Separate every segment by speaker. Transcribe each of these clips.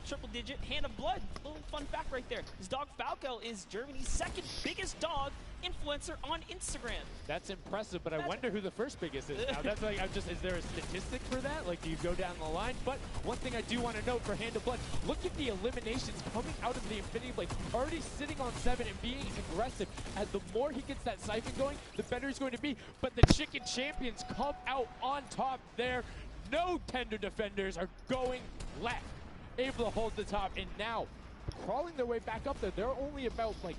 Speaker 1: triple-digit Hand of Blood. Little fun fact right there. His dog Falco is Germany's second biggest dog influencer on Instagram.
Speaker 2: That's impressive, but I wonder who the first biggest is now. That's like, is there a statistic for that? Like, do you go down the line? But one thing I do want to note for Hand of Blood, look at the eliminations coming out of the Infinity Blade. Already sitting on 7 and being aggressive. As the more he gets that siphon going, the better he's going to be. But the Chicken Champions come out on top there. No tender defenders are going left. Able to hold the top, and now crawling their way back up there. They're only about like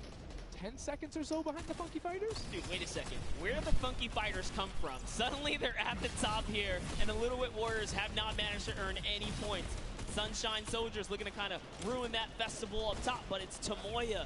Speaker 2: 10 seconds or so behind the Funky Fighters?
Speaker 1: Dude, wait a second. Where do the Funky Fighters come from? Suddenly they're at the top here, and the Little Wit Warriors have not managed to earn any points. Sunshine Soldiers looking to kind of ruin that festival up top, but it's Tomoya.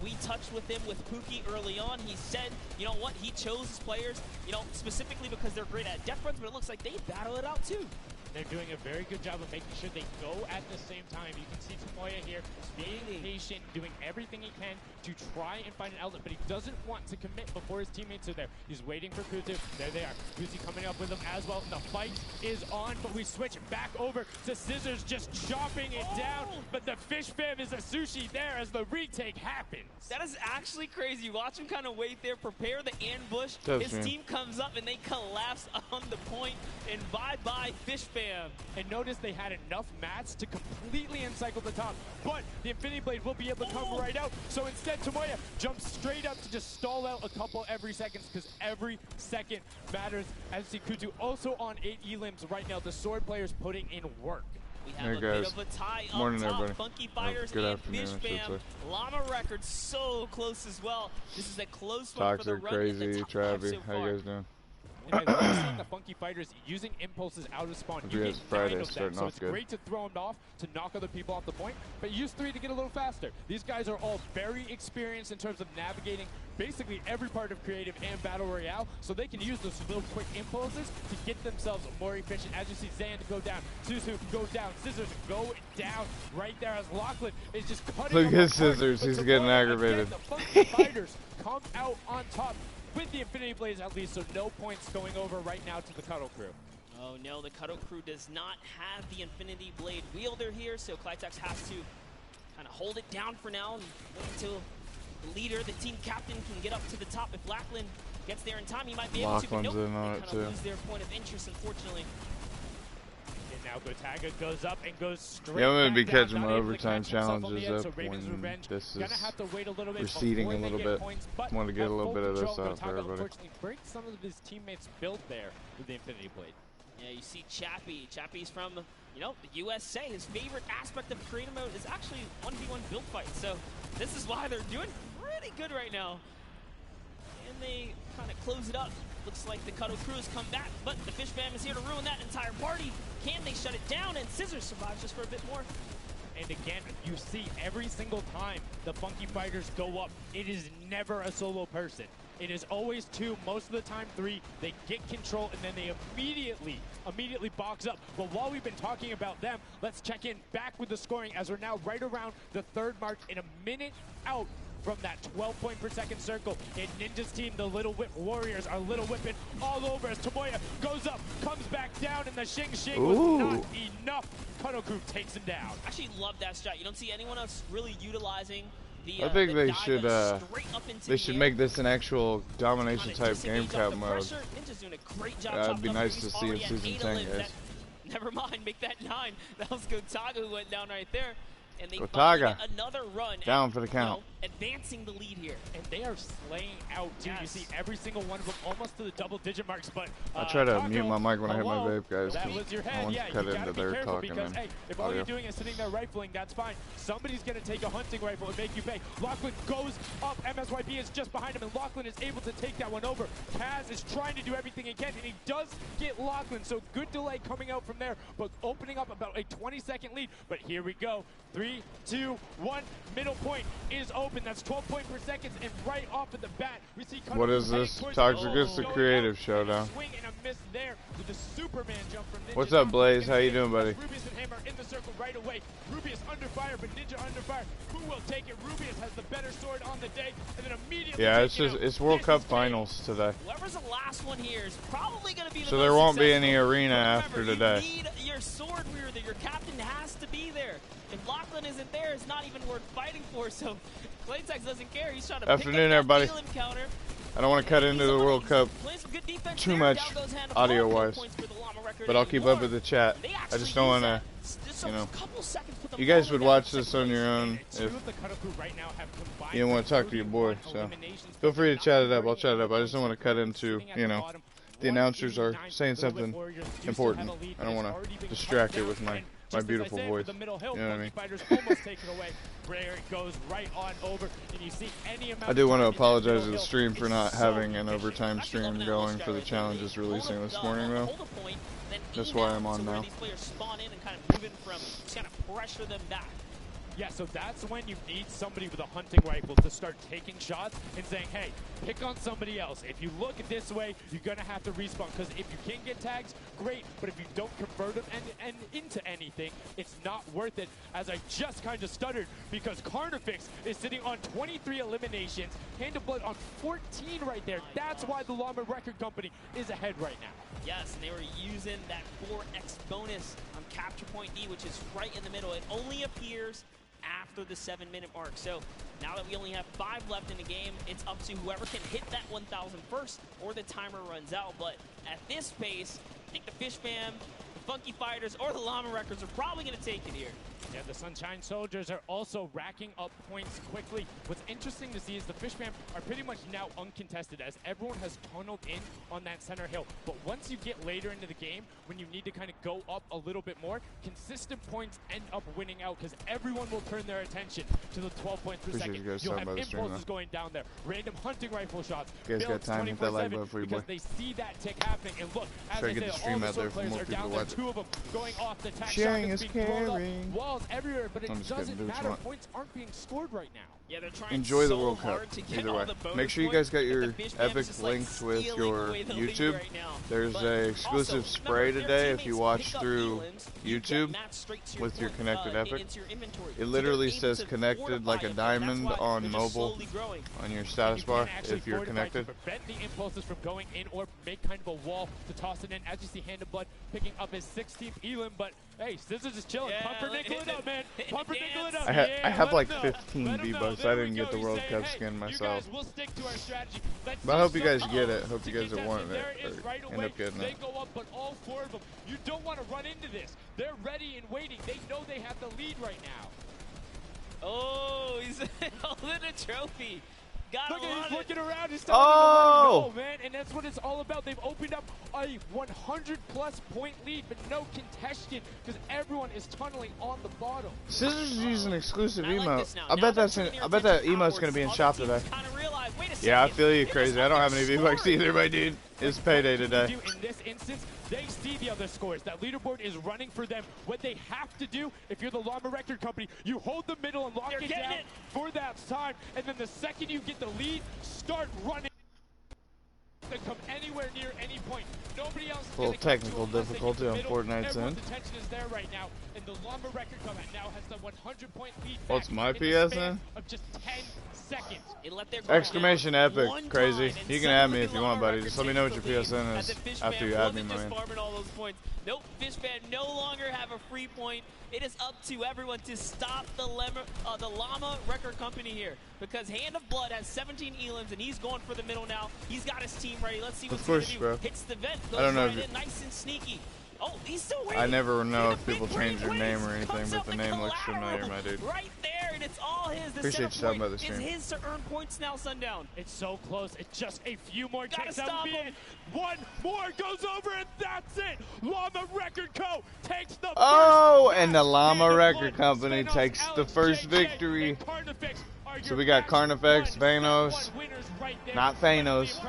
Speaker 1: We touched with him with Pookie early on. He said, you know what, he chose his players, you know, specifically because they're great at death runs, but it looks like they battle it out too.
Speaker 2: They're doing a very good job of making sure they go at the same time. You can see Tomoya here being patient, doing everything he can to try and find an outlet, but he doesn't want to commit before his teammates are there. He's waiting for Kuzu. There they are. Kuzu coming up with him as well. The fight is on, but we switch back over to Scissors just chopping it down, but the fish fam is a sushi there as the retake happens.
Speaker 1: That is actually crazy. Watch him kind of wait there, prepare the ambush. His team comes up and they collapse on the point, and bye-bye fish fam.
Speaker 2: And notice they had enough mats to completely encircle the top, but the Infinity Blade will be able to come right out. So instead, Tomoya jumps straight up to just stall out a couple every second, because every second matters. As you see Kuzu also on 8 elims right now. The sword players putting in work.
Speaker 1: We have a bit of a tie up
Speaker 3: Morning,
Speaker 1: top.
Speaker 3: Everybody.
Speaker 1: Funky Fighters and Fish Fam. Llama Records so close as well. This is a close one for the run.
Speaker 3: Crazy, Travi. How you guys doing?
Speaker 2: And I've seen the Funky Fighters using impulses out of spawn. You get 9 of them, so it's great to throw them off to knock other people off the point, but use 3 to get a little faster. These guys are all very experienced in terms of navigating basically every part of Creative and Battle Royale, so they can use those little quick impulses to get themselves more efficient. As you see Zand go down, Suzu go down, Scissors go down right there as Lachlan is just cutting.
Speaker 3: Look at Scissors, he's getting aggravated.
Speaker 2: Again, the Funky Fighters come out on top with the Infinity Blades at least, so no points going over right now to the Cuddle Crew.
Speaker 1: Oh no, the Cuddle Crew does not have the Infinity Blade wielder here, so Clitex has to kind of hold it down for now and wait until the leader, the team captain, can get up to the top. If Lachlan gets there in time, he might be able to, but nope, they kind of lose their point of interest, unfortunately.
Speaker 2: And now Gotaga goes up and goes straight.
Speaker 3: Yeah, I'm going to be
Speaker 2: down,
Speaker 3: catching my overtime challenges up when this is receding a little bit. I want to get a little bit of this out for everybody.
Speaker 2: Unfortunately, break some of his teammates built there with the Infinity Blade.
Speaker 1: Yeah, you see Chappie. Chappie's from, you know, the USA. His favorite aspect of creative mode is actually 1v1 build fights. So this is why they're doing pretty good right now. And they kind of close it up. Looks like the Cuddle Crew has come back, but the Fish Fam is here to ruin that entire party. Can they shut it down? And Scissors survives just for a bit more.
Speaker 2: And again, you see every single time the Funky Fighters go up, it is never a solo person. It is always 2, most of the time 3. They get control and then they immediately box up. But while we've been talking about them, let's check in back with the scoring as we're now right around the 3rd mark and a minute out from that 12 point per second circle. And Ninja's team, the Little Whip Warriors, are Little Whipping all over as Tomoya goes up, comes back down, and the Shing Shing was not enough. Cuddle Crew takes him down.
Speaker 1: I actually love that strat. You don't see anyone else really utilizing the
Speaker 3: I think they should make this an actual domination type game cap mode. That'd be nice to see in season 10, guys.
Speaker 1: Never mind, make that 9. That was Gotaga who went down right there. And they
Speaker 3: Gotaga
Speaker 1: get another run
Speaker 3: down for the count.
Speaker 1: Advancing the lead here.
Speaker 2: And they are slaying out too. You see every single one of them almost to the double-digit marks, but
Speaker 3: I try to mute my mic when I hit my vape, guys.
Speaker 2: That was your head. Yeah,
Speaker 3: cut
Speaker 2: you gotta
Speaker 3: into
Speaker 2: be
Speaker 3: their
Speaker 2: careful
Speaker 3: talking
Speaker 2: because, hey, if all you're doing is sitting there rifling, that's fine. Somebody's gonna take a hunting rifle and make you pay. Lachlan goes up. MSYP is just behind him, and Lachlan is able to take that one over. Kaz is trying to do everything he can, and he does get Lachlan, so good delay coming out from there, but opening up about a 20-second lead. But here we go. 3 3, 2, 1. Middle point is open. That's 12 points per second, and right off of the bat, we see.
Speaker 3: What is this? Toxic is the creative showdown.
Speaker 2: Swing and a miss there with the Superman jump from Ninja.
Speaker 3: What's up, Blaze? How you doing, buddy?
Speaker 2: Rubius and Hammer in the circle right away. Rubius under fire, but Ninja under fire. Who will take it? Rubius has the better sword on the day, and then immediately.
Speaker 3: Yeah, it's World Cup finals today.
Speaker 1: Whoever's the last one here is probably going to be the
Speaker 3: so there won't be any arena after today.
Speaker 1: You need your sword wielder. Your captain has to be there. If Lachlan isn't there, it's not even worth fighting for. So Claytex doesn't care. He's trying to
Speaker 3: Afternoon, everybody.
Speaker 1: Counter.
Speaker 3: I don't want to cut into the World Cup too much audio-wise, but I'll keep up with the chat. I just don't want to, you know. You guys would watch this on your own if you don't want to talk to your boy. So feel free to chat it up. I'll chat it up. I just don't want to cut into, you know, the announcers are saying something important. I don't want to distract it with my beautiful voice. You know what I mean? I do want to apologize to the stream for not having an overtime stream going for the challenges releasing this morning, though. That's why I'm on now.
Speaker 2: Yeah, so that's when you need somebody with a hunting rifle to start taking shots and saying, hey, pick on somebody else. If you look this way, you're going to have to respawn. Because if you can get tags, great. But if you don't convert them and into anything, it's not worth it. As I just kind of stuttered because Carnifex is sitting on 23 eliminations. Hand of Blood on 14 right there. That's why the Llama Record Company is ahead right now.
Speaker 1: Yes, and they were using that 4x bonus on Capture Point D, which is right in the middle. It only appears after the 7-minute mark. So now that we only have 5 left in the game, it's up to whoever can hit that 1,000 first or the timer runs out. But at this pace, I think the Fish Fam, the Funky Fighters, or the Llama Records are probably going to take it here.
Speaker 2: Yeah, the Sunshine Soldiers are also racking up points quickly. What's interesting to see is the Fish Fam are pretty much now uncontested as everyone has tunneled in on that center hill. But once you get later into the game, when you need to kind of go up a little bit more, consistent points end up winning out because everyone will turn their attention to the 12 points per second. You'll have impulses going down there, random hunting rifle shots.
Speaker 3: You guys got time to hit that like button for you, boy.
Speaker 2: Because they see that tick happening. And look, as I say, all the sword players are down there, 2 of them going off the tack.
Speaker 3: Sharing is caring.
Speaker 2: Walls everywhere, but it doesn't matter. Points aren't being scored right now.
Speaker 1: Yeah, they're trying
Speaker 3: Enjoy
Speaker 1: so
Speaker 3: the World Cup, either way. Make sure you guys got your epic linked with your YouTube.
Speaker 1: Right
Speaker 3: There's a exclusive spray today if you watch through YouTube with your connected epic. It literally says connected like a diamond on mobile on your status bar if you're connected.
Speaker 2: Prevent the impulses from going in or make kind of a wall to toss it in. As you see, Hand of Blood picking up his 16th Elam, but hey, Scissors is chilling. Pumpernickel it up, man. Pumpernickel it up.
Speaker 3: I have like 15 V-Bucks. I didn't get the World Cup skin myself. But I hope you guys get it. Hope you guys are wanting it or end up getting it.
Speaker 2: They go up, but all 4 of them. You don't want to run into this. They're ready and waiting. They know they have the lead right now.
Speaker 1: Oh, he's holding a trophy.
Speaker 2: Look at he's looking around. He's telling me, man, and that's what it's all about. They've opened up a 100-plus point lead, but no contention because everyone is tunneling on the bottom.
Speaker 3: Scissors is using exclusive emote. I bet that emote's gonna be in shop today. Yeah, I feel you, crazy. I don't have any V-Bucks either, my dude. It's payday today.
Speaker 2: In this instance, they see the other scores. That leaderboard is running for them. What they have to do, if you're the Llama Record Company, you hold the middle and lock it down for that time, and then the second you get the lead, start running. To come anywhere near any point. Nobody else.
Speaker 3: A little technical difficulty on Fortnite's end.
Speaker 2: The tension is there right now, and the Llama Record Company now has the 100-point lead.
Speaker 3: What's my PSN?
Speaker 2: Of just 10 seconds.
Speaker 3: Exclamation epic, crazy. You can add me if you want, buddy. Just let me know what your PSN is after you add me, my man.
Speaker 1: Nope, Fish Fam no longer have a free point. It is up to everyone to stop the Llama Record Company here because Hand of Blood has 17 Elams and he's going for the middle now. He's got his team ready. Let's see what's going to do.
Speaker 3: Bro.
Speaker 1: Hits the vent, goes
Speaker 3: I don't know
Speaker 1: right in, nice and sneaky. Oh, he's still waiting.
Speaker 3: I never know if people change their name or anything, but the name looks familiar, my dude.
Speaker 1: Right there, and it's all his. The
Speaker 3: Appreciate you stopping by the
Speaker 1: stream.
Speaker 3: stream.
Speaker 1: It's his to earn points now, Sundown.
Speaker 2: It's so close. It's just a few more
Speaker 1: Gotta
Speaker 2: takes.
Speaker 1: stop him.
Speaker 2: One more goes over, and that's it. Llama Record Co. takes the
Speaker 3: first and the Llama Record Company takes the first victory. So we got Carnifex, Vanos, not Thanos.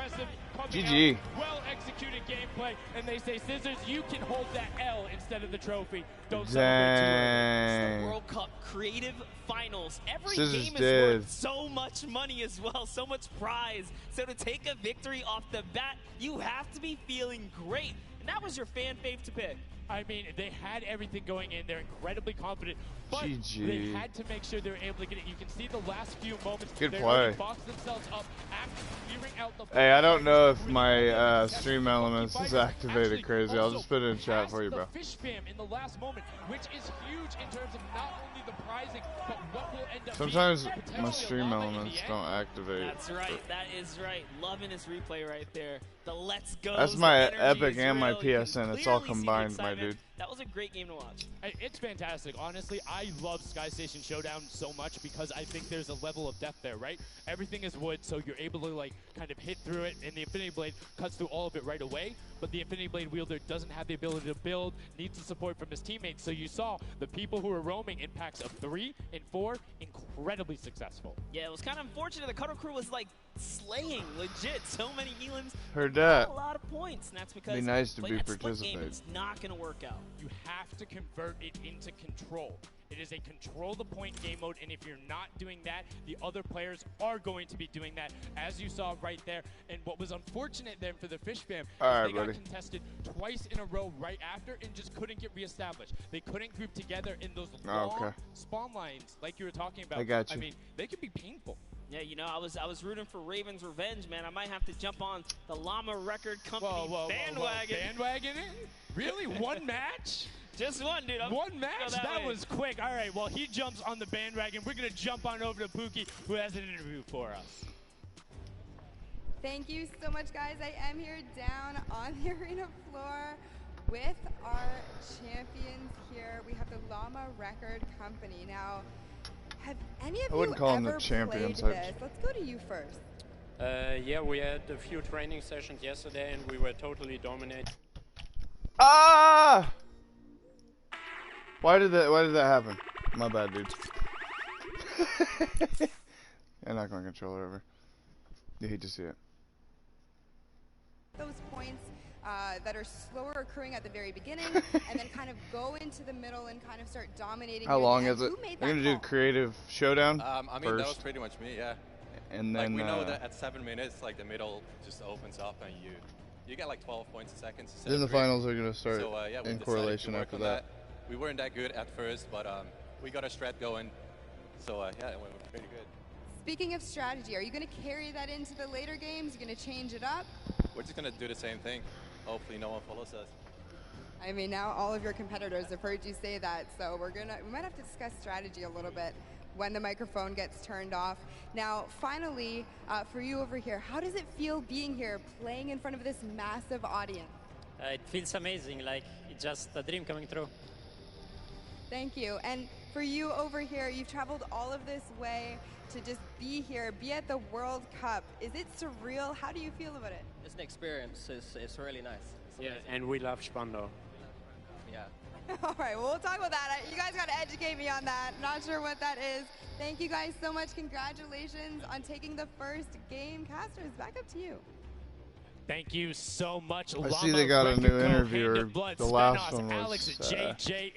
Speaker 3: GG.
Speaker 2: Well executed gameplay, and they say, Scissors, you can hold that L instead of the trophy. Don't
Speaker 3: Dang.
Speaker 1: World Cup Creative. Creative Finals. Every
Speaker 3: This
Speaker 1: game is worth so much money as well, so much prize. So to take a victory off the bat, you have to be feeling great. And that was your fan fave to pick.
Speaker 2: I mean, they had everything going in. They're incredibly confident, but they had to make sure they were able to get it. You can see the last few moments.
Speaker 3: Good
Speaker 2: they
Speaker 3: play.
Speaker 2: Boxed themselves up after clearing out the.
Speaker 3: Hey, I don't know if my stream elements is activated crazy. I'll just put it in chat for you, bro.
Speaker 2: Fish spam in the last moment, which is huge in terms of not only the prizing, but what will end up.
Speaker 3: Sometimes my stream elements don't activate.
Speaker 1: That's right. That is right. Loving his replay right there. The let's go.
Speaker 3: That's my Epic and my PSN. It's all combined, my dude.
Speaker 1: That was a great game to watch.
Speaker 2: It's fantastic. Honestly, I love Sky Station Showdown so much because I think there's a level of depth there, right? Everything is wood, so you're able to like kind of hit through it, and the Infinity Blade cuts through all of it right away. But the Infinity Blade wielder doesn't have the ability to build, needs the support from his teammates. So you saw the people who were roaming in packs of 3 and 4, incredibly successful.
Speaker 1: Yeah, it was kind of unfortunate. The Cutter Crew was like slaying, legit. So many Elans.
Speaker 3: Heard that.
Speaker 1: A lot of points, and that's because
Speaker 3: be nice to be
Speaker 1: participating. It's not going to work out.
Speaker 2: You have to convert it into control. It is a control the point game mode, and if you're not doing that, the other players are going to be doing that, as you saw right there. And what was unfortunate then for the Fish Fam, they got contested twice in a row right after and just couldn't get reestablished. They couldn't group together in those long spawn lines like you were talking about.
Speaker 3: I got you.
Speaker 2: I mean, they could be painful.
Speaker 1: Yeah, you know, I was rooting for Raven's revenge, man. I might have to jump on the Llama Record Company bandwagon.
Speaker 2: Bandwagon? Really? One match?
Speaker 1: Just one, dude.
Speaker 2: One match? That was quick. All right, well, he jumps on the bandwagon. We're going to jump on over to Pookie, who has an interview for us.
Speaker 4: Thank you so much, guys. I am here down on the arena floor with our champions here. We have the Llama Record Company. Now, have any of you ever played this? Let's go to you first.
Speaker 5: Yeah, we had a few training sessions yesterday, and we were totally dominated.
Speaker 3: Ah! Why did that happen? My bad, dude. I knocked my controller over. You hate to see it.
Speaker 4: Those points that are slower occurring at the very beginning, and then kind of go into the middle and kind of start dominating.
Speaker 3: How long is it? We're gonna do Creative Showdown.
Speaker 6: I mean,
Speaker 3: first.
Speaker 6: that was pretty much me, yeah.
Speaker 3: And then
Speaker 6: like we know that at 7 minutes, like the middle just opens up, and you get like 12 points a second.
Speaker 3: Then the finals are gonna start
Speaker 6: yeah,
Speaker 3: in correlation after that.
Speaker 6: We weren't that good at first, but we got a strat going. So yeah, it went pretty good.
Speaker 4: Speaking of strategy, are you going to carry that into the later games? You're going to change it up?
Speaker 6: We're just going to do the same thing. Hopefully no one follows us.
Speaker 4: I mean, now all of your competitors have heard you say that, so we might have to discuss strategy a little bit when the microphone gets turned off. Now, finally, for you over here, how does it feel being here, playing in front of this massive audience?
Speaker 7: It feels amazing, like it's just a dream coming true.
Speaker 4: Thank you. And for you over here, you've traveled all of this way to just be here, be at the World Cup. Is it surreal? How do you feel about it?
Speaker 8: It's an experience. It's really nice.
Speaker 5: Yeah, and we love Spando.
Speaker 8: Yeah.
Speaker 4: All right, well, we'll talk about that. You guys got to educate me on that. Not sure what that is. Thank you guys so much. Congratulations on taking the first game. Casters, back up to you.
Speaker 2: Thank you so much.
Speaker 3: I see they got a new interviewer. The last one was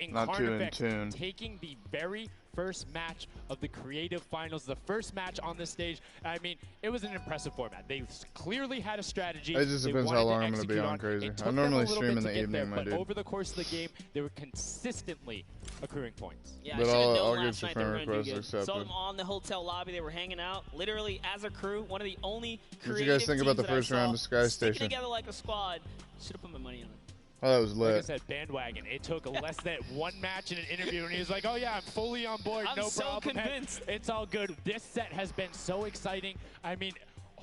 Speaker 3: not too in tune.
Speaker 2: Taking the very first match of the Creative Finals, the first match on this stage. I mean, it was an impressive format. They clearly had a strategy.
Speaker 3: It just depends how long I'm going to be on Crazy. I normally stream in the evening, my dude.
Speaker 2: Over the course of the game, they were consistently accruing points.
Speaker 1: Yeah,
Speaker 3: but
Speaker 1: I'll
Speaker 3: get your friend request accepted.
Speaker 1: Saw them on the hotel lobby. They were hanging out, literally as a crew. One of the only creative
Speaker 3: What you guys think about the first round of Sky Station?
Speaker 1: Sticking together like a squad. Should have put my money on it.
Speaker 3: Oh, that was lit.
Speaker 2: Like I said, bandwagon. It took less than one match in an interview, and he was like, oh, yeah, I'm fully on board.
Speaker 1: I'm
Speaker 2: no
Speaker 1: so
Speaker 2: problem.
Speaker 1: convinced.
Speaker 2: Hey, it's all good. This set has been so exciting. I mean,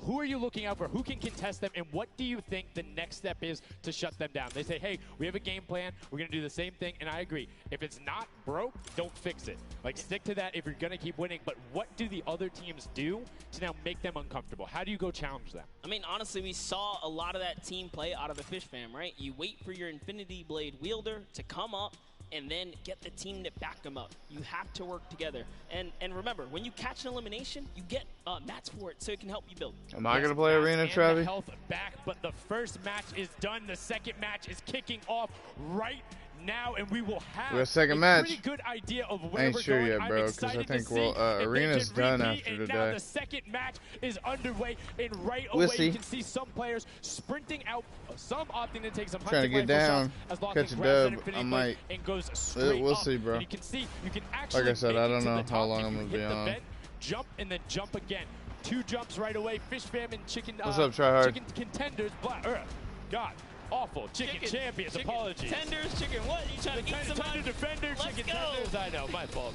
Speaker 2: who are you looking out for? Who can contest them? And what do you think the next step is to shut them down? They say, hey, we have a game plan. We're going to do the same thing. And I agree. If it's not broke, don't fix it. Like, stick to that if you're going to keep winning. But what do the other teams do to now make them uncomfortable? How do you go challenge them?
Speaker 1: I mean, honestly, we saw a lot of that team play out of the Fish Fam, right? You wait for your Infinity Blade wielder to come up and then get the team to back them up. You have to work together. And remember, when you catch an elimination, you get mats for it so it can help you build.
Speaker 3: Am I going to play Arena, Travi?
Speaker 2: The health back, but the first match is done. The second match is kicking off right now, and we will have
Speaker 3: a second
Speaker 2: a
Speaker 3: match.
Speaker 2: pretty good idea of where
Speaker 3: I ain't
Speaker 2: we're
Speaker 3: sure
Speaker 2: going.
Speaker 3: yet, bro, because I think arena's done after
Speaker 2: today.
Speaker 3: today.
Speaker 2: Now the second match is underway, and right away you can see some players sprinting out, some opting to take some
Speaker 3: trying to get down, catch a dub. I might.
Speaker 2: And goes straight
Speaker 3: we'll
Speaker 2: up.
Speaker 3: see, bro.
Speaker 2: And you can see, you can actually
Speaker 3: like I said, I don't know
Speaker 2: how
Speaker 3: how long I'm gonna be on.
Speaker 2: Vent, jump and then jump again. 2 jumps right away. Fish fam and chicken.
Speaker 3: What's up, tryhard?
Speaker 2: Chicken contenders. God, awful. Chicken champions.
Speaker 1: Chicken
Speaker 2: apologies.
Speaker 1: Tenders. Chicken. What? You trying to eat some?
Speaker 2: Tender defender.
Speaker 1: Let's
Speaker 2: chicken
Speaker 1: go.
Speaker 2: tenders. I know, my fault.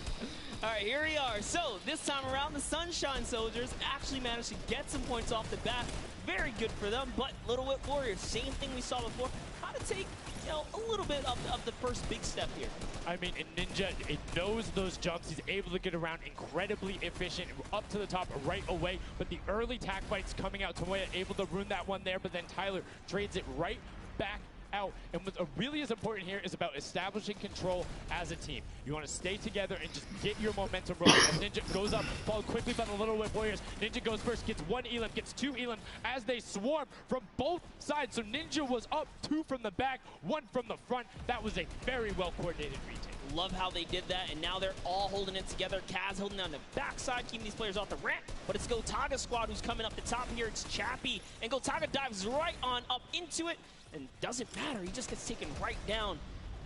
Speaker 1: All right, here we are. So this time around, the Sunshine Soldiers actually managed to get some points off the bat. Very good for them. But Little Whip Warriors, same thing we saw before. How to take, you know, a little bit of the first big step here.
Speaker 2: I mean, Ninja, it knows those jumps. He's able to get around incredibly efficient, up to the top right away. But the early tack fights coming out, Tomoya able to ruin that one there, but then Tyler trades it right back out. And what really is important here is about establishing control as a team. You want to stay together and just get your momentum rolling. As Ninja goes up, followed quickly by the Little Whip Warriors. Ninja goes first, gets 1 elim, gets 2 elim as they swarm from both sides. So Ninja was up 2 from the back, 1 from the front. That was a very well coordinated retake.
Speaker 1: Love how they did that, and now they're all holding it together. Kaz holding down the backside, keeping these players off the ramp. But it's Gotaga squad who's coming up the top here. It's Chappie, and Gotaga dives right on up into it. And doesn't matter, he just gets taken right down.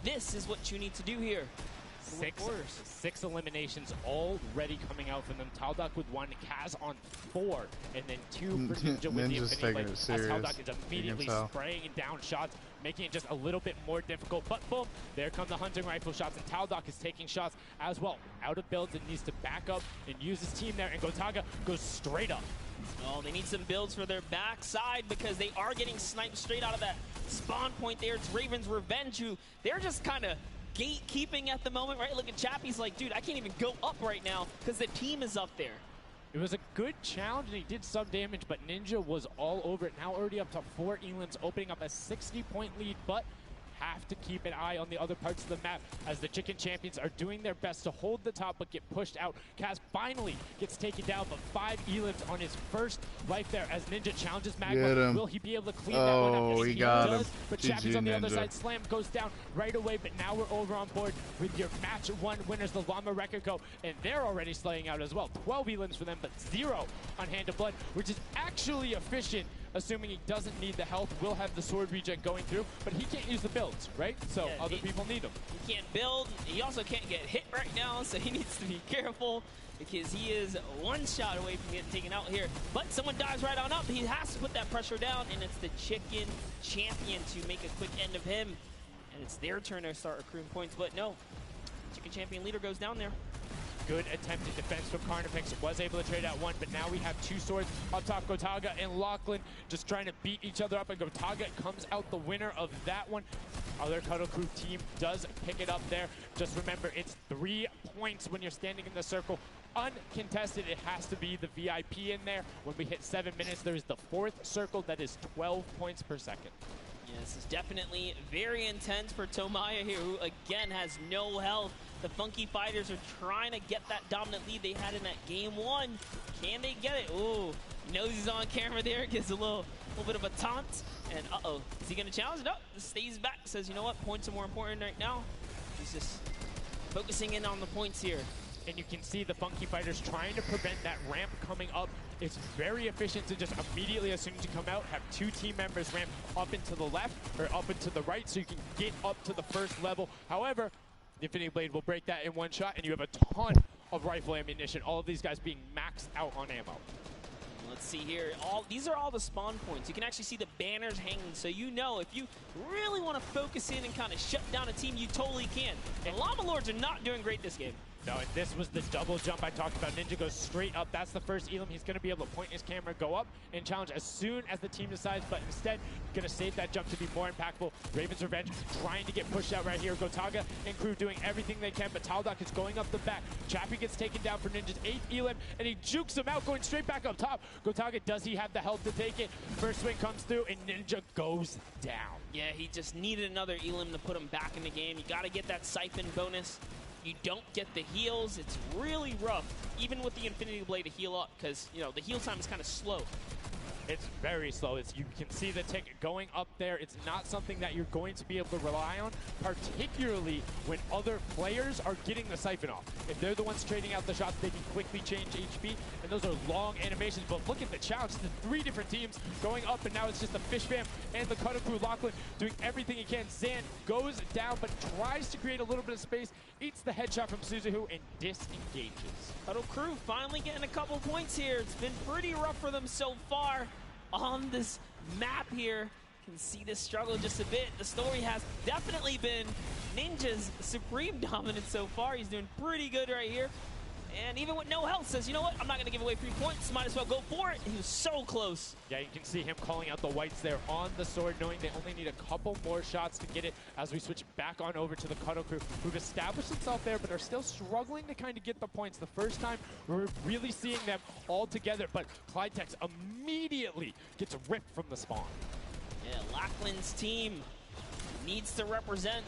Speaker 1: This is what you need to do here.
Speaker 2: 6 eliminations already coming out from them. Taldock with 1, Kaz on 4, and then 2 for Ninja with the Infinity Blade. As Taldock is immediately spraying down shots, making it just a little bit more difficult. But boom, there come the hunting rifle shots, and Taldock is taking shots as well. Out of builds and needs to back up and use his team there, and Gotaga goes straight up.
Speaker 1: Oh, they need some builds for their backside because they are getting sniped straight out of that spawn point there. It's Raven's Revenge, who they're just kind of gatekeeping at the moment, right? Look at Chappie's like, dude, I can't even go up right now because the team is up there.
Speaker 2: It was a good challenge, and he did some damage, but Ninja was all over it. Now already up to 4 elims, opening up a 60-point lead, but have to keep an eye on the other parts of the map as the Chicken Champions are doing their best to hold the top but get pushed out. Kaz finally gets taken down, but 5 elims on his first life there as Ninja challenges Magma. Will he be able to clean that one up?
Speaker 3: Oh, he got him.
Speaker 2: But Chappie's on the other side. Slam goes down right away, but now we're over on board with your match 1 winners, the Llama Record Co. And they're already slaying out as well. 12 elims for them, but 0 on Hand of Blood, which is actually efficient. Assuming he doesn't need the health, will have the sword regen going through, but he can't use the builds, right? So yeah, other people need him.
Speaker 1: He can't build. He also can't get hit right now, so he needs to be careful because he is 1 shot away from getting taken out here. But someone dives right on up. He has to put that pressure down, and it's the Chicken Champion to make a quick end of him. And it's their turn to start accruing points, but no. Chicken Champion leader goes down there.
Speaker 2: Good attempted defense from Carnifex. Was able to trade out 1, but now we have 2 swords up top. Gotaga and Lachlan just trying to beat each other up, and Gotaga comes out the winner of that one. Other Cuddle Crew team does pick it up there. Just remember, it's 3 points when you're standing in the circle. Uncontested, it has to be the VIP in there. When we hit 7 minutes, there's the 4th circle that is 12 points per second.
Speaker 1: Yeah, this is definitely very intense for Tomoya here, who again has no health. The Funky Fighters are trying to get that dominant lead they had in that game 1. Can they get it? Ooh, knows he's on camera there, gives a little bit of a taunt. And uh-oh, is he gonna challenge? No, stays back, says, you know what, points are more important right now. He's just focusing in on the points here.
Speaker 2: And you can see the Funky Fighters trying to prevent that ramp coming up. It's very efficient to just immediately, as soon as you come out, have 2 team members ramp up into the left or up into the right so you can get up to the 1st level. However, the Infinity Blade will break that in 1 shot, and you have a ton of rifle ammunition. All of these guys being maxed out on ammo.
Speaker 1: Let's see here. These are all the spawn points. You can actually see the banners hanging, so you know if you really want to focus in and kind of shut down a team, you totally can. And Llama Lords are not doing great this game.
Speaker 2: No, and this was the double jump I talked about. Ninja goes straight up. That's the first elim. He's going to be able to point his camera, go up, and challenge as soon as the team decides, but instead, going to save that jump to be more impactful. Raven's Revenge trying to get pushed out right here. Gotaga and crew doing everything they can, but Taldock is going up the back. Chappie gets taken down for Ninja's 8th elim, and he jukes him out, going straight back up top. Gotaga, does he have the health to take it? First swing comes through, and Ninja goes down.
Speaker 1: Yeah, he just needed another elim to put him back in the game. You got to get that siphon bonus. You don't get the heals. It's really rough, even with the Infinity Blade to heal up, because, you know, the heal time is kind of slow.
Speaker 2: It's very slow. You can see the tick going up there. It's not something that you're going to be able to rely on, particularly when other players are getting the siphon off. If they're the ones trading out the shots, they can quickly change HP, and those are long animations. But look at the challenge. The 3 different teams going up, and now it's just the Fish Fam and the Cutter Crew. Lachlan doing everything he can. Zan goes down, but tries to create a little bit of space, eats the headshot from Suzuhu, and disengages.
Speaker 1: Cutter Crew finally getting a couple points here. It's been pretty rough for them so far on this map here. Can see this struggle just a bit. The story has definitely been Ninja's supreme dominance so far. He's doing pretty good right here. And even with no health, says, you know what, I'm not going to give away 3 points. Might as well go for it. He was so close.
Speaker 2: Yeah, you can see him calling out the whites there on the sword, knowing they only need a couple more shots to get it as we switch back on over to the Cuddle Crew, who've established themselves there, but are still struggling to kind of get the points. The first time we're really seeing them all together, but Clydetex immediately gets ripped from the spawn.
Speaker 1: Yeah, Lachlan's team needs to represent.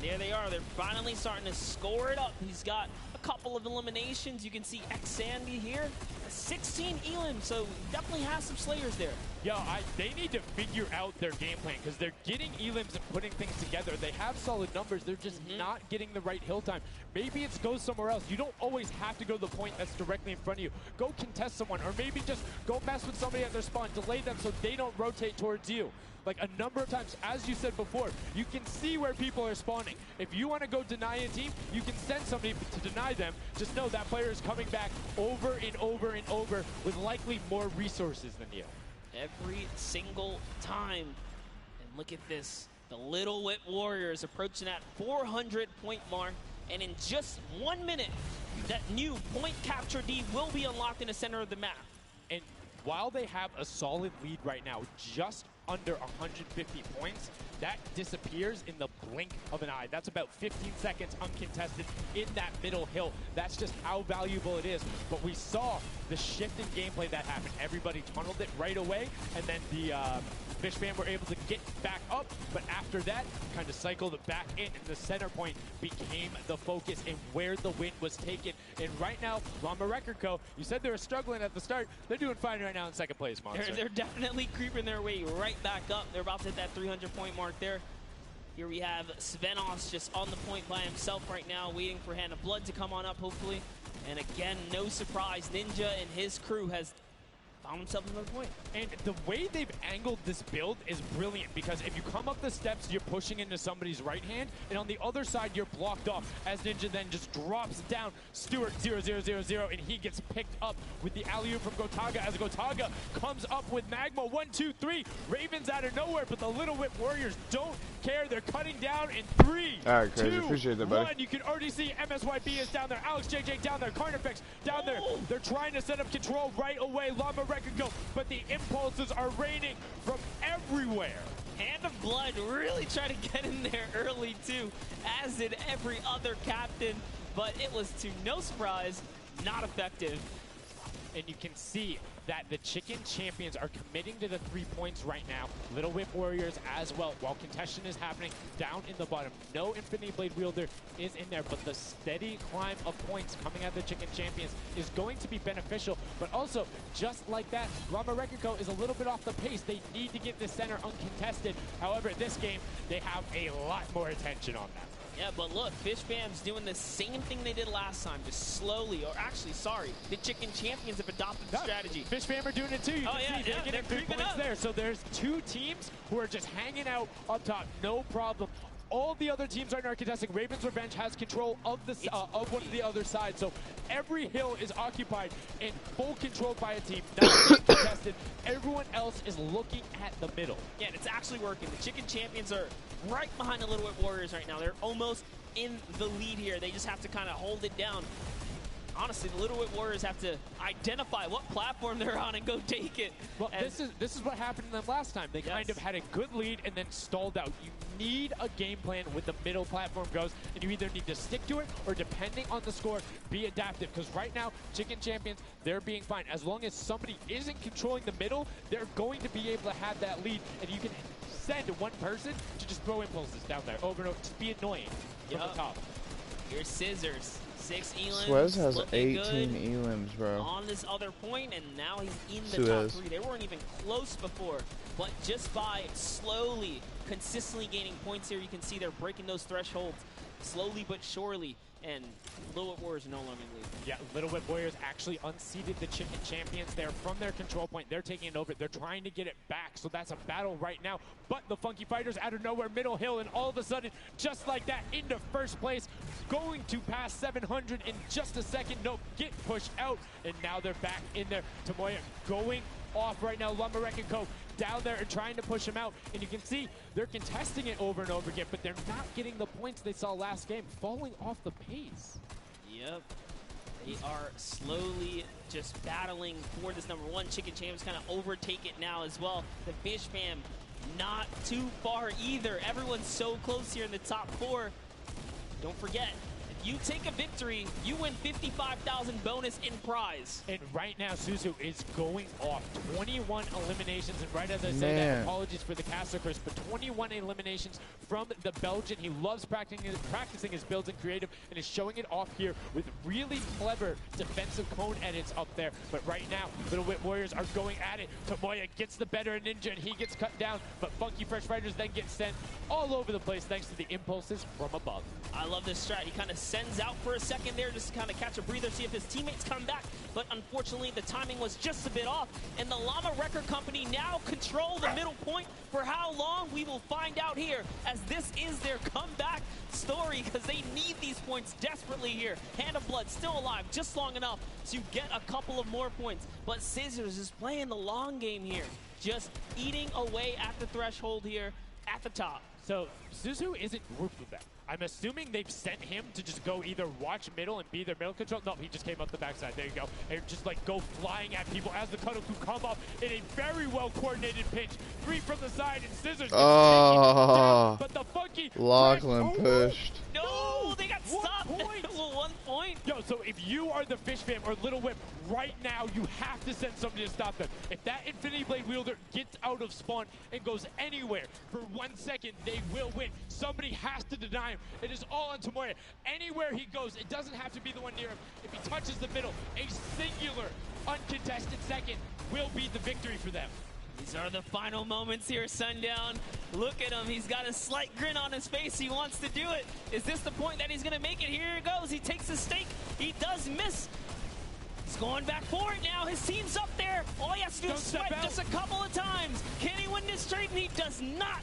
Speaker 1: There they are. They're finally starting to score it up. He's got a couple of eliminations. You can see X-Sandy here. 16 elim, so definitely has some Slayers there.
Speaker 2: Yeah, they need to figure out their game plan because they're getting elims and putting things together. They have solid numbers. They're just not getting the right hill time. Maybe it's go somewhere else. You don't always have to go to the point that's directly in front of you. Go contest someone, or maybe just go mess with somebody at their spawn. Delay them so they don't rotate towards you. Like a number of times, as you said before, you can see where people are spawning. If you want to go deny a team, you can send somebody to deny them. Just know that player is coming back over and over and over with likely more resources than you.
Speaker 1: Every single time. And look at this. The Little Whip Warriors approaching that 400-point mark. And in just 1 minute, that new point capture D will be unlocked in the center of the map.
Speaker 2: And while they have a solid lead right now, just under 150 points, that disappears in the blink of an eye. That's about 15 seconds uncontested in that middle hill. That's just how valuable it is. But we saw the shift in gameplay that happened. Everybody tunneled it right away, and then the Fish Fam were able to get back up, but after that, kind of cycled it back in, and the center point became the focus and where the win was taken. And right now, Llama Record Co., you said they were struggling at the start. They're doing fine right now in second place, Monster.
Speaker 1: They're definitely creeping their way right back up. They're about to hit that 300-point mark there. Here we have Svenos just on the point by himself right now, waiting for Hand of Blood to come on up, hopefully. And again, no surprise, Ninja and his crew has found himself another point.
Speaker 2: And the way they've angled this build is brilliant, because if you come up the steps, you're pushing into somebody's right hand, and on the other side, you're blocked off, as Ninja then just drops down Stewart 0-0-0-0, and he gets picked up with the alley-oop from Gotaga, as Gotaga comes up with Magma. 1, 2, 3. Ravens out of nowhere, but the Little Whip Warriors don't care. They're cutting down in 3,
Speaker 3: All right, Crazy.
Speaker 2: 2,
Speaker 3: Appreciate that, buddy.
Speaker 2: 1. You can already see MSYB is down there. Alex JJ down there. Carnifex down there. They're trying to set up control right away. Llama Record go, but the impulses are raining from everywhere.
Speaker 1: Hand of Blood really tried to get in there early too, as did every other captain, but it was, to no surprise, not effective.
Speaker 2: And you can see that the Chicken Champions are committing to the 3 points right now. Little Whip Warriors as well, while contention is happening down in the bottom. No Infinity Blade Wielder is in there, but the steady climb of points coming out of the Chicken Champions is going to be beneficial. But also, just like that, Llama Record Co. is a little bit off the pace. They need to get the center uncontested. However, this game, they have a lot more attention on them.
Speaker 1: Yeah, but look, Fish Fam's doing the same thing they did last time, just slowly, or actually, sorry, the Chicken Champions have adopted the strategy.
Speaker 2: Fish Fam are doing it too. You can see they're getting 3 points there. So there's 2 teams who are just hanging out up top, no problem. All the other teams are not contesting. Raven's Revenge has control of the of one of the other side, so every hill is occupied and full control by a team, not contested. Everyone else is looking at the middle.
Speaker 1: Yeah, and it's actually working. The Chicken Champions are right behind the Little Whip Warriors right now. They're almost in the lead here. They just have to kind of hold it down. Honestly, the Little Whip Warriors have to identify what platform they're on and go take it.
Speaker 2: Well, this is what happened to them last time. They kind of had a good lead and then stalled out. You need a game plan with the middle platform goes, and you either need to stick to it or, depending on the score, be adaptive. Because right now, Chicken Champions, they're being fine. As long as somebody isn't controlling the middle, they're going to be able to have that lead, and you can send one person to just throw impulses down there over and over. Just be annoying from the top.
Speaker 1: Here's Scissors. 6 elims.
Speaker 3: Suez has 18
Speaker 1: good
Speaker 3: elims, bro.
Speaker 1: on this other point, and now he's in the
Speaker 3: Suez.
Speaker 1: top 3. They weren't even close before, but just by slowly, consistently gaining points here, you can see they're breaking those thresholds slowly but surely, and Little Whip Warriors are no longer in the lead.
Speaker 2: Yeah, Little Whip Warriors actually unseated the Chicken Champions. They're from their control point. They're taking it over. They're trying to get it back, so that's a battle right now. But the Funky Fighters out of nowhere, middle hill, and all of a sudden, just like that, into first place, going to pass 700 in just a second. No, get pushed out, and now they're back in there. Tomoya going off right now. Lumberwreck and Co. down there and trying to push him out. And you can see they're contesting it over and over again, but they're not getting the points they saw last game, falling off the pace.
Speaker 1: Yep. They are slowly just battling for this number 1. Chicken Champs kind of overtake it now as well. The Fish Fam not too far either. Everyone's so close here in the top 4. Don't forget, you take a victory, you win 55,000 bonus in prize.
Speaker 2: And right now, Suzu is going off. 21 eliminations, and right as I say that, apologies for the caster curse, but 21 eliminations from the Belgian. He loves practicing his builds in creative and is showing it off here with really clever defensive cone edits up there. But right now, Little Whip Warriors are going at it. Tomoya gets the better of Ninja, and he gets cut down, but Funky Fresh Fighters then get sent all over the place thanks to the impulses from above.
Speaker 1: I love this strat. He kind of sends out for a second there just to kind of catch a breather, see if his teammates come back. But unfortunately, the timing was just a bit off. And the Llama Record Company now control the middle point. For how long, we will find out here, as this is their comeback story, because they need these points desperately here. Hand of Blood still alive, just long enough to get a couple of more points. But Scissors is playing the long game here, just eating away at the threshold here at the top.
Speaker 2: So Suzu isn't grouped with them. I'm assuming they've sent him to just go either watch middle and be their middle control. No, he just came up the backside. There you go. And just like go flying at people as the Kodoku come up in a very well coordinated pinch. 3 from the side and Scissors.
Speaker 3: Oh,
Speaker 2: but the Funky
Speaker 3: Lachlan pushed.
Speaker 1: No, they got stopped. 1 point.
Speaker 2: Yo, so if you are the Fish Fam or Little Whip, right now you have to send somebody to stop them. If that Infinity Blade wielder gets out of spawn and goes anywhere for 1 second, they will win. Somebody has to deny him. It is all on Tomoya. Anywhere he goes, it doesn't have to be the one near him. If he touches the middle, a singular, uncontested second will be the victory for them.
Speaker 1: These are the final moments here, Sundown. Look at him. He's got a slight grin on his face. He wants to do it. Is this the point that he's going to make it? Here it goes. He takes the stake. He does miss. He's going back for it now. His team's up there. All he has to do is swipe just a couple of times. Can he win this straight? And he does not.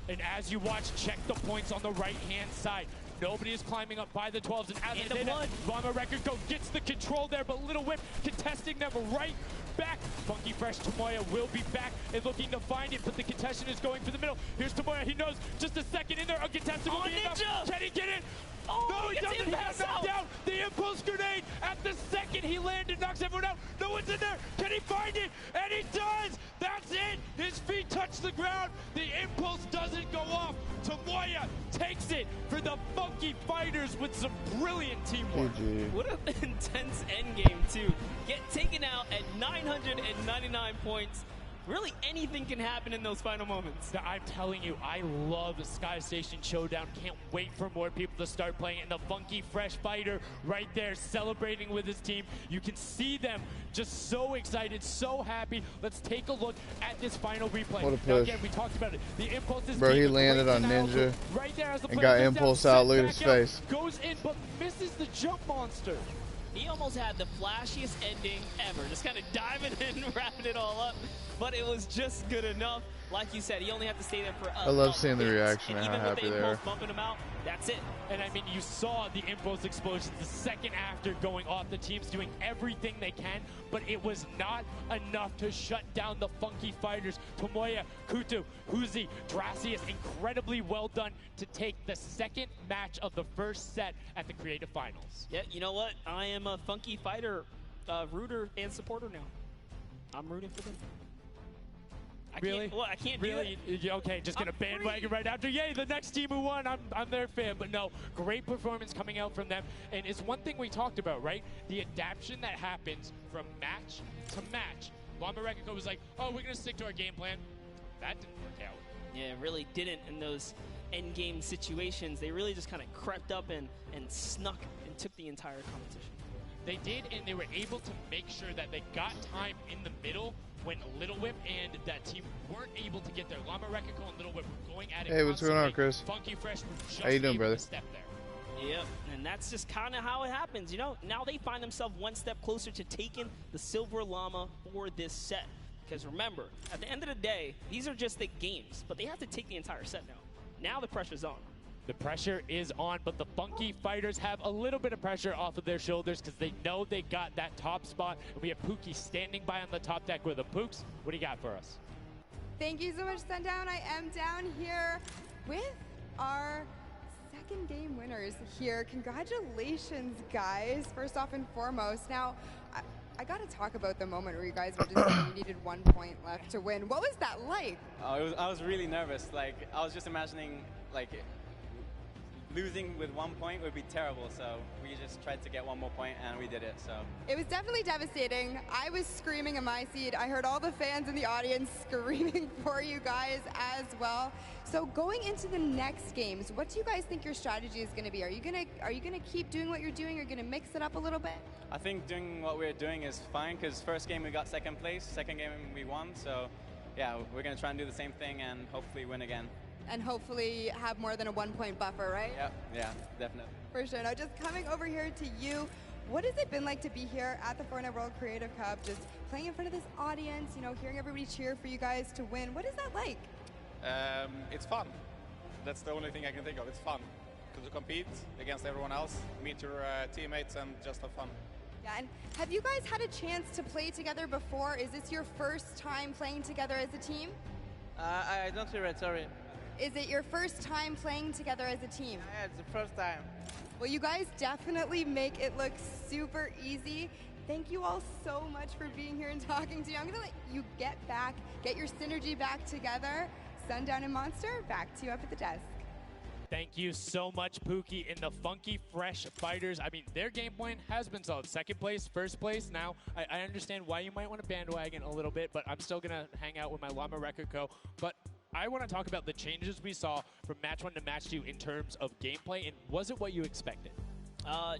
Speaker 2: And as you watch, check the points on the right-hand side. Nobody is climbing up by the 12s. And as they say that, Llama Record Go gets the control there, but Little Whip contesting them right back. Funky Fresh Tomoya will be back and looking to find it, but the contention is going for the middle. Here's Tomoya. He knows just a second in there. Uncontested will be enough. Can he get it?
Speaker 1: Oh,
Speaker 2: no, he doesn't. He got knocked down. The impulse grenade at the second he landed knocks everyone out. No one's in there. Can he find it? And he does. That's it. His feet touch the ground. The impulse doesn't go off. Tomoya takes it for the Funky Fighters with some brilliant teamwork.
Speaker 3: GG.
Speaker 1: What an intense endgame, too. Get taken out at 999 points. Really, anything can happen in those final moments.
Speaker 2: I'm telling you, I love Sky Station Showdown. Can't wait for more people to start playing it. And the Funky Fresh Fighter right there celebrating with his team. You can see them just so excited, so happy. Let's take a look at this final replay.
Speaker 3: What a push.
Speaker 2: Now, again, we talked about it. The impulse is
Speaker 3: bro, he landed on Ninja
Speaker 2: right there as the
Speaker 3: and got impulse out, look at his face.
Speaker 2: Goes in, but misses the jump monster.
Speaker 1: He almost had the flashiest ending ever. Just kind of diving in and wrapping it all up. But it was just good enough. Like you said, he only had to stay there for
Speaker 3: I love seeing the reaction and how happy they are.
Speaker 1: Bumping him out, that's it.
Speaker 2: And I mean, you saw the impulse explosions the second after going off. The team's doing everything they can, but it was not enough to shut down the Funky Fighters. Tomoya, Kutu, Huzi, JAHSHEWA, incredibly well done to take the second match of the first set at the Creative Finals.
Speaker 1: Yeah, you know what? I am a Funky Fighter rooter and supporter now. I'm rooting for them. I can't
Speaker 2: really?
Speaker 1: do it.
Speaker 2: Okay, just gonna bandwagon right after. Yay, the next team who won. I'm their fan. But no, great performance coming out from them. And it's one thing we talked about, right? The adaptation that happens from match to match. Llama Record was like, oh, we're gonna stick to our game plan. That didn't work out.
Speaker 1: Yeah, it really didn't in those end game situations. They really just kind of crept up and snuck and took the entire competition.
Speaker 2: They did, and they were able to make sure that they got time in the middle when Little Whip and that team weren't able to get their Llama Rekiko and Little Whip were going at it.
Speaker 3: Hey, what's going on, Chris?
Speaker 2: Funky Fresh was just
Speaker 3: How you doing,
Speaker 2: able
Speaker 3: brother?
Speaker 2: to step there.
Speaker 1: Yep, and that's just kind of how it happens, you know? Now they find themselves one step closer to taking the Silver Llama for this set. Because remember, at the end of the day, these are just the games, but they have to take the entire set now. Now the pressure's on.
Speaker 2: The pressure is on, but the Funky Fighters have a little bit of pressure off of their shoulders because they know they got that top spot. And we have Pookie standing by on the top deck with the Pooks. What do you got for us?
Speaker 4: Thank you so much, Sundown. I am down here with our second game winners here. Congratulations, guys, first off and foremost. Now, I got to talk about the moment where you guys were just saying you needed 1 point left to win. What was that like?
Speaker 9: I was really nervous. Like, I was just imagining, like, losing with 1 point would be terrible, so we just tried to get 1 more point and we did it. So
Speaker 4: it was definitely devastating. I was screaming in my seat. I heard all the fans in the audience screaming for you guys as well. So going into the next games, what do you guys think your strategy is going to be? Are you gonna keep doing what you're doing? Or are you gonna mix it up a little bit?
Speaker 9: I think doing what we're doing is fine because first game we got second place, second game we won. So yeah, we're gonna try and do the same thing and hopefully win again.
Speaker 4: And hopefully have more than a 1 point buffer, right?
Speaker 9: Yeah, definitely.
Speaker 4: For sure. Now, just coming over here to you, what has it been like to be here at the Fortnite World Creative Cup, just playing in front of this audience, you know, hearing everybody cheer for you guys to win? What is that like?
Speaker 10: It's fun. That's the only thing I can think of. It's fun to compete against everyone else, meet your teammates, and just have fun.
Speaker 4: Yeah, and have you guys had a chance to play together before? Is this your first time playing together as a team?
Speaker 11: I don't hear it, sorry.
Speaker 4: Is it your first time playing together as a team?
Speaker 11: Yeah, it's the first time.
Speaker 4: Well, you guys definitely make it look super easy. Thank you all so much for being here and talking to me. I'm going to let you get your synergy back together. Sundown and Monster, back to you up at the desk.
Speaker 2: Thank you so much, Pookie. And the Funky Fresh Fighters, I mean, their game plan has been solid. Second place, first place. Now, I understand why you might want to bandwagon a little bit, but I'm still going to hang out with my Llama Rekiko. But I want to talk about the changes we saw from match 1 to match 2 in terms of gameplay, and was it what you expected?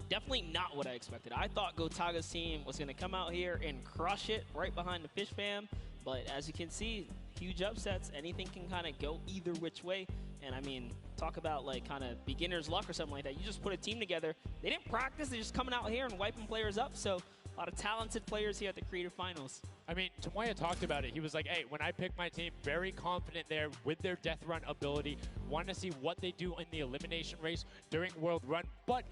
Speaker 1: Definitely not what I expected. I thought Gotaga's team was going to come out here and crush it right behind the Fish Fam, but as you can see, huge upsets. Anything can kind of go either which way, and I mean, talk about like kind of beginner's luck or something like that. You just put a team together. They didn't practice. They're just coming out here and wiping players up, so a lot of talented players here at the Creative Finals.
Speaker 2: I mean, Tomoya talked about it. He was like, hey, when I pick my team, very confident there with their Death Run ability. Want to see what they do in the elimination race during World Run, but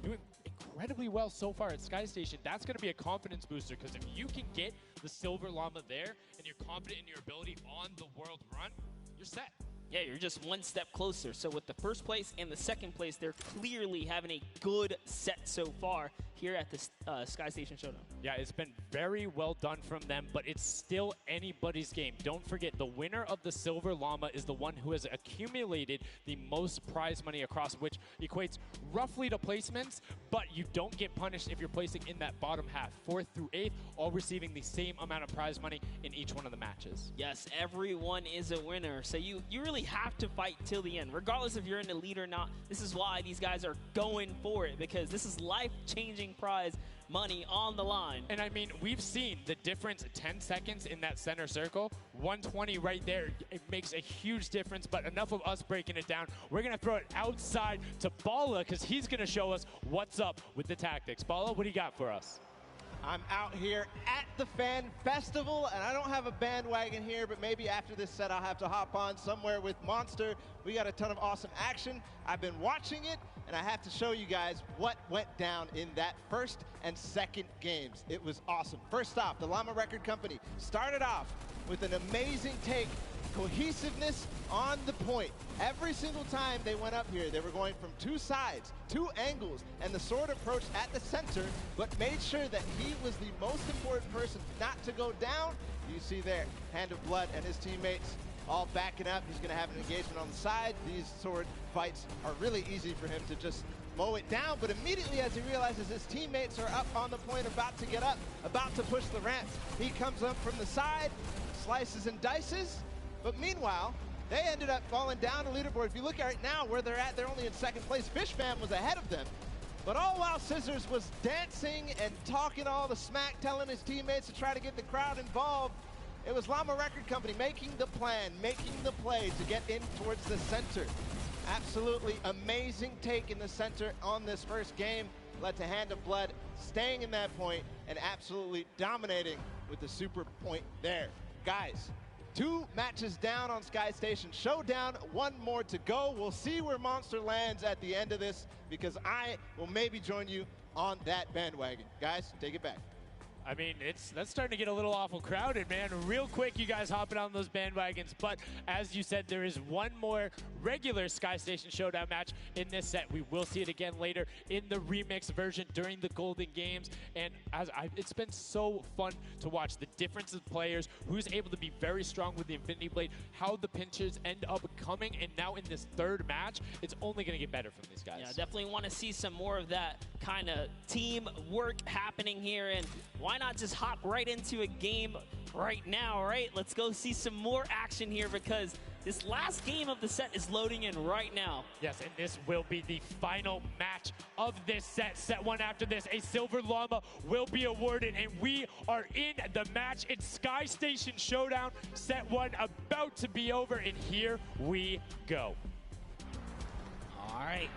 Speaker 2: doing incredibly well so far at Sky Station. That's going to be a confidence booster because if you can get the Silver Llama there and you're confident in your ability on the World Run, you're set.
Speaker 1: Yeah, you're just one step closer. So with the first place and the second place, they're clearly having a good set so far here at the Sky Station Showdown.
Speaker 2: Yeah, it's been very well done from them, but it's still anybody's game. Don't forget, the winner of the Silver Llama is the one who has accumulated the most prize money across, which equates roughly to placements, but you don't get punished if you're placing in that bottom half. 4th through 8th, all receiving the same amount of prize money in each one of the matches.
Speaker 1: Yes, everyone is a winner. So you really have to fight till the end. Regardless if you're in the lead or not, this is why these guys are going for it, because this is life-changing prize money on the line.
Speaker 2: And I mean, we've seen the difference 10 seconds in that center circle. 120 right there. It makes a huge difference, but enough of us breaking it down. We're going to throw it outside to Bala because he's going to show us what's up with the tactics. Bala, what do you got for us?
Speaker 12: I'm out here at the Fan Festival, and I don't have a bandwagon here, but maybe after this set I'll have to hop on somewhere with Monster. We got a ton of awesome action. I've been watching it, and I have to show you guys what went down in that first and second games. It was awesome. First off, the Llama Record Company started off with an amazing take, cohesiveness on the point. Every single time they went up here, they were going from 2 sides, 2 angles, and the sword approached at the center, but made sure that he was the most important person not to go down. You see there, Hand of Blood and his teammates all backing up. He's gonna have an engagement on the side. These sword fights are really easy for him to just mow it down, but immediately as he realizes his teammates are up on the point, about to get up, about to push the ramp, he comes up from the side, slices and dices, but meanwhile, they ended up falling down the leaderboard. If you look at right now where they're at, they're only in second place. Fish Fam was ahead of them. But all while Scissors was dancing and talking all the smack, telling his teammates to try to get the crowd involved, it was Llama Record Company making the plan, making the play to get in towards the center. Absolutely amazing take in the center on this first game. Led to Hand of Blood staying in that point and absolutely dominating with the super point there. Guys, 2 matches down on Sky Station Showdown, 1 more to go. We'll see where Monster lands at the end of this, because I will maybe join you on that bandwagon. Guys, take it back.
Speaker 2: I mean, that's starting to get a little awful crowded, man. Real quick, you guys hopping on those bandwagons. But as you said, there is 1 more regular Sky Station Showdown match in this set. We will see it again later in the remix version during the Golden Games. And it's been so fun to watch the difference of players, who's able to be very strong with the Infinity Blade, how the pinches end up coming. And now in this 3rd match, it's only going to get better from these guys.
Speaker 1: Yeah, definitely want to see some more of that kind of team work happening here. And why not just hop right into a game right now, right? Let's go see some more action here, because this last game of the set is loading in right now.
Speaker 2: Yes, and this will be the final match of this set. Set 1 after this, a Silver Llama will be awarded, and we are in the match. It's Sky Station Showdown. Set 1 about to be over, and here we go.
Speaker 1: All right,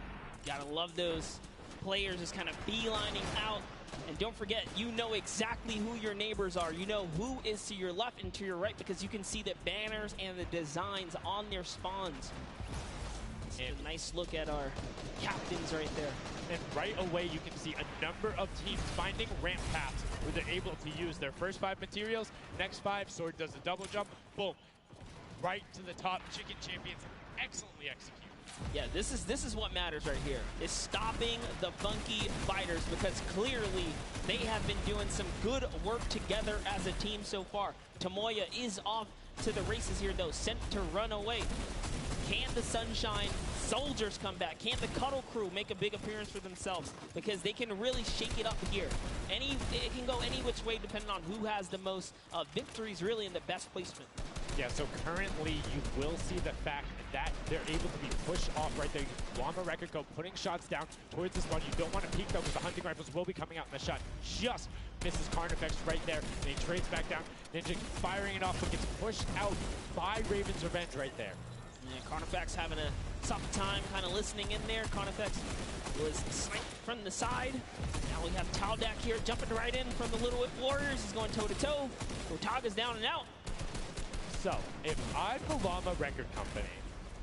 Speaker 1: gotta love those players just kind of beelining out. And don't forget, you know exactly who your neighbors are. You know who is to your left and to your right, because you can see the banners and the designs on their spawns. And a nice look at our captains right there.
Speaker 2: And right away, you can see a number of teams finding ramp paths where they're able to use their first 5 materials. Next 5, Sword does a double jump. Boom. Right to the top. Chicken Champions excellently executed.
Speaker 1: Yeah, this is what matters right here, is stopping the Funky Fighters, because clearly they have been doing some good work together as a team so far. Tomoya is off to the races here, though, sent to run away. Can the Sunshine Soldiers come back? Can the Cuddle Crew make a big appearance for themselves? Because they can really shake it up here. It can go any which way depending on who has the most victories, really, in the best placement.
Speaker 2: Yeah, so currently you will see the fact that they're able to be pushed off right there. Llama Record go putting shots down towards the spawn. You don't want to peek though, because the hunting rifles will be coming out, and the shot just misses Carnifex right there. And he trades back down. Ninja firing it off, but gets pushed out by Raven's Revenge right there.
Speaker 1: Yeah, Carnifex having a tough time kind of listening in there. Carnifex was sniped from the side. Now we have Taldak here jumping right in from the Little Whip Warriors. He's going toe-to-toe. Otaga's down and out.
Speaker 2: So, if I'm the Llama Record Company,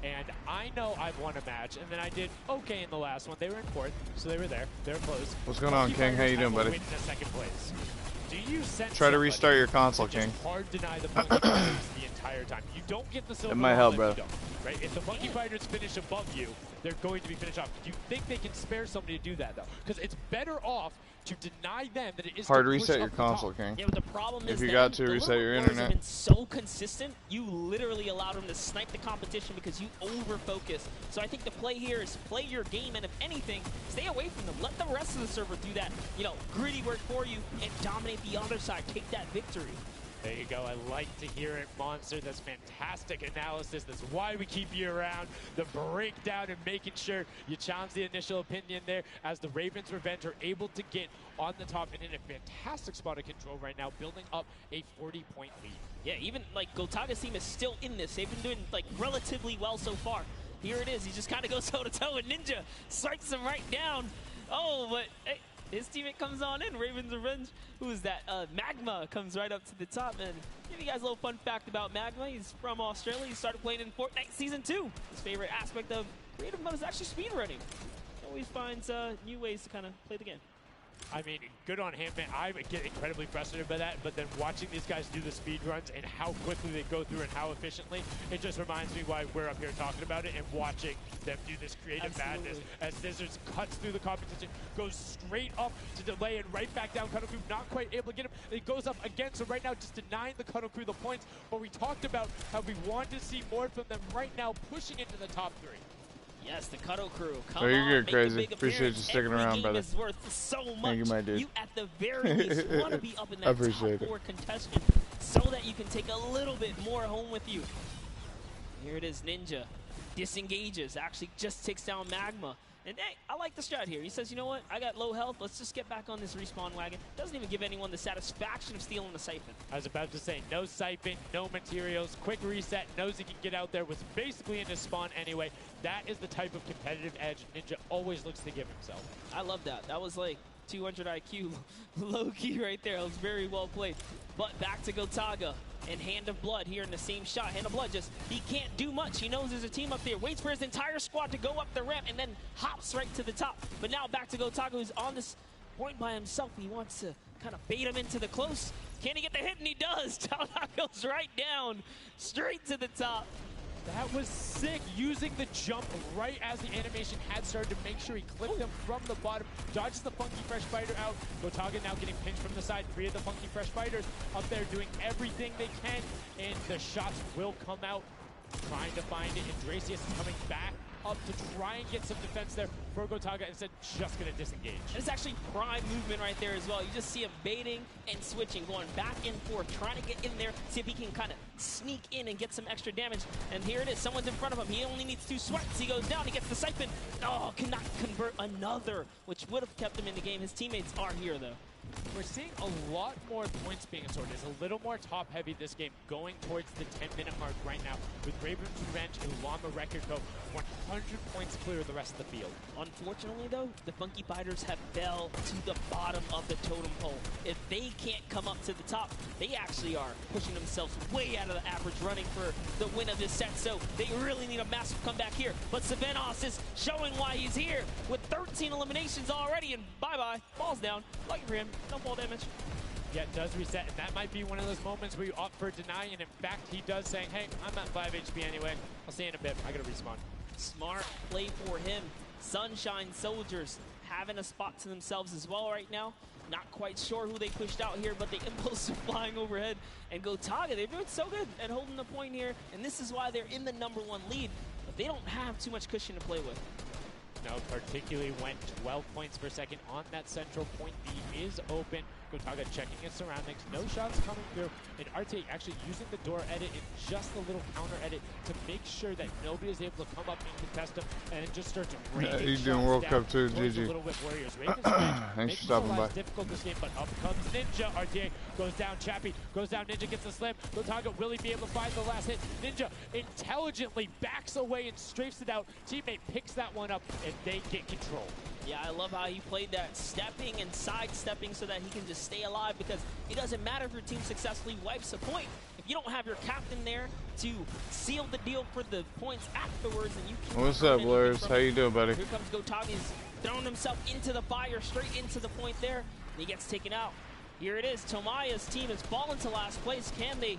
Speaker 2: and I know I've won a match, and then I did okay in the last one, they were in 4th, so they were there, they're close.
Speaker 3: What's going on, King? How you doing, buddy?
Speaker 2: Win in 2nd place. Do you sense
Speaker 3: Try to restart your console, King.
Speaker 2: Hard deny the Funky Fighters the entire time. You don't get the Silver.
Speaker 3: It might help, bro.
Speaker 2: Right? If the Funky Fighters finish above you, they're going to be finished off. Do you think they can spare somebody to do that, though? Because it's better off to deny them than it is
Speaker 3: hard
Speaker 2: to
Speaker 3: reset
Speaker 2: push
Speaker 3: your
Speaker 2: up
Speaker 3: console,
Speaker 2: the top.
Speaker 3: King.
Speaker 1: Yeah, but the problem is
Speaker 3: if you got to reset your internet.
Speaker 1: Have been so consistent, you literally allowed them to snipe the competition because you over-focus. So I think the play here is play your game, and if anything, stay away from them. Let the rest of the server do that, gritty work for you and dominate the other side. Take that victory.
Speaker 2: There you go. I like to hear it, Monster. That's fantastic analysis. That's why we keep you around. The breakdown and making sure you challenge the initial opinion there, as the Ravens Revenge are able to get on the top and in a fantastic spot of control right now, building up a 40-point lead.
Speaker 1: Yeah, even Gotaga's team is still in this. They've been doing relatively well so far. Here it is. He just kind of goes toe-to-toe, and Ninja strikes him right down. Oh, but hey, his teammate comes on in. Raven's Revenge. Who is that? Magma comes right up to the top. And give you guys a little fun fact about Magma. He's from Australia. He started playing in Fortnite Season 2. His favorite aspect of creative mode is actually speedrunning. He always finds new ways to kind of play the game.
Speaker 2: I mean, good on him, man. I get incredibly frustrated by that, but then watching these guys do the speed runs and how quickly they go through and how efficiently, it just reminds me why we're up here talking about it and watching them do this creative madness as Scissors cuts through the competition, goes straight up to delay and right back down. Cuddle Crew not quite able to get him. It goes up again, so right now just denying the Cuddle Crew the points, but we talked about how we want to see more from them right now, pushing into the top 3.
Speaker 1: Yes, the Cuddle Crew.
Speaker 3: Come you're good, Crazy. Appreciate you sticking around, brother.
Speaker 1: Is worth so much.
Speaker 3: Thank you, my dude.
Speaker 1: You, at the very least, want to be up in that top 4 contestant so that you can take a little bit more home with you. Here it is, Ninja. Disengages. Actually just takes down Magma. And hey, I like the strat here. He says, you know what? I got low health. Let's just get back on this respawn wagon. Doesn't even give anyone the satisfaction of stealing the siphon.
Speaker 2: I was about to say, no siphon, no materials, quick reset, knows he can get out there, was basically in his spawn anyway. That is the type of competitive edge Ninja always looks to give himself.
Speaker 1: I love that. That was like 200 IQ low-key right there. It was very well played. But back to Gotaga. And Hand of Blood here in the same shot. Hand of Blood just, he can't do much. He knows there's a team up there. Waits for his entire squad to go up the ramp and then hops right to the top. But now back to Gotaga, who's on this point by himself. He wants to kind of bait him into the close. Can he get the hit? And he does. Gotaga goes right down, straight to the top.
Speaker 2: That was sick, using the jump right as the animation had started to make sure he clipped him from the bottom, dodges the Funky Fresh Fighter out. Gotaga now getting pinched from the side. 3 of the Funky Fresh Fighters up there doing everything they can, and the shots will come out. Trying to find it, and JAYDEEis is coming back up to try and get some defense there for Gotaga, instead just going to disengage.
Speaker 1: And it's actually prime movement right there as well. You just see him baiting and switching, going back and forth, trying to get in there, see if he can kind of sneak in and get some extra damage. And here it is, someone's in front of him. He only needs 2 swipes. He goes down, he gets the siphon. Oh, cannot convert another, which would have kept him in the game. His teammates are here though.
Speaker 2: We're seeing a lot more points being assorted. It's a little more top-heavy this game, going towards the 10-minute mark right now, with Raven's Revenge and Llama Record Go 100 points clear of the rest of the field.
Speaker 1: Unfortunately, though, the Funky Fighters have fell to the bottom of the totem pole. If they can't come up to the top, they actually are pushing themselves way out of the average, running for the win of this set. So they really need a massive comeback here. But Savenos is showing why he's here with 13 eliminations already, and bye-bye, falls down. Lucky for him. No fall damage.
Speaker 2: Yeah, it does reset, and that might be one of those moments where you opt for deny, and in fact, he does saying, hey, I'm at 5 HP anyway. I'll see you in a bit. I gotta respawn.
Speaker 1: Smart play for him. Sunshine Soldiers having a spot to themselves as well right now. Not quite sure who they pushed out here, but the impulse are flying overhead. And Gotaga, they've been so good at holding the point here, and this is why they're in the #1 lead, but they don't have too much cushion to play with.
Speaker 2: No, particularly when 12 points per second on that central point. B is open. Gotaga checking his surroundings. No shots coming through. And RTA actually using the door edit and just a little counter edit to make sure that nobody is able to come up and contest him, and it just starts raining
Speaker 3: he's doing World Cup too, GG.
Speaker 2: Thanks for stopping by. Difficult this game, but up comes Ninja. RTA goes down. Chappie goes down. Ninja gets the slam. Gotaga, will he be able to find the last hit? Ninja intelligently backs away and strafes it out. Teammate picks that one up, and they get control.
Speaker 1: Yeah, I love how he played that, stepping and sidestepping so that he can just stay alive, because it doesn't matter if your team successfully wipes a point. If you don't have your captain there to seal the deal for the points afterwards, and you can.
Speaker 3: What's up, Blurs? How you doing, buddy?
Speaker 1: Here comes Gotaga. He's throwing himself into the fire, straight into the point there, and he gets taken out. Here it is. Tomaya's team has fallen to last place. Can they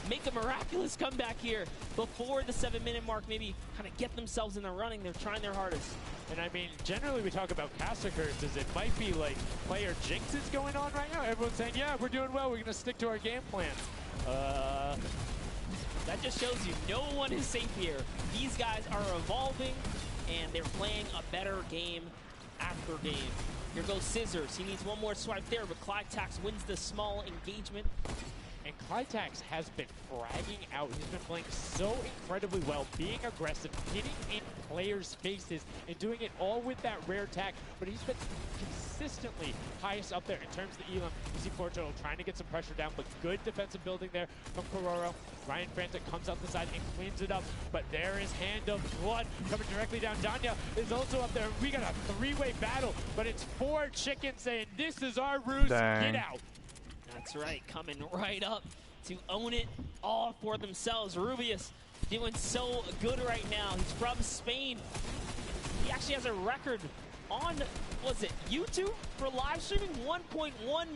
Speaker 1: make a miraculous comeback here before the 7-minute mark? Maybe kind of get themselves in the running. They're trying their hardest.
Speaker 2: And I mean, generally we talk about caster curses. It might be like player jinxes going on right now. Everyone's saying, yeah, we're doing well. We're going to stick to our game plan.
Speaker 1: That just shows you no one is safe here. These guys are evolving, and they're playing a better game after game. Here goes Scissors. He needs one more swipe there, but Clytax wins the small engagement.
Speaker 2: And Clytax has been fragging out. He's been playing so incredibly well, being aggressive, getting in players' faces, and doing it all with that rare tag. But he's been consistently highest up there in terms of the elim. You see Fortnite trying to get some pressure down, but good defensive building there from Kororo. Ryan Frantic comes up the side and cleans it up, but there is Hand of Blood coming directly down. Danya is also up there. We got a 3-way battle, but it's 4 chickens saying, this is our ruse, get out.
Speaker 1: That's right, coming right up to own it all for themselves. Rubius doing so good right now. He's from Spain. He actually has a record on, was it YouTube for live streaming? 1.1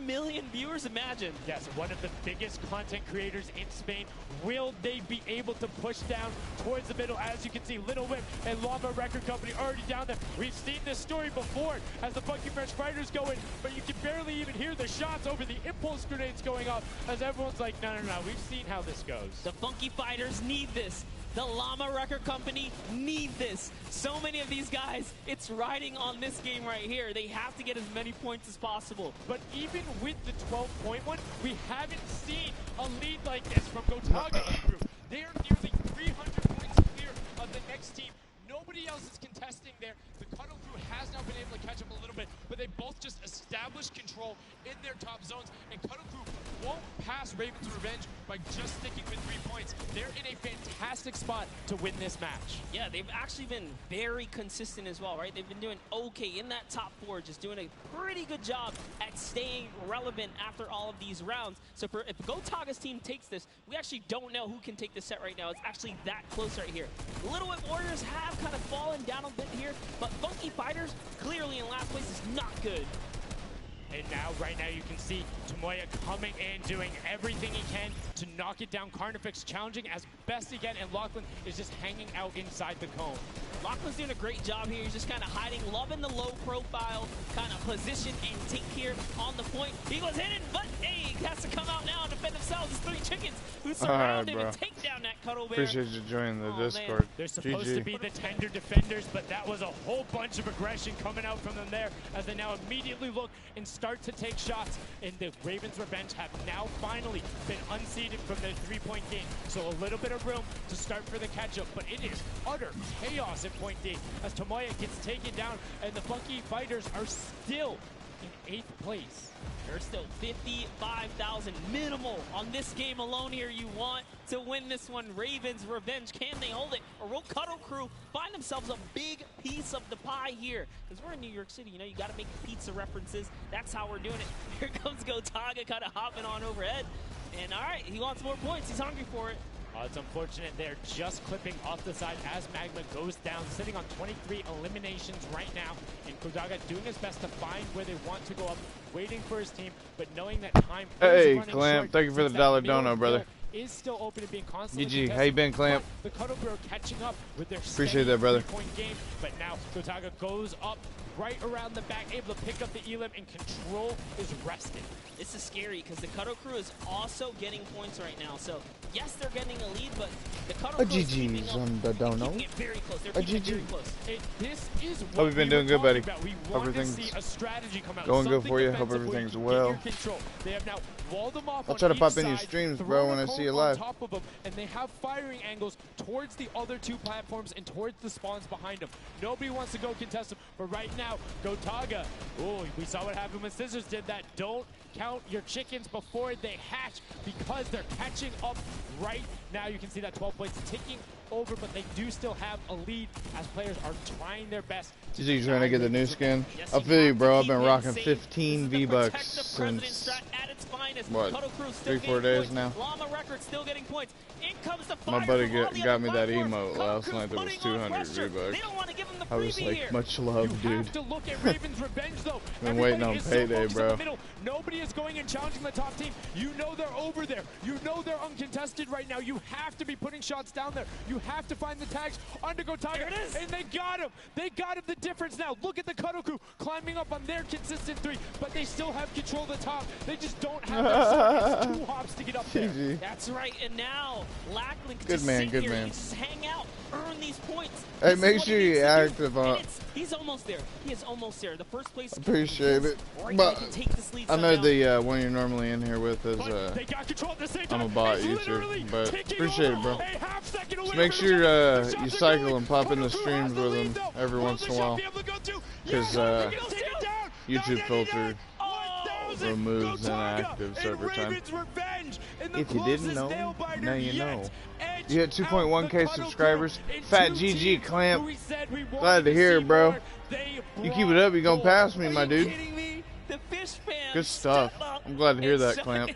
Speaker 1: million viewers, imagine.
Speaker 2: Yes, one of the biggest content creators in Spain. Will they be able to push down towards the middle? As you can see, Little Whip and Llama Record Company already down there. We've seen this story before as the Funky Fresh Fighters go in, but you can barely even hear the shots over the impulse grenades going off as everyone's like, no, we've seen how this goes.
Speaker 1: The Funky Fighters need this. The Llama Record Company need this. So many of these guys, it's riding on this game right here. They have to get as many points as possible.
Speaker 2: But even with the 12-point one, we haven't seen a lead like this from Gotaga and crew. They are nearly 300 points clear of the next team. Nobody else is contesting there. The Cuddle Crew has now been able to catch up a little bit, but they both just established control in their top zones, and Cuddle Crew won't pass Ravens Revenge by just sticking with 3 points. They're in a fantastic spot to win this match.
Speaker 1: Yeah, they've actually been very consistent as well, right? They've been doing okay in that top 4, just doing a pretty good job at staying relevant after all of these rounds. So if GoTaga's team takes this, we actually don't know who can take this set right now. It's actually that close right here. Little Whip Warriors have kind of fallen down a bit here, but Funky Fighters clearly in last place is not good.
Speaker 2: And now, right now, you can see Tomoya coming in, doing everything he can to knock it down. Carnifex challenging as best he can, and Lachlan is just hanging out inside the cone.
Speaker 1: Lachlan's doing a great job here. He's just kind of hiding, loving the low profile kind of position and take here on the point. He goes in, but hey, he has to come out now and defend themselves. It's 3 chickens who surround him and take down that Cuddle Bear.
Speaker 3: Appreciate you joining the Discord.
Speaker 2: They're supposed to be the tender defenders, but that was a whole bunch of aggression coming out from them there as they now immediately look and start to take shots. And the Ravens Revenge have now finally been unseated from their 3-point game. So a little bit of room to start for the catch-up, but it is utter chaos in point D as Tomoya gets taken down, and the Funky Fighters are still in 8th place.
Speaker 1: There's still 55,000 minimal on this game alone here. You want to win this one. Ravens Revenge, can they hold it? Or will Cuddle Crew find themselves a big piece of the pie here? Because we're in New York City, you know, you got to make pizza references. That's how we're doing it. Here comes GoTaga kind of hopping on overhead. And all right, he wants more points. He's hungry for it.
Speaker 2: It's unfortunate they're just clipping off the side as Magma goes down, sitting on 23 eliminations right now. And Kodaga doing his best to find where they want to go up, waiting for his team, but knowing that time is running
Speaker 3: Clamp,
Speaker 2: short.
Speaker 3: thank you for the $1 dono, brother.
Speaker 2: Is still open and being constantly
Speaker 3: GG, how you been, Clamp?
Speaker 2: The Cuddle Bro catching up with their
Speaker 3: appreciate that, brother.
Speaker 2: 3-point game, but now Kotaga goes up right around the back, able to pick up the elim, and control is rested.
Speaker 1: This is scary because the Cuddle Crew is also getting points right now. So yes, they're getting a lead, but the Cuddle Crew is keeping up.
Speaker 3: on the dono.
Speaker 1: Keeping it very close. They're keeping it very close.
Speaker 2: This is what
Speaker 3: hope you've been doing good, buddy.
Speaker 2: We
Speaker 3: hope
Speaker 2: want to
Speaker 3: everything's
Speaker 2: see a strategy come out.
Speaker 3: going good for you. Hope everything's well.
Speaker 2: They have now walled them off.
Speaker 3: I'll try to pop in your streams, bro, when I see you live.
Speaker 2: Top of them, and they have firing angles towards the other 2 platforms and towards the spawns behind them. Nobody wants to go contest them, but right now, GoTaga. Oh, we saw what happened when Scissors did that. Don't count your chickens before they hatch because they're catching up right now. You can see that 12 points ticking over, but they do still have a lead as players are trying their best.
Speaker 3: You trying to get the new skin? I feel you, bro. I've been rocking 15 V-Bucks since, what, 3-4 days now? My buddy got me that emote last night that was 200 V-Bucks. I was like, much love, dude.
Speaker 2: You have to look at Ravens Revenge, though.
Speaker 3: Been waiting on payday, bro.
Speaker 2: Nobody is going and challenging the top team. You know they're over there. You know they're uncontested right now. You have to be putting shots down there. You have to find the tags under GoTaga. And they got him. They got him. The difference now. Look at the Cuddle Crew climbing up on their consistent 3, but they still have control of the top. They just don't have their 2 hops to get up there.
Speaker 1: That's right. And now Lachlan can
Speaker 3: good
Speaker 1: just
Speaker 3: man,
Speaker 1: sit
Speaker 3: good
Speaker 1: here
Speaker 3: man.
Speaker 1: and just hang out, earn these points.
Speaker 3: Hey, make sure you active on.
Speaker 1: He's almost there. He is almost there. The first place.
Speaker 3: Appreciate it.
Speaker 1: Right,
Speaker 3: but I know
Speaker 1: somehow.
Speaker 3: the one you're normally in here with is
Speaker 2: they got control at the same
Speaker 3: I'm
Speaker 2: time.
Speaker 3: a bot YouTube, but appreciate it, bro. Just make sure you cycle and pop in the streams with them every once in a while, because YouTube filter removes inactives over time. If you didn't know, now you know. You hit 2.1K subscribers. Fat GG Clamp. Glad to hear it, bro. You keep it up, you're gonna pass me, my dude. Good stuff. I'm glad to hear that, Clamp.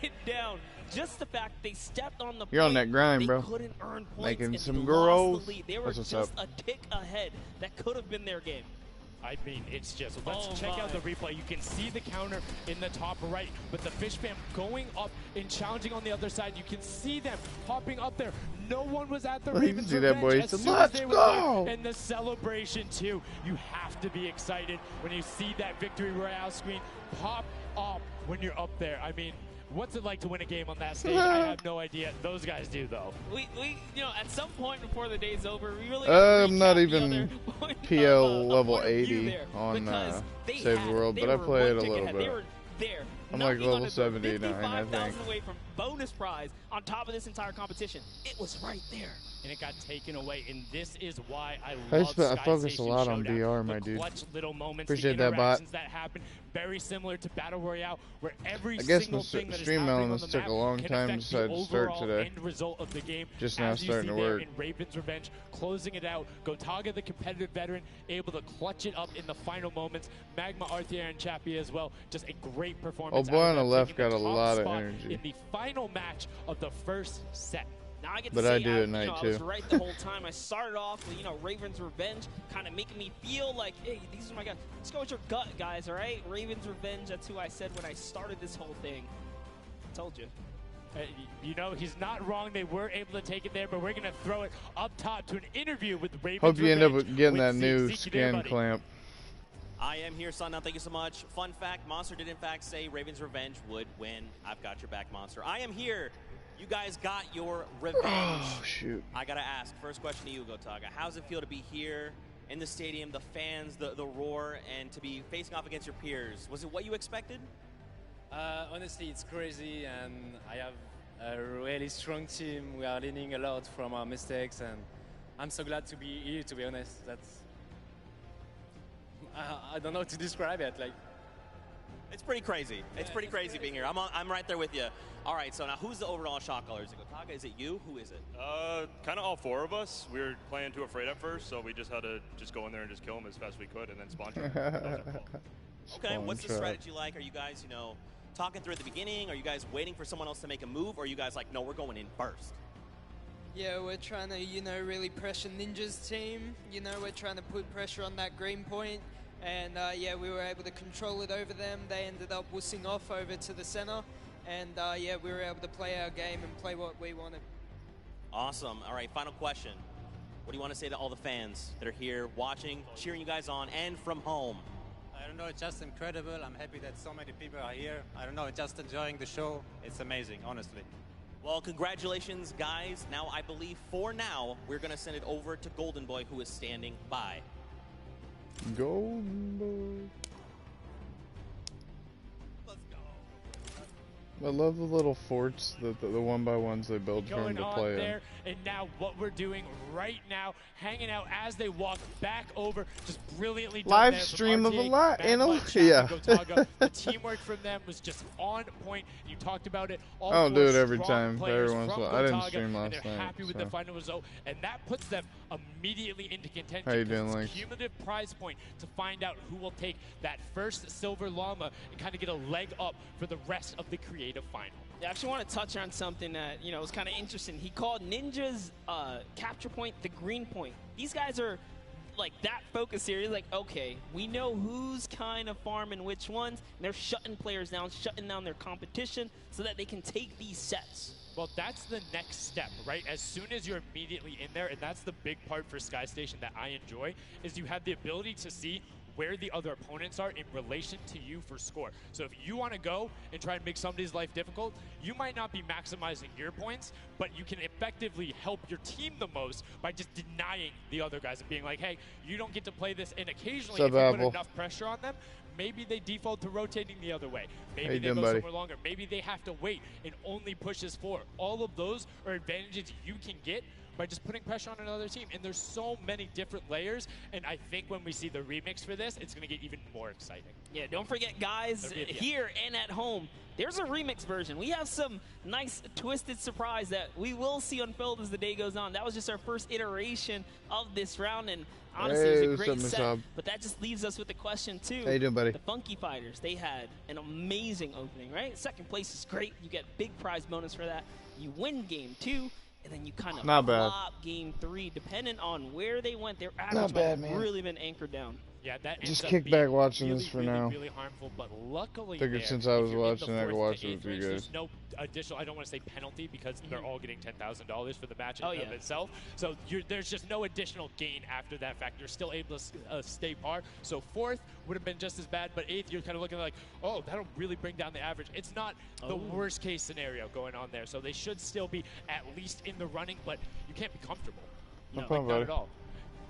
Speaker 1: Just the fact they stepped on the
Speaker 3: You're on that grind, bro. Making some girls.
Speaker 1: They were just a tick ahead. That could have been their game.
Speaker 2: I mean, it's just, let's check out the replay. You can see the counter in the top right, but the Fish Fam going up and challenging on the other side. You can see them hopping up there. No one was at the Ravens
Speaker 3: see that, boy.
Speaker 2: Let's go! And the celebration, too. You have to be excited when you see that Victory Royale screen pop up when you're up there. I mean, what's it like to win a game on that stage? I have no idea. Those guys do, though.
Speaker 1: We you know, at some point before the day's over, we really
Speaker 3: I'm not even PL level 80 on Save the World, but I play it a little bit.
Speaker 1: They were there.
Speaker 3: I'm like level 79, I think.
Speaker 1: Away from bonus prize on top of this entire competition. It was right there.
Speaker 2: and it got taken away. And this is why I love
Speaker 3: I focus a lot on VR, my dude.
Speaker 2: Clutch little moments,
Speaker 3: Appreciate
Speaker 2: the
Speaker 3: that, bot.
Speaker 2: interactions that happen, very similar to Battle Royale, where every
Speaker 3: I guess
Speaker 2: single thing that is
Speaker 3: stream
Speaker 2: happening on
Speaker 3: elements
Speaker 2: the
Speaker 3: took
Speaker 2: map
Speaker 3: a long
Speaker 2: can
Speaker 3: time to
Speaker 2: affect
Speaker 3: decide
Speaker 2: the
Speaker 3: to start
Speaker 2: overall
Speaker 3: today.
Speaker 2: end result of the game.
Speaker 3: Just now
Speaker 2: As you
Speaker 3: starting
Speaker 2: see
Speaker 3: to
Speaker 2: there
Speaker 3: work.
Speaker 2: in Raven's Revenge, closing it out. Gotaga, the competitive veteran, able to clutch it up in the final moments. Magma, Arthur, and Chappie as well. Just a great performance.
Speaker 3: Oh, boy
Speaker 2: out
Speaker 3: on the
Speaker 2: of them,
Speaker 3: left
Speaker 2: taking
Speaker 3: got a
Speaker 2: top
Speaker 3: lot of
Speaker 2: spot
Speaker 3: energy.
Speaker 2: in the final match of the first set.
Speaker 1: Now I get to
Speaker 3: But
Speaker 1: say,
Speaker 3: I do at night,
Speaker 1: I was
Speaker 3: too.
Speaker 1: right the whole time. I started off with, Raven's Revenge, kind of making me feel like, hey, these are my guys. Let's go with your gut, guys, all right? Raven's Revenge, that's who I said when I started this whole thing. Told you.
Speaker 2: He's not wrong. They were able to take it there, but we're going to throw it up top to an interview with Raven's
Speaker 3: Hope you end up
Speaker 2: Revenge
Speaker 3: getting
Speaker 2: with
Speaker 3: that new
Speaker 2: Zeke.
Speaker 3: skin
Speaker 2: Buddy.
Speaker 3: clamp.
Speaker 13: I am here, son. Now, thank you so much. Fun fact, Monster did in fact say Raven's Revenge would win. I've got your back, Monster. I am here. You guys got your revenge.
Speaker 3: Oh, shoot.
Speaker 13: I got to ask, first question to you, Gotaga. How does it feel to be here in the stadium, the fans, the roar, and to be facing off against your peers? Was it what you expected?
Speaker 14: Honestly, it's crazy, and I have a really strong team. We are learning a lot from our mistakes, and I'm so glad to be here, to be honest. That's... I don't know how to describe it.
Speaker 13: It's pretty crazy. It's pretty crazy being here. I'm right there with you. All right, so now who's the overall shot caller? Is it Gotaga? Is it you? Who is it?
Speaker 15: Kind of all four of us. We were playing too afraid at first, so we just had to just go in there and just kill them as fast as we could, and then spawn trap. That was our fault.
Speaker 13: Okay, what's the strategy like? Are you guys, talking through at the beginning? Are you guys waiting for someone else to make a move? Or are you guys like, no, we're going in first?
Speaker 11: Yeah, we're trying to, really pressure Ninja's team. We're trying to put pressure on that green point. And yeah, we were able to control it over them. They ended up wussing off over to the center. And yeah, we were able to play our game and play what we wanted.
Speaker 13: Awesome. All right, final question. What do you want to say to all the fans that are here watching, cheering you guys on, and from home?
Speaker 16: I don't know, it's just incredible. I'm happy that so many people are here. I don't know, just enjoying the show. It's amazing, honestly.
Speaker 13: Well, congratulations, guys. Now, I believe for now, we're going to send it over to Golden Boy, who is standing by.
Speaker 3: Golden Boy.
Speaker 13: Let's go.
Speaker 3: I love the little forts, the one-by-ones they build for him to play in.
Speaker 2: And now what we're doing right now, hanging out as they walk back over, just brilliantly done
Speaker 3: Live
Speaker 2: there from
Speaker 3: stream of a
Speaker 2: RTA,
Speaker 3: lot,
Speaker 2: Magma, Gotaga. The teamwork from them was just on point. You talked about it. All
Speaker 3: I don't do
Speaker 2: four
Speaker 3: it every
Speaker 2: strong
Speaker 3: time, but
Speaker 2: players
Speaker 3: every once in a
Speaker 2: from
Speaker 3: while. I didn't
Speaker 2: Gotaga,
Speaker 3: stream last
Speaker 2: and they're
Speaker 3: night,
Speaker 2: happy with
Speaker 3: so.
Speaker 2: the final result, and that puts them immediately into contention.
Speaker 3: How you doing,
Speaker 2: because
Speaker 3: Link?
Speaker 2: it's a cumulative prize point to find out who will take that first silver llama and kind of get a leg up for the rest of the creative final.
Speaker 1: I actually want to touch on something that, was kind of interesting. He called Ninja's capture point the green point. These guys are like that focused here. He's like, okay, we know who's kind of farming which ones. And they're shutting players down, shutting down their competition so that they can take these sets.
Speaker 2: Well, that's the next step, right? As soon as you're immediately in there, and that's the big part for Sky Station that I enjoy, is you have the ability to see where the other opponents are in relation to you for score. So if you want to go and try and make somebody's life difficult, you might not be maximizing your points, but you can effectively help your team the most by just denying the other guys and being like, hey, you don't get to play this. And occasionally, if you put enough pressure on them, maybe they default to rotating the other way. Maybe they go somewhere longer. Maybe they have to wait and only push as 4. All of those are advantages you can get by just putting pressure on another team. And there's so many different layers, and I think when we see the remix for this, it's going to get even more exciting.
Speaker 1: Yeah, don't forget, guys, here and at home, there's a remix version. We have some nice twisted surprise that we will see unfold as the day goes on. That was just our first iteration of this round, and honestly, it was a great set. But that just leaves us with the question, too.
Speaker 3: How you doing, buddy?
Speaker 1: The Funky Fighters, they had an amazing opening, right? Second place is great. You get big prize bonus for that. You win game 2. And then you kind of flop game 3, depending on where they went. Their average has really been anchored down.
Speaker 2: Yeah, that
Speaker 3: just kick back watching this for now.
Speaker 2: Really harmful, but luckily
Speaker 3: figured since I was watching, I could watch it with you guys.
Speaker 2: There's no additional, I don't want to say penalty, because they're all getting $10,000 for the match in of itself. So there's just no additional gain after that fact. You're still able to stay par. So 4th would have been just as bad, but 8th, you're kind of looking like, oh, that'll really bring down the average. It's not the worst case scenario going on there. So they should still be at least in the running, but you can't be comfortable.
Speaker 3: No, like, not at all.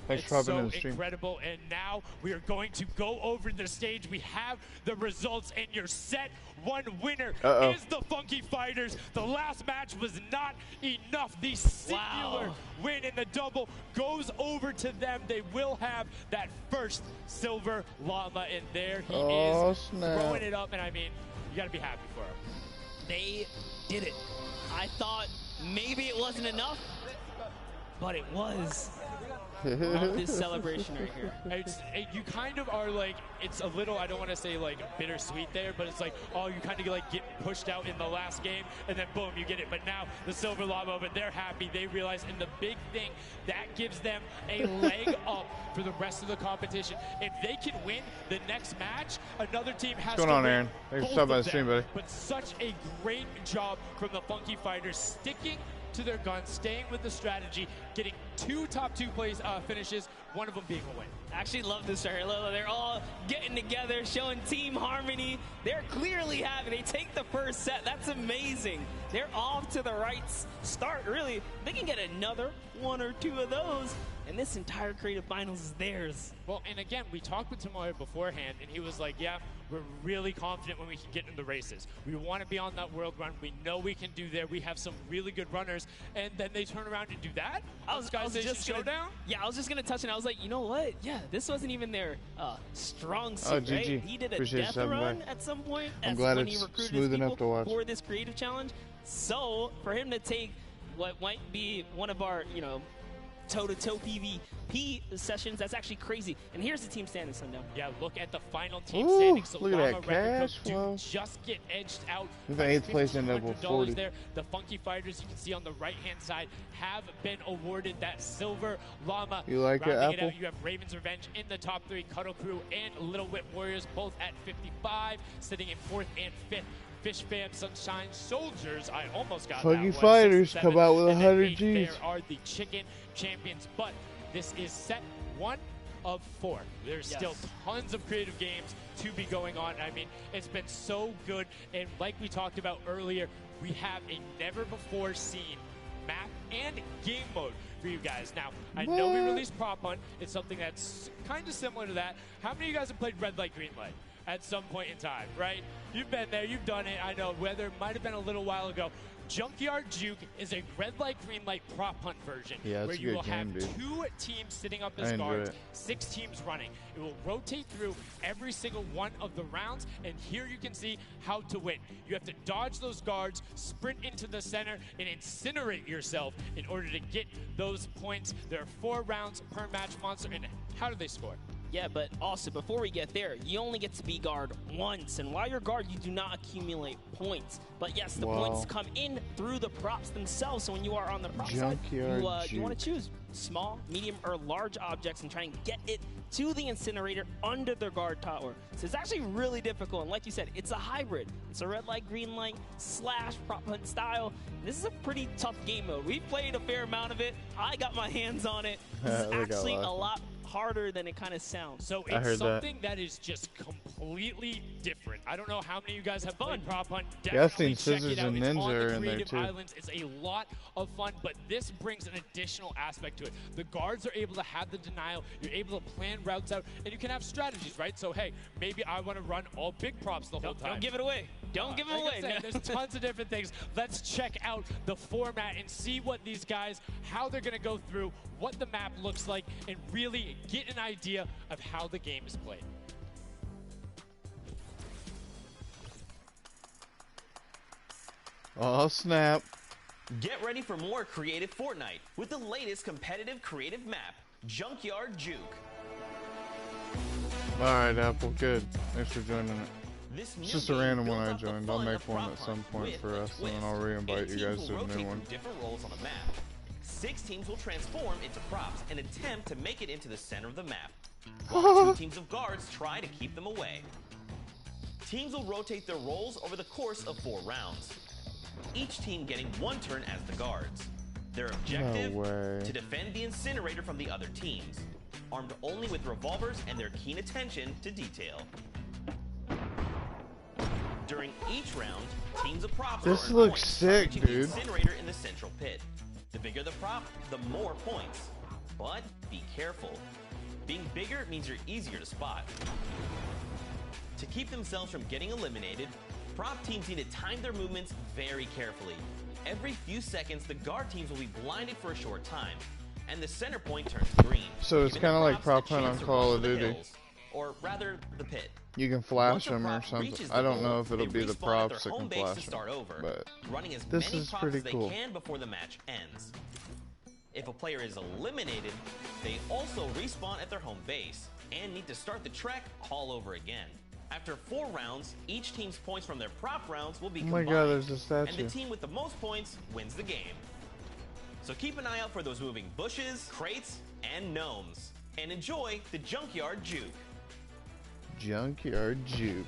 Speaker 3: Thanks
Speaker 2: It's
Speaker 3: for hopping
Speaker 2: so
Speaker 3: in the stream.
Speaker 2: incredible, and now we are going to go over the stage. We have the results, and your set one winner is the Funky Fighters. The last match was not enough. The singular win in the double goes over to them. They will have that first silver llama, and there he is throwing it up, and I mean, you got to be happy for him.
Speaker 1: They did it. I thought maybe it wasn't enough, but it was. Love this celebration right here.
Speaker 2: You kind of are like, it's a little, I don't want to say like bittersweet there, but it's like, oh, you kind of like get pushed out in the last game, and then boom, you get it. But now the silver llama, but they're happy. They realize, and the big thing, that gives them a leg up for the rest of the competition. If they can win the next match, another team has to win.
Speaker 3: What's going on, Aaron? Thanks for stopping by the stream, buddy.
Speaker 2: But such a great job from the Funky Fighters, sticking to their guns, staying with the strategy, getting two top two finishes, one of them being a win.
Speaker 1: I actually love this right here. They're all getting together, showing team harmony. They're clearly happy. They take the first set. That's amazing. They're off to the right start, really. They can get another one or two of those, and this entire Creative Finals is theirs.
Speaker 2: Well, and again, we talked with Tomoyo beforehand, and he was like, yeah, we're really confident when we can get in the races. We want to be on that world run. We know we can do there. We have some really good runners, and then they turn around and do that?
Speaker 1: I was just Showdown? Yeah, I was just going to touch it. I was like, you know what? Yeah, this wasn't even their strong suit, right? He did a death run at some point.
Speaker 3: I'm glad it's smooth enough to watch.
Speaker 1: For this creative challenge. So, for him to take what might be one of our, you know, toe-to-toe PvP sessions, that's actually crazy. And here's the team standing, Sundown.
Speaker 2: Yeah, look at the final team standing. So
Speaker 3: look at that cash flow.
Speaker 2: Just get edged out.
Speaker 3: The 8th place ended up with 40.
Speaker 2: There. The Funky Fighters, you can see on the right-hand side, have been awarded that silver llama.
Speaker 3: You like it, Apple?
Speaker 2: You have Raven's Revenge in the top 3, Cuddle Crew and Little Whip Warriors both at 55, sitting in 4th and 5th. Fish Fam, Sunshine Soldiers, I almost got
Speaker 3: Funky
Speaker 2: that one.
Speaker 3: Fighters
Speaker 2: 6,
Speaker 3: come out with 100 Gs.
Speaker 2: There are the Chicken Champions, but this is set 1 of 4. There's still tons of creative games to be going on. I mean, it's been so good, and like we talked about earlier, we have a never-before-seen map and game mode for you guys. Now, I know we released Prop Hunt. It's something that's kind of similar to that. How many of you guys have played Red Light, Green Light at some point in time, right? You've been there, you've done it. I know, whether it might have been a little while ago. Junkyard Juke is a red light, green light prop hunt version where you will have 2 teams sitting up as guards, 6 teams running. It will rotate through every single one of the rounds, and here you can see how to win. You have to dodge those guards, sprint into the center, and incinerate yourself in order to get those points. There are 4 rounds per match, Monster, and how do they score?
Speaker 1: Yeah, but also, before we get there, you only get to be guard once. And while you're guard, you do not accumulate points. But yes, the points come in through the props themselves. So when you are on the prop side, you want to choose small, medium, or large objects and try and get it to the incinerator under the guard tower. So it's actually really difficult. And like you said, it's a hybrid. It's a red light, green light / prop hunt style. This is a pretty tough game mode. We've played a fair amount of it. I got my hands on it. This is actually a lot harder than it kind of sounds.
Speaker 2: So it's something that is just completely different. I don't know how many of you guys have played Prop Hunt. Definitely check it out. It's on the Creative Islands. It's a lot of fun, but this brings an additional aspect to it. The guards are able to have the denial. You're able to plan routes out, and you can have strategies, right? So, hey, maybe I want to run all big props the whole time.
Speaker 1: Don't give it away. Don't give it away.
Speaker 2: There's tons of different things. Let's check out the format and see what these guys, how they're going to go through, what the map looks like, and really get an idea of how the game is played.
Speaker 3: Oh, snap.
Speaker 13: Get ready for more creative Fortnite with the latest competitive creative map, Junkyard Juke.
Speaker 3: All right, Apple, good. Thanks for joining it. It's just a random one I joined. I'll make one at some point for us, and then I'll re-invite you guys to a new one.
Speaker 13: Different roles on the map. 6 teams will transform into props and attempt to make it into the center of the map, while 2 teams of guards try to keep them away. Teams will rotate their roles over the course of 4 rounds, each team getting 1 turn as the guards. Their objective, to defend the incinerator from the other teams, armed only with revolvers and their keen attention to detail. During each round, teams of props
Speaker 3: this looks sick, dude.
Speaker 13: The incinerator in the central pit. The bigger the prop, the more points. But be careful. Being bigger means you're easier to spot. To keep themselves from getting eliminated, prop teams need to time their movements very carefully. Every few seconds, the guard teams will be blinded for a short time, and the center point turns green.
Speaker 3: So it's kind of like prop hunt on Call of Duty.
Speaker 13: Or rather, the pit.
Speaker 3: You can flash them or something. I don't know if it'll be the props that can flash them, but
Speaker 13: running as
Speaker 3: this
Speaker 13: many
Speaker 3: is
Speaker 13: props
Speaker 3: pretty
Speaker 13: as they
Speaker 3: cool.
Speaker 13: can before the match ends. If a player is eliminated, they also respawn at their home base and need to start the trek all over again. After 4 rounds, each team's points from their prop rounds will be combined,
Speaker 3: God, there's a
Speaker 13: and
Speaker 3: statue.
Speaker 13: the team with the most points wins the game. So keep an eye out for those moving bushes, crates, and gnomes, and enjoy the Junkyard Juke.
Speaker 3: Junkyard Juke.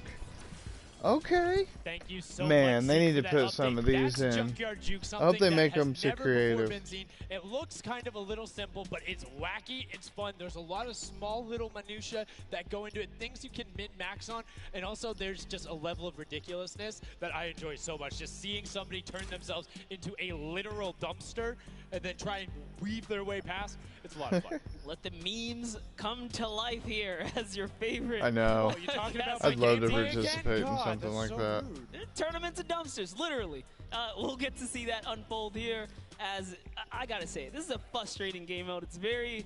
Speaker 3: Okay.
Speaker 2: Thank you so
Speaker 3: Man,
Speaker 2: much.
Speaker 3: they need to
Speaker 2: for
Speaker 3: put
Speaker 2: that
Speaker 3: some
Speaker 2: update.
Speaker 3: of these
Speaker 2: That's
Speaker 3: in.
Speaker 2: Junkyard Juke,
Speaker 3: I hope they
Speaker 2: something
Speaker 3: make
Speaker 2: that has
Speaker 3: them so
Speaker 2: never before
Speaker 3: creative.
Speaker 2: been seen. It looks kind of a little simple, but it's wacky, it's fun. There's a lot of small little minutia that go into it, things you can min-max on, and also there's just a level of ridiculousness that I enjoy so much. Just seeing somebody turn themselves into a literal dumpster and then try and weave their way past, it's a lot of fun.
Speaker 1: Let the memes come to life here as your favorite.
Speaker 3: I know.
Speaker 1: Oh, you talking about
Speaker 3: I'd love to
Speaker 1: gameplay
Speaker 3: participate
Speaker 1: again?
Speaker 3: in something like that.
Speaker 1: Tournaments of dumpsters, literally. We'll get to see that unfold here. As I gotta say, this is a frustrating game mode. It's very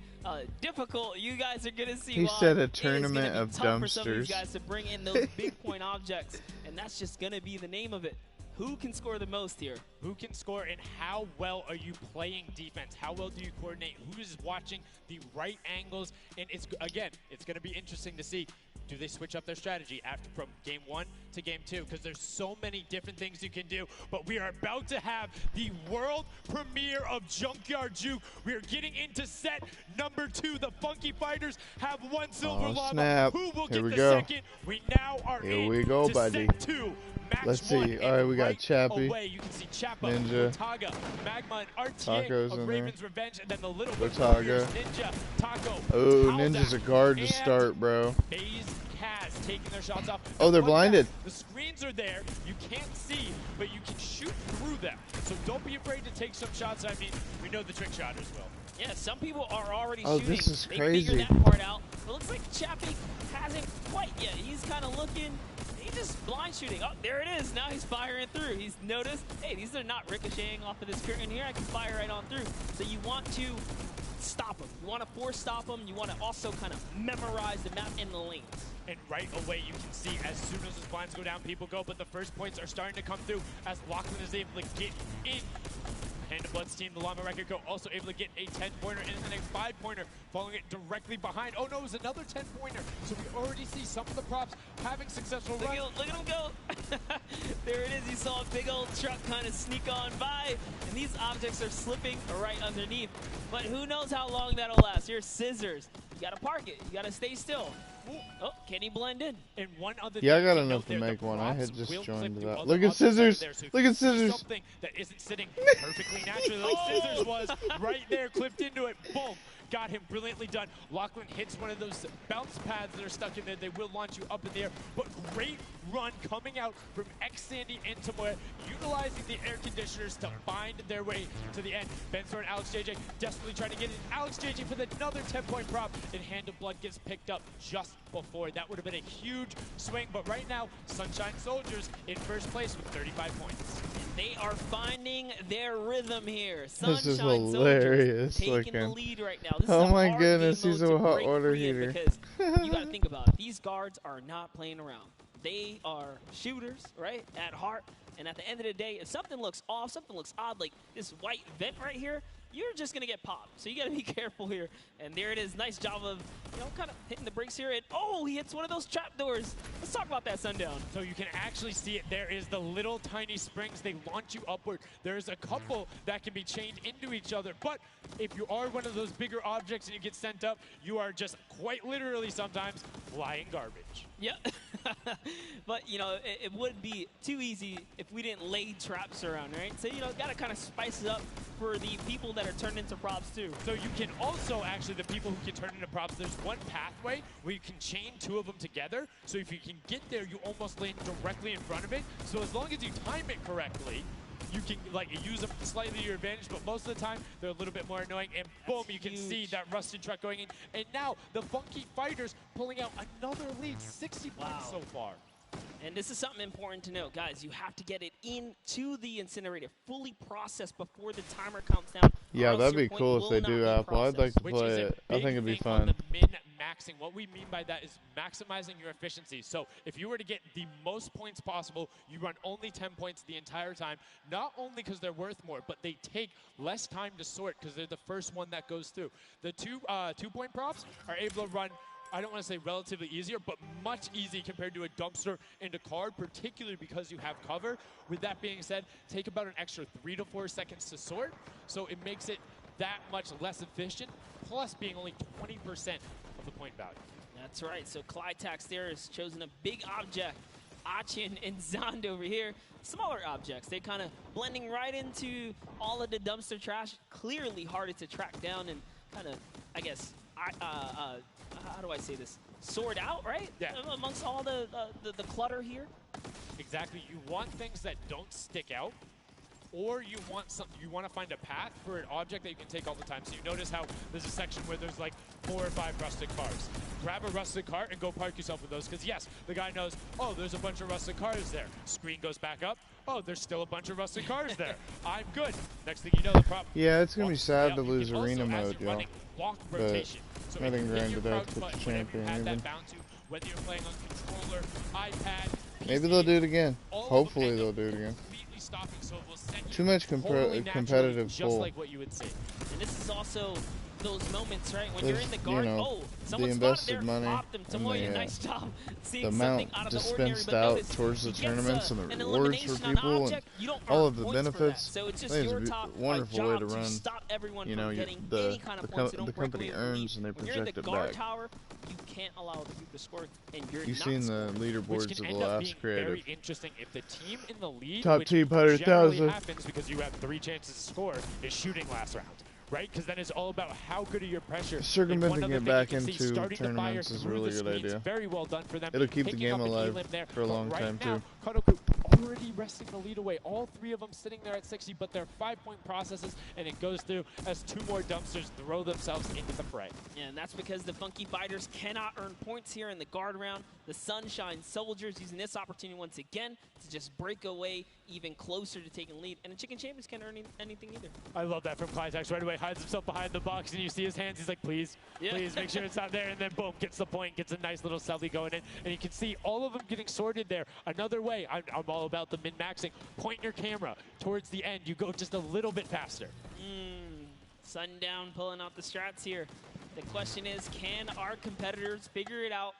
Speaker 1: difficult. You guys are gonna see.
Speaker 3: He
Speaker 1: why
Speaker 3: said a
Speaker 1: it is
Speaker 3: tournament
Speaker 1: gonna be
Speaker 3: of
Speaker 1: tough for some of these
Speaker 3: dumpsters.
Speaker 1: guys to bring in those big point objects, and that's just gonna be the name of it. Who can score the most here?
Speaker 2: Who can score, and how well are you playing defense? How well do you coordinate? Who's watching the right angles? And it's again, it's going to be interesting to see. Do they switch up their strategy after from game 1 to game 2? Because there's so many different things you can do. But we are about to have the world premiere of Junkyard Juke. We are getting into set number 2. The Funky Fighters have 1 silver
Speaker 3: Oh,
Speaker 2: llama.
Speaker 3: snap.
Speaker 2: Who will
Speaker 3: Here
Speaker 2: get
Speaker 3: we
Speaker 2: the
Speaker 3: go.
Speaker 2: second? We now are
Speaker 3: Here
Speaker 2: in
Speaker 3: we go,
Speaker 2: to
Speaker 3: buddy.
Speaker 2: set 2. Match
Speaker 3: Let's
Speaker 2: 1,
Speaker 3: see.
Speaker 2: and
Speaker 3: All right, we got
Speaker 2: right
Speaker 3: Chappie,
Speaker 2: away, you can see Chappa,
Speaker 3: Ninja,
Speaker 2: Otaga, Magma, and RTA
Speaker 3: Taco's
Speaker 2: of
Speaker 3: in
Speaker 2: Raven's
Speaker 3: there.
Speaker 2: Revenge, and then the little
Speaker 3: Otaga.
Speaker 2: Ninja, Taco,
Speaker 3: Oh,
Speaker 2: Howzak,
Speaker 3: Ninja's a guard to
Speaker 2: and
Speaker 3: start, bro.
Speaker 2: FaZe Kaz taking their shots off.
Speaker 3: Oh, they're
Speaker 2: One
Speaker 3: blinded.
Speaker 2: back. The screens are there. You can't see, but you can shoot through them. So don't be afraid to take some shots. I mean, we know the trick shotters will.
Speaker 1: Yeah, some people are already
Speaker 3: Oh,
Speaker 1: shooting.
Speaker 3: this is
Speaker 1: They
Speaker 3: crazy.
Speaker 1: figured that part out. But it looks like Chappie hasn't quite yet. He's kind of looking. He's just blind shooting. Oh, there it is. Now he's firing through. He's noticed, hey, these are not ricocheting off of this curtain here. I can fire right on through. So you want to stop them. You want to force stop them. You want to also kind of memorize the map in the lanes.
Speaker 2: And right away, you can see as soon as the blinds go down, people go. But the first points are starting to come through as Lachlan is able to get in. Hand of Blood's team, the Llama Record Co. also able to get a 10-pointer and then a 5-pointer, following it directly behind. Oh no, it was another 10-pointer. So we already see some of the props having successful runs.
Speaker 1: Look at him go. There it is. You saw a big old truck kind of sneak on by, and these objects are slipping right underneath. But who knows how long that'll last. Here's Scissors. You gotta park it. You gotta stay still. Oh, can he blend in?
Speaker 2: And one other
Speaker 3: Yeah, I
Speaker 2: thing
Speaker 3: got
Speaker 2: to
Speaker 3: enough
Speaker 2: note
Speaker 3: to
Speaker 2: there,
Speaker 3: make
Speaker 2: the
Speaker 3: one. I
Speaker 2: props
Speaker 3: had just
Speaker 2: will
Speaker 3: joined
Speaker 2: clip through
Speaker 3: that.
Speaker 2: other
Speaker 3: Look at
Speaker 2: objects that are
Speaker 3: Scissors.
Speaker 2: there. So if
Speaker 3: Look
Speaker 2: you
Speaker 3: at
Speaker 2: see
Speaker 3: Scissors.
Speaker 2: Something that isn't sitting perfectly naturally like Scissors was right there, clipped into it. Boom. Got him brilliantly done. Lachlan hits one of those bounce pads that are stuck in there. They will launch you up in the air. But great run coming out from X-Sandy and Tamoya, utilizing the air conditioners to find their way to the end. Benzor and Alex JJ desperately trying to get in. Alex JJ for another 10-point prop, and Hand of Blood gets picked up just before. That would have been a huge swing, but right now, Sunshine Soldiers in first place with 35 points.
Speaker 1: They are finding their rhythm here.
Speaker 3: This is
Speaker 1: Sunshine
Speaker 3: hilarious
Speaker 1: Soldiers taking the
Speaker 3: looking.
Speaker 1: lead right now. This
Speaker 3: Oh
Speaker 1: is a
Speaker 3: my
Speaker 1: hard
Speaker 3: goodness,
Speaker 1: game
Speaker 3: he's
Speaker 1: mode
Speaker 3: a
Speaker 1: to
Speaker 3: hot
Speaker 1: break
Speaker 3: water
Speaker 1: free in
Speaker 3: heater.
Speaker 1: because you got to think about it. These guards are not playing around. They are shooters, right, at heart. And at the end of the day, if something looks off, something looks odd, like this white vent right here, you're just going to get popped. So you got to be careful here. And there it is. Nice job of, kind of hitting the brakes here. And, oh, he hits one of those trap doors. Let's talk about that, Sundown.
Speaker 2: So you can actually see it. There is the little tiny springs. They launch you upward. There's a couple that can be chained into each other. But if you are one of those bigger objects and you get sent up, you are just quite literally sometimes flying garbage.
Speaker 1: Yeah. But, it would be too easy if we didn't lay traps around, right? So, got to kind of spice it up for the people that are turned into props, too.
Speaker 2: So you can also, actually, the people who can turn into props, there's one pathway where you can chain 2 of them together. So if you can get there, you almost land directly in front of it. So as long as you time it correctly, you can like use them slightly to your advantage, but most of the time they're a little bit more annoying. And boom, you can see that rusted truck going in. And now the Funky Fighters pulling out another lead, 60 points so far.
Speaker 1: And this is something important to note, guys. You have to get it into the incinerator, fully processed before the timer counts down.
Speaker 3: Yeah, that'd be cool if they do Apple. I'd like to play it. I think it'd be fun.
Speaker 2: Min-maxing. What we mean by that is maximizing your efficiency. So if you were to get the most points possible, you run only 10 points the entire time. Not only because they're worth more, but they take less time to sort because they're the first one that goes through. The two-point props are able to run, I don't want to say relatively easier, but much easier compared to a dumpster and a card, particularly because you have cover. With that being said, take about an extra 3 to 4 seconds to sort, so it makes it that much less efficient, plus being only 20% of the point value.
Speaker 1: That's right, so Clytax there has chosen a big object. Achin and Zond over here, smaller objects. They're kind of blending right into all of the dumpster trash, clearly harder to track down and kind of, I guess, how do I say this? Sort out, right?
Speaker 2: Yeah.
Speaker 1: Amongst all the clutter here.
Speaker 2: Exactly. You want things that don't stick out, or you want to find a path for an object that you can take all the time. So you notice how there's a section where there's like 4 or 5 rusted cars. Grab a rusted car and go park yourself with those, because yes, the guy knows, oh, there's a bunch of rusted cars there. Screen goes back up. Oh, there's still a bunch of rusted cars there. I'm good. Next thing you know, the prop.
Speaker 3: Yeah, it's gonna be sad to lose arena mode, y'all. But
Speaker 2: So
Speaker 3: I think granted that's what the champion even.
Speaker 2: Whether you're playing on controller, iPad, PC,
Speaker 3: maybe they'll do it again. Hopefully they'll do it again. Too much competitive
Speaker 1: just
Speaker 3: pull.
Speaker 1: like what you would see. And this is also those moments, right, when you're in the guard,
Speaker 3: you know,
Speaker 1: oh, someone
Speaker 3: the invested money
Speaker 1: them.
Speaker 3: and
Speaker 1: Nice job
Speaker 3: the amount dispensed out towards the tournaments and the rewards for people and all of the benefits.
Speaker 1: So it's just
Speaker 3: your wonderful way to run. You know, the company earns and they project it back.
Speaker 1: You can't allow other people to score, and
Speaker 3: You've seen the leaderboards of the last creative.
Speaker 2: Very interesting if the team in the lead,
Speaker 3: top team 100,000,
Speaker 2: happens because you have 3 chances to score, is shooting last round. Right? Because then it's all about how good are your pressure.
Speaker 3: Circumventing it back into tournaments is a really good idea.
Speaker 2: Very well done for them.
Speaker 3: It'll keep the game alive for a long time too.
Speaker 2: Already wresting the lead away. All 3 of them sitting there at 60, but they're 5-point processes, and it goes through as 2 more dumpsters throw themselves into the fray.
Speaker 1: Yeah, and that's because the Funky Fighters cannot earn points here in the guard round. The Sunshine Soldiers using this opportunity once again to just break away even closer to taking lead. And the Chicken Champions can't earn anything either.
Speaker 2: I love that from Clytax. Right away, hides himself behind the box, and you see his hands. He's like, please, please make sure it's not there. And then boom, gets the point, gets a nice little selfie going in. And you can see all of them getting sorted there. Another way, I'm all about the min-maxing. Point your camera towards the end. You go just a little bit faster.
Speaker 1: Sundown pulling out the strats here. The question is, can our competitors figure it out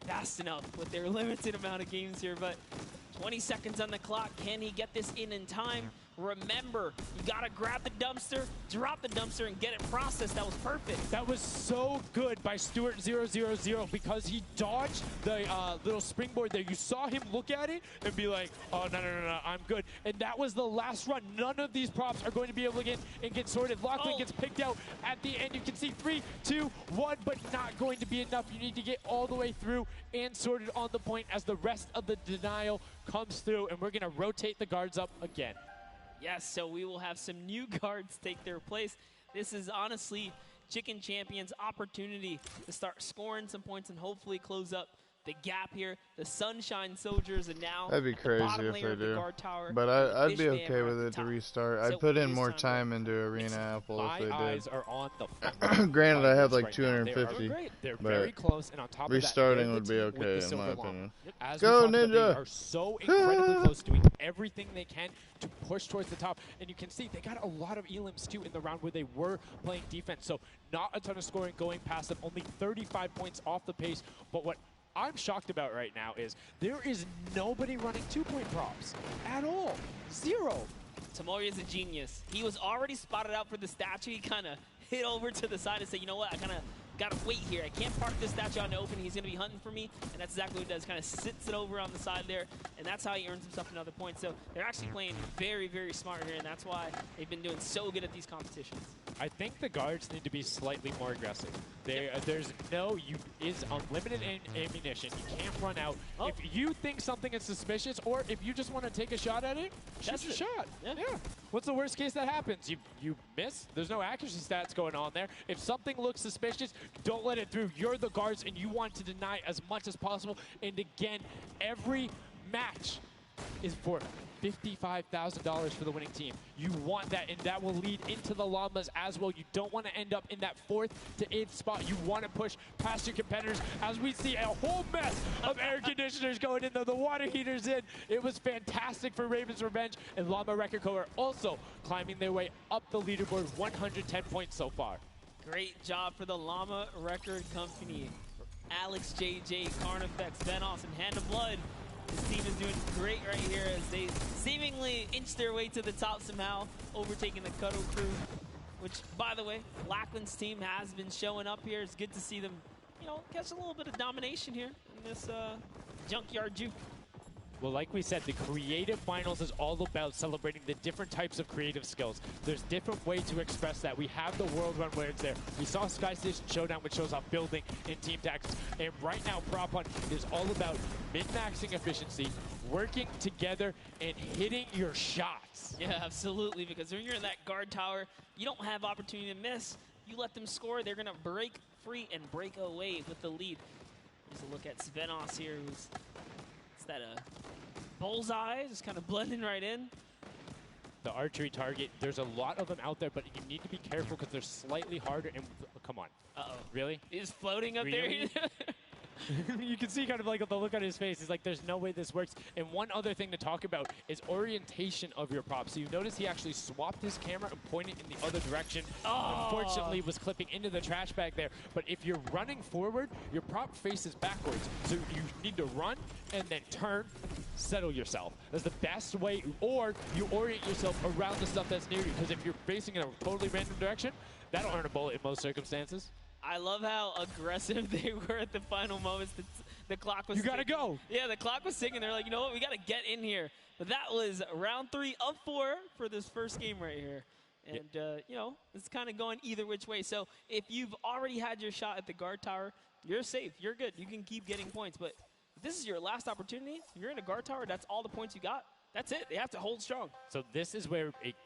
Speaker 1: fast enough with their limited amount of games here? But 20 seconds on the clock. Can he get this in time? Remember, you gotta grab the dumpster, drop the dumpster, and get it processed. That was perfect.
Speaker 2: That was so good by Stuart000 because he dodged the little springboard there. You saw him look at it and be like, oh, no, I'm good. And that was the last run. None of these props are going to be able to get sorted. Lachlan gets picked out at the end. You can see 3, 2, 1, but not going to be enough. You need to get all the way through and sorted on the point as the rest of the denial comes through, and we're going to rotate the guards up again.
Speaker 1: Yes, so we will have some new guards take their place. This is honestly Chicken Champions' opportunity to start scoring some points and hopefully close up the gap here. The Sunshine Soldiers are now
Speaker 3: that'd be crazy if they do. But I'd be okay with it to restart. I'd put in more time into Arena Apple if they did.
Speaker 2: Eyes are on the
Speaker 3: granted, I have like 250,
Speaker 2: they're
Speaker 3: but
Speaker 2: very close, and on top of
Speaker 3: restarting would be okay in my opinion.
Speaker 2: Go Ninja! They are so incredibly close, doing everything they can to push towards the top. And you can see they got a lot of elims too in the round where they were playing defense. So not a ton of scoring going past them, only 35 points off the pace. But what I'm shocked about right now is there is nobody running 2-point props at all. 0.
Speaker 1: Tamori is a genius. He was already spotted out for the statue. He kind of hit over to the side and said, you know what, I kind of got to wait here. I can't park this statue on the open. He's going to be hunting for me. And that's exactly what he does. Kind of sits it over on the side there. And that's how he earns himself another point. So they're actually playing very, very smart here. And that's why they've been doing so good at these competitions.
Speaker 2: I think the guards need to be slightly more aggressive. There's is unlimited ammunition. You can't run out.
Speaker 1: Oh.
Speaker 2: If you think something is suspicious, or if you just want to take a shot at it, shoot your shot. Yeah. What's the worst case that happens? You miss. There's no accuracy stats going on there. If something looks suspicious, don't let it through. You're the guards, and you want to deny as much as possible. And again, every match is for $55,000 for the winning team. You want that, and that will lead into the llamas as well. You don't want to end up in that 4th to 8th spot. You want to push past your competitors as we see a whole mess of air conditioners going in there, the water heaters in. It was fantastic for Raven's Revenge, and Llama Record Co. are also climbing their way up the leaderboard, 110 points so far.
Speaker 1: Great job for the Llama Record Company. Alex, JJ, Carnifex, Venos, and Hand of Blood. This team is doing great right here as they seemingly inch their way to the top somehow, overtaking the Cuddle Crew, which, by the way, Lachlan's team has been showing up here. It's good to see them, you know, catch a little bit of domination here in this junkyard juke.
Speaker 2: Well, like we said, the creative finals is all about celebrating the different types of creative skills. There's different ways to express that. We have the World Run where it's there. We saw Sky Station Showdown, which shows off building in team tactics. And right now, Prop Hunt is all about min-maxing efficiency, working together, and hitting your shots.
Speaker 1: Yeah, absolutely, because when you're in that guard tower, you don't have opportunity to miss. You let them score, they're going to break free and break away with the lead. Here's a look at Svenos here, who's that bullseye, just kind of blending right in.
Speaker 2: The archery target, there's a lot of them out there, but you need to be careful because they're slightly harder. And come on.
Speaker 1: Uh-oh.
Speaker 2: Really?
Speaker 1: He's floating up
Speaker 2: really?
Speaker 1: there.
Speaker 2: You can see kind of like the look on his face. He's like, there's no way this works. And one other thing to talk about is orientation of your prop. So you notice he actually swapped his camera and pointed in the other direction.
Speaker 1: Oh.
Speaker 2: Unfortunately, was clipping into the trash bag there. But if you're running forward, your prop faces backwards. So you need to run and then turn, settle yourself. That's the best way. Or you orient yourself around the stuff that's near you. Because if you're facing in a totally random direction, that'll earn a bullet in most circumstances.
Speaker 1: I love how aggressive they were at the final moments. The clock was
Speaker 2: You gotta go.
Speaker 1: Yeah, the clock was ticking. They're like, you know what, we gotta get in here. But that was round 3 of 4 for this first game right here. And, you know, it's kind of going either which way. So if you've already had your shot at the guard tower, you're safe. You're good. You can keep getting points. But if this is your last opportunity, you're in a guard tower, that's all the points you got. That's it. They have to hold strong.
Speaker 2: So this is where it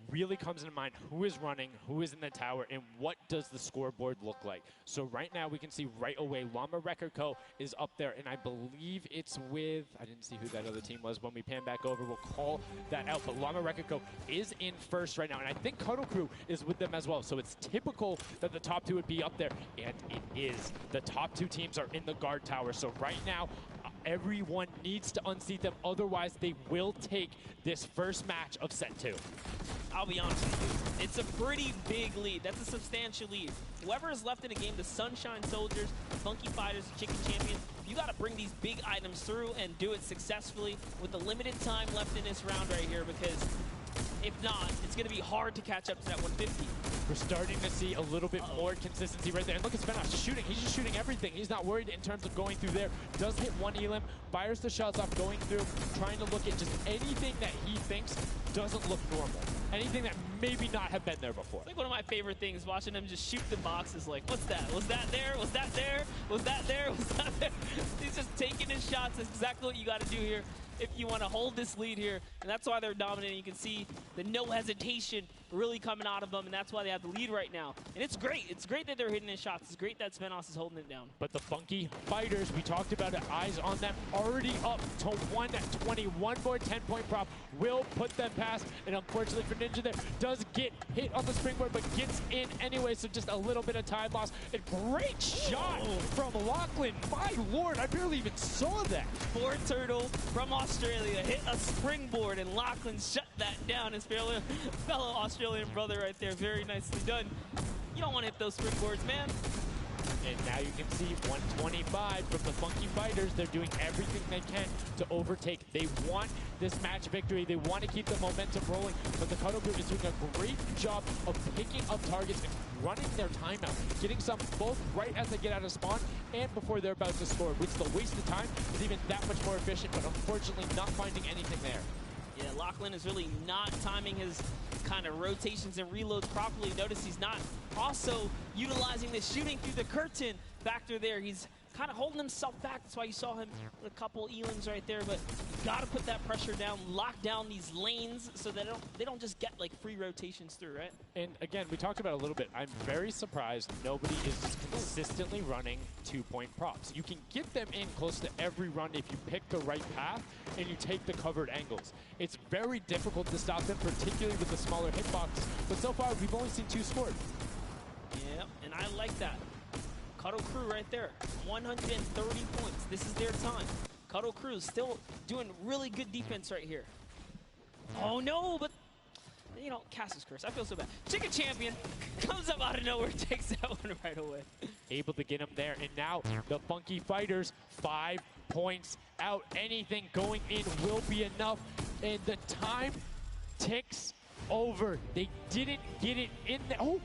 Speaker 2: really comes into mind who is running, who is in the tower, and what does the scoreboard look like. So right now we can see right away Llama Record Co. is up there, and I believe it's with, I didn't see who that other team was. When we pan back over, we'll call that out. But Llama Record Co. is in first right now, and I think Cuddle Crew is with them as well. So it's typical that the top 2 would be up there, and it is. The top 2 teams are in the guard tower. So right now, everyone needs to unseat them. Otherwise, they will take this first match of set 2.
Speaker 1: I'll be honest with you, it's a pretty big lead. That's a substantial lead. Whoever is left in the game, the Sunshine Soldiers, the Funky Fighters, the Chicken Champions, you got to bring these big items through and do it successfully with the limited time left in this round right here, because if not, it's going to be hard to catch up to that 150.
Speaker 2: We're starting to see a little bit more consistency right there. And look at Svenos just shooting. He's just shooting everything. He's not worried in terms of going through there. Does hit one elim, fires the shots off, going through, trying to look at just anything that he thinks doesn't look normal. Anything that maybe not have been there before.
Speaker 1: It's like one of my favorite things, watching him just shoot the boxes like, what's that? Was that there? Was that there? Was that there? Was that there? He's just taking his shots. That's exactly what you got to do here if you want to hold this lead here. And that's why they're dominating. You can see the no hesitation really coming out of them, and that's why they have the lead right now. And it's great. It's great that they're hitting his shots. It's great that Svenos is holding it down.
Speaker 2: But the Funky Fighters, we talked about it, eyes on them, already up to 120. One more 10-point prop will put them past. And unfortunately for Ninja there, does get hit on the springboard, but gets in anyway, so just a little bit of time loss. A great shot from Lachlan. My lord, I barely even saw that.
Speaker 1: Ford Turtle from Australia hit a springboard, and Lachlan shut that down. His fellow Australian brother right there. Very nicely done. You don't want to hit those springboards, man.
Speaker 2: And now you can see 125 from the Funky Fighters. They're doing everything they can to overtake. They want this match victory. They want to keep the momentum rolling. But the Cuddle Group is doing a great job of picking up targets and running their timeout, getting some both right as they get out of spawn and before they're about to score, which the waste of time is even that much more efficient, but unfortunately not finding anything there.
Speaker 1: Yeah, Lachlan is really not timing his kind of rotations and reloads properly. Notice he's not also utilizing the shooting through the curtain factor there. He's kind of holding himself back. That's why you saw him with a couple E-lings right there. But you got to put that pressure down, lock down these lanes so that they don't just get like free rotations through, right?
Speaker 2: And again, we talked about it a little bit. I'm very surprised nobody is consistently running 2-point props. You can get them in close to every run if you pick the right path and you take the covered angles. It's very difficult to stop them, particularly with the smaller hitbox. But so far, we've only seen 2 scored.
Speaker 1: Yep, and I like that. Cuddle Crew right there, 130 points. This is their time. Cuddle Crew still doing really good defense right here. Oh no, but you know, Cass's curse. I feel so bad. Chicken Champion comes up out of nowhere, takes that one right away.
Speaker 2: Able to get him there, and now the Funky Fighters 5 points out. Anything going in will be enough, and the time ticks over. They didn't get it in there. Oh.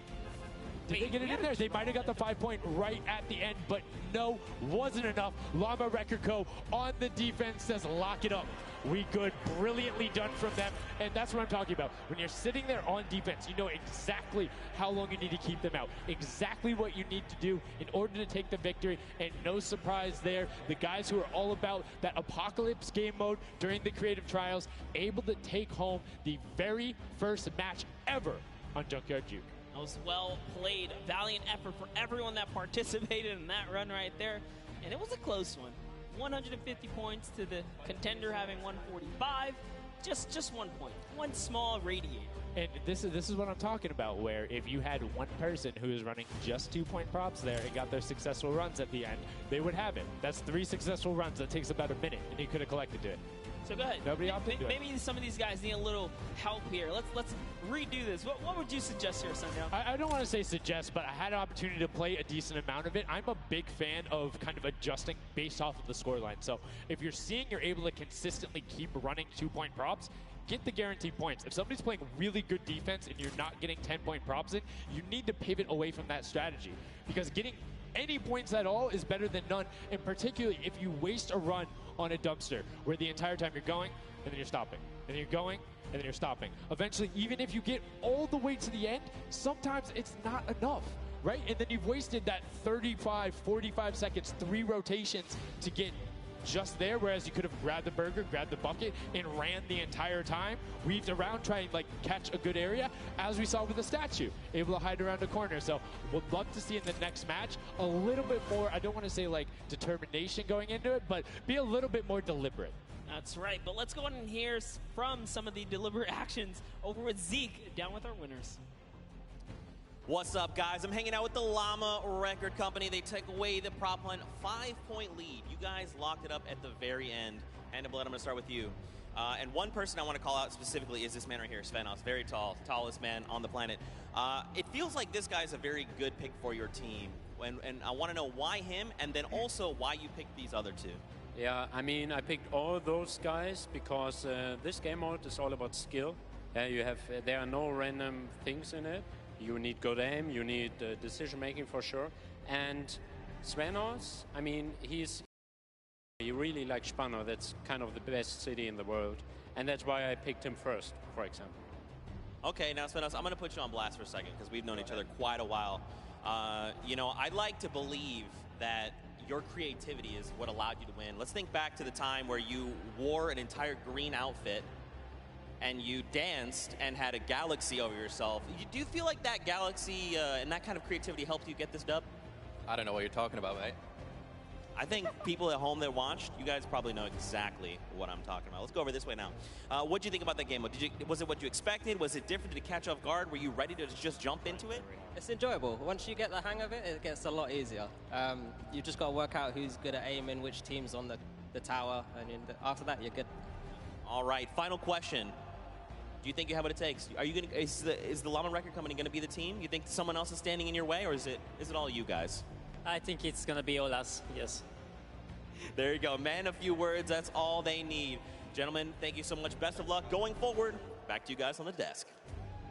Speaker 2: Did they get it in there? They might have got the 5-point right at the end, but no, wasn't enough. Llama Record Co. on the defense says, lock it up. We good. Brilliantly done from them, and that's what I'm talking about. When you're sitting there on defense, you know exactly how long you need to keep them out, exactly what you need to do in order to take the victory, and no surprise there. The guys who are all about that apocalypse game mode during the creative trials, able to take home the very first match ever on Junkyard Juke.
Speaker 1: That was well played. Valiant effort for everyone that participated in that run right there. And it was a close one. 150 points to the contender having 145. Just 1 point. One small radiator.
Speaker 2: And this is what I'm talking about, where if you had one person who is running just 2-point props there and got their successful runs at the end, they would have it. That's 3 successful runs. That takes about a minute, and you could have collected it.
Speaker 1: So go ahead.
Speaker 2: Nobody opted into it.
Speaker 1: Maybe some of these guys need a little help here. Let's redo this. What would you suggest here, Sundown?
Speaker 2: I don't want to say suggest, but I had an opportunity to play a decent amount of it. I'm a big fan of kind of adjusting based off of the scoreline. So if you're seeing you're able to consistently keep running 2-point props, get the guaranteed points. If somebody's playing really good defense and you're not getting 10-point props in, you need to pivot away from that strategy, because getting any points at all is better than none, and particularly if you waste a run on a dumpster where the entire time you're going and then you're stopping, and you're going and then you're stopping. Eventually, even if you get all the way to the end, sometimes it's not enough, right? And then you've wasted that 35, 45 seconds, 3 rotations to get just there, whereas you could have grabbed the burger, grabbed the bucket, and ran the entire time, weaved around, trying to like catch a good area, as we saw with the statue, able to hide around a corner. So we'd love to see in the next match a little bit more, I don't want to say like determination going into it, but be a little bit more deliberate.
Speaker 1: That's right, but let's go on and hear from some of the deliberate actions over with Zeke, down with our winners.
Speaker 13: What's up, guys? I'm hanging out with the Llama Record Company. They took away the prop hunt 5-point lead. You guys locked it up at the very end. And Blood, I'm going to start with you. And one person I want to call out specifically is this man right here, Svenos. Very tall, tallest man on the planet. It feels like this guy's a very good pick for your team. And I want to know why him, and then also why you picked these other 2.
Speaker 5: Yeah, I mean, I picked all those guys because this game mode is all about skill. There are no random things in it. You need good aim, you need decision making for sure. And Svenos, I mean, he really likes Spano. That's kind of the best city in the world. And that's why I picked him first, for example.
Speaker 13: Okay, now Svenos, I'm going to put you on blast for a second because we've known each other quite a while. You know, I'd like to believe that your creativity is what allowed you to win. Let's think back to the time where you wore an entire green outfit and you danced and had a galaxy over yourself. Do you feel like that galaxy and that kind of creativity helped you get this dub?
Speaker 6: I don't know what you're talking about, mate.
Speaker 13: I think people at home that watched, you guys probably know exactly what I'm talking about. Let's go over this way now. What did you think about that game? Was it what you expected? Was it different? Did it catch off guard? Were you ready to just jump into it?
Speaker 8: It's enjoyable. Once you get the hang of it, it gets a lot easier. You just got to work out who's good at aiming, which team's on the tower, and after that, you're good.
Speaker 13: All right, final question. Do you think you have what it takes? Are you going to? Is the Llama Record Company going to be the team? You think someone else is standing in your way, or is it all you guys?
Speaker 7: I think it's going to be all us, yes.
Speaker 13: There you go, man. A few words, that's all they need. Gentlemen, thank you so much. Best of luck going forward. Back to you guys on the desk.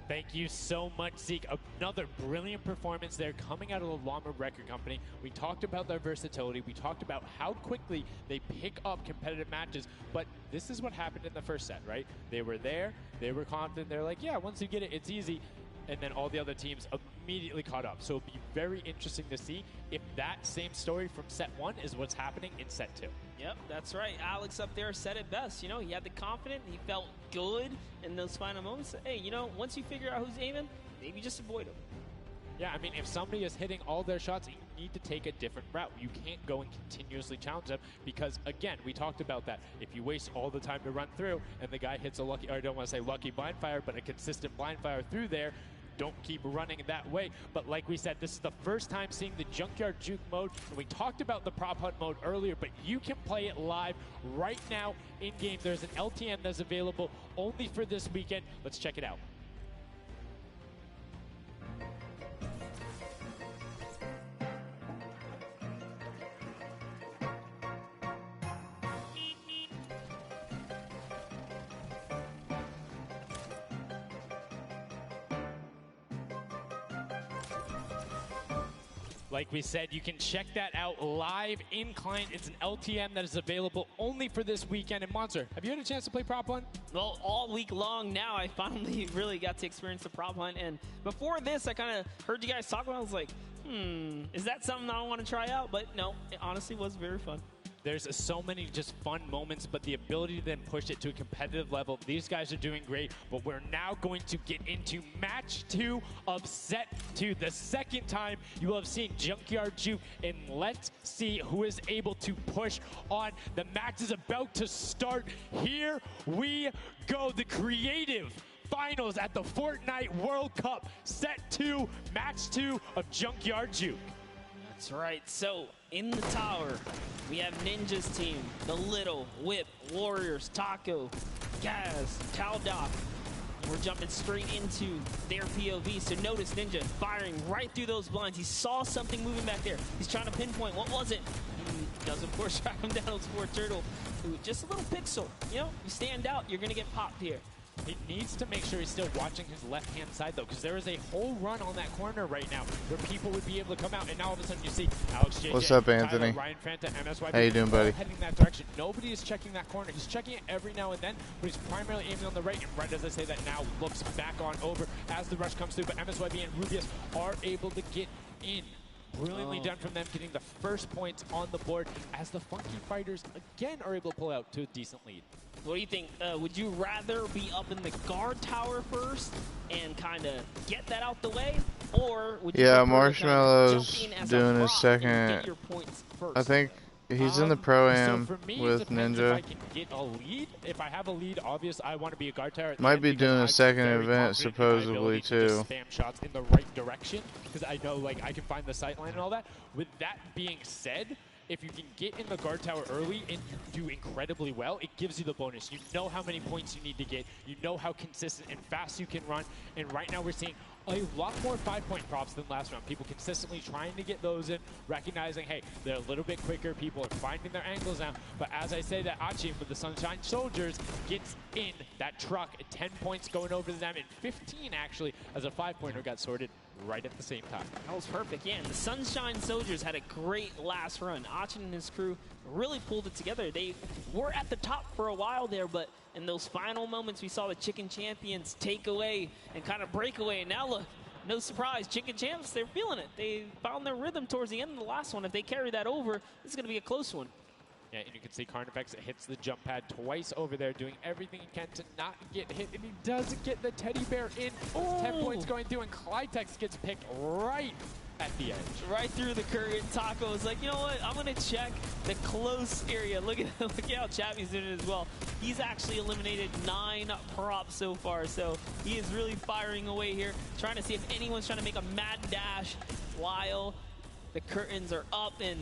Speaker 2: Thank you so much, Zeke. Another brilliant performance there coming out of the Llama Record Company. We talked about their versatility. We talked about how quickly they pick up competitive matches. But this is what happened in the first set, right? They were there. They were confident. They're like, yeah, once you get it, it's easy. And then all the other teams immediately caught up. So it'll be very interesting to see if that same story from set 1 is what's happening in set 2.
Speaker 1: Yep, that's right. Alex up there said it best. You know, he had the confidence. He felt good in those final moments. Hey, you know, once you figure out who's aiming, maybe just avoid them.
Speaker 2: Yeah, I mean, if somebody is hitting all their shots, you need to take a different route. You can't go and continuously challenge them because, again, we talked about that. If you waste all the time to run through and the guy hits a lucky, or I don't want to say lucky blind fire, but a consistent blind fire through there, don't keep running that way. But like we said, this is the first time seeing the Junkyard Juke mode. And we talked about the prop hunt mode earlier, but you can play it live right now in-game. There's an LTM that's available only for this weekend. Let's check it out. Like we said, you can check that out live in client. It's an LTM that is available only for this weekend. And Monster, have you had a chance to play Prop Hunt?
Speaker 1: Well, all week long now, I finally really got to experience the Prop Hunt. And before this, I kind of heard you guys talk about it. I was like, is that something I want to try out? But no, it honestly was very fun.
Speaker 2: There's so many just fun moments, but the ability to then push it to a competitive level, these guys are doing great. But we're now going to get into match 2 of set 2. The second time you will have seen Junkyard Juke, and let's see who is able to push on. The match is about to start. Here we go. The Creative finals at the Fortnite World Cup, set 2, match 2 of Junkyard Juke.
Speaker 1: That's right. So in the tower, we have Ninja's team, the Little, Whip, Warriors, Taco, Gaz, Taldoc. We're jumping straight into their POV. So notice Ninja firing right through those blinds. He saw something moving back there. He's trying to pinpoint. What was it? He does, of course, track him down with Sport Turtle. Ooh, just a little pixel. You know, you stand out, you're going to get popped here.
Speaker 2: He needs to make sure he's still watching his left-hand side, though, because there is a whole run on that corner right now where people would be able to come out, and now all of a sudden you see Alex JJ,
Speaker 3: what's up, Anthony?
Speaker 2: Tyler, Ryan Franta, MSYB,
Speaker 3: how you doing, buddy?
Speaker 2: Heading that direction. Nobody is checking that corner. He's checking it every now and then, but he's primarily aiming on the right, and right as I say that now looks back on over as the rush comes through, but MSYB and Rubius are able to get in. Brilliantly done from them, getting the first points on the board as the Funky Fighters again are able to pull out to a decent lead.
Speaker 1: What do you think? Would you rather be up in the guard tower first and kind of get that out the way, or would you
Speaker 3: Marshmallow's doing his second. I think he's in the Pro-Am
Speaker 2: so me,
Speaker 3: with Ninja.
Speaker 2: If I can get a lead, if I have a lead, obvious I want to be a guard tower.
Speaker 3: Might be doing a second event supposedly too.
Speaker 2: Spam shots in the right direction because I know like I can find the sight line and all that. With that being said, if you can get in the guard tower early and you do incredibly well, it gives you the bonus. You know how many points you need to get. You know how consistent and fast you can run. And right now we're seeing a lot more 5-point props than last round. People consistently trying to get those in, recognizing, hey, they're a little bit quicker. People are finding their angles now. But as I say that Achim with the Sunshine Soldiers gets in that truck, 10 points going over to them, and 15 actually as a 5-pointer got sorted right at the same time.
Speaker 1: That was perfect. Yeah, and the Sunshine Soldiers had a great last run. Achin and his crew really pulled it together. They were at the top for a while there, but in those final moments, we saw the Chicken Champions take away and kind of break away. And now look, no surprise, Chicken Champs, they're feeling it. They found their rhythm towards the end of the last one. If they carry that over, this is going to be a close one.
Speaker 2: Yeah, and you can see Carnifex hits the jump pad twice over there, doing everything he can to not get hit, and he does get the teddy bear in. 10 points going through, and Clytex gets picked right at the edge.
Speaker 1: Right through the current. Taco is like, you know what, I'm going to check the close area. Look at how Chappie's doing it as well. He's actually eliminated 9 props so far, so he is really firing away here, trying to see if anyone's trying to make a mad dash while the curtains are up, and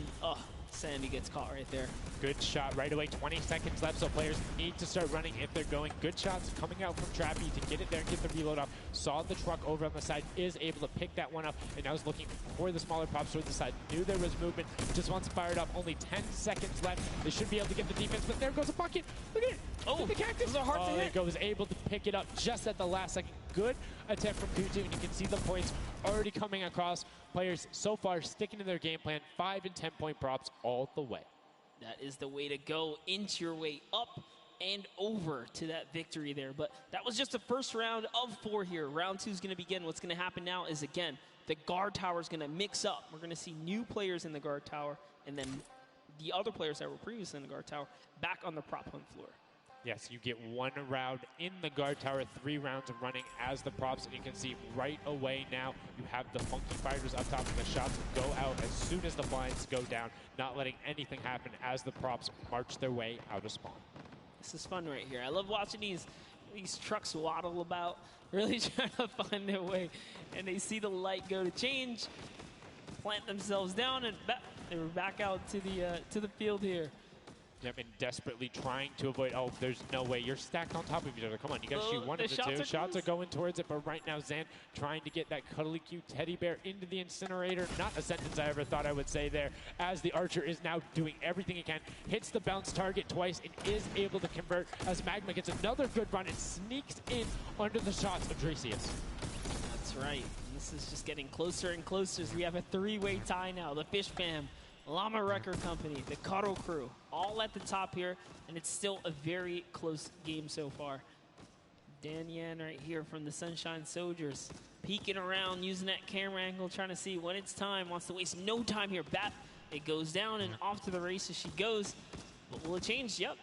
Speaker 1: Sandy gets caught right there.
Speaker 2: good shot right away. 20 seconds left, so players need to start running if they're going. Good shots coming out from Trappy to get it there and get the reload off. Saw the truck over on the side, is able to pick that one up, and now is looking for the smaller props towards the side. Knew there was movement, just wants to fire it up. Only 10 seconds left. They should be able to get the defense, but there goes a bucket. Look at it.
Speaker 1: Oh,
Speaker 2: the cactus.
Speaker 1: those are hard to hit.
Speaker 2: Was able to pick it up just at the last second. Good attempt from Kutu, and you can see the points already coming across. Players so far sticking to their game plan. 5 and 10 point props all the way.
Speaker 1: That is the way to go. Inch your way up and over to that victory there. But that was just the first round of 4 here. Round 2 is going to begin. What's going to happen now is, again, the guard tower is going to mix up. We're going to see new players in the guard tower, and then the other players that were previously in the guard tower back on the prop hunt floor.
Speaker 2: Yes, you get 1 round in the guard tower, 3 rounds of running as the props, and you can see right away now you have the Funky Fighters up top, and the shots go out as soon as the blinds go down, not letting anything happen as the props march their way out of spawn.
Speaker 1: This is fun right here. I love watching these trucks waddle about, really trying to find their way, and they see the light go to change, plant themselves down, and they were back out to the field here.
Speaker 2: Yep, and desperately trying to avoid, oh, there's no way. You're stacked on top of each other. Come on, you got to shoot one of the two. Shots are going towards it, but right now Zan trying to get that cuddly cute teddy bear into the incinerator. Not a sentence I ever thought I would say there, as the Archer is now doing everything he can. Hits the bounce target twice and is able to convert as Magma gets another good run and sneaks in under the shots of JAYDEEIS.
Speaker 1: That's right. This is just getting closer and closer as we have a 3-way tie now. The Fish Fam, Llama Record Company, the Cuddle Crew, all at the top here, and it's still a very close game so far. Dan Yan right here from the Sunshine Soldiers, peeking around, using that camera angle, trying to see when it's time, wants to waste no time here. Bat, it goes down and off to the races she goes. But will it change? Yep.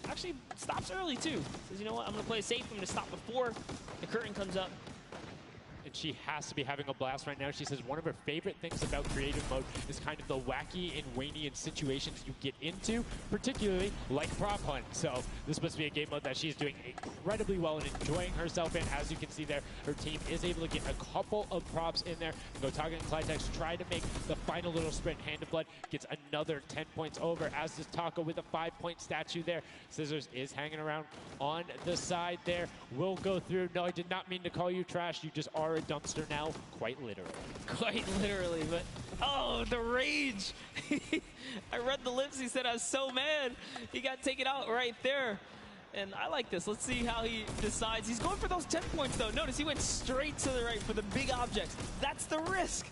Speaker 1: Actually, stops early too. Says, you know what, I'm gonna play it safe, I'm gonna stop before the curtain comes up.
Speaker 2: And she has to be having a blast right now. She says one of her favorite things about creative mode is kind of the wacky and Wayne-ian situations you get into, particularly like prop hunt. So this must be a game mode that she's doing incredibly well and enjoying herself in. As you can see there, her team is able to get a couple of props in there. Gotaga and Clytex try to make the final little sprint. Hand of Blood gets another 10 points over, as does Taco with a 5-point statue there. Scissors is hanging around on the side there. Will go through. No, I did not mean to call you trash. You just are a dumpster now, quite literally.
Speaker 1: Quite literally, but oh, the rage. I read the lips, he said, I was so mad. He got taken out right there. And I like this. Let's see how he decides. He's going for those 10 points, though. Notice he went straight to the right for the big objects. That's the risk.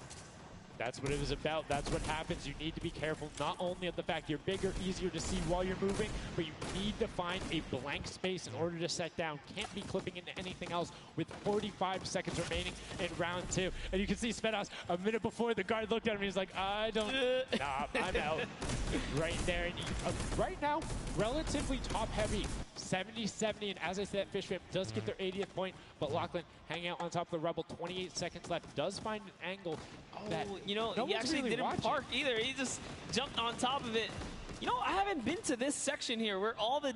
Speaker 2: That's what it was about. That's what happens. You need to be careful not only of the fact you're bigger, easier to see while you're moving, but you need to find a blank space in order to set down. Can't be clipping into anything else with 45 seconds remaining in round 2. And you can see Spedas a minute before the guard looked at him. He's like, I don't, nah, I'm out. Right there. And right now, relatively top heavy. 70-70, and as I said, Fish Fam does get their 80th point, but Lachlan hanging out on top of the Rebel, 28 seconds left, does find an angle that
Speaker 1: you know,
Speaker 2: no
Speaker 1: he actually
Speaker 2: really
Speaker 1: didn't
Speaker 2: watching.
Speaker 1: park either. He just jumped on top of it. You know, I haven't been to this section here where all the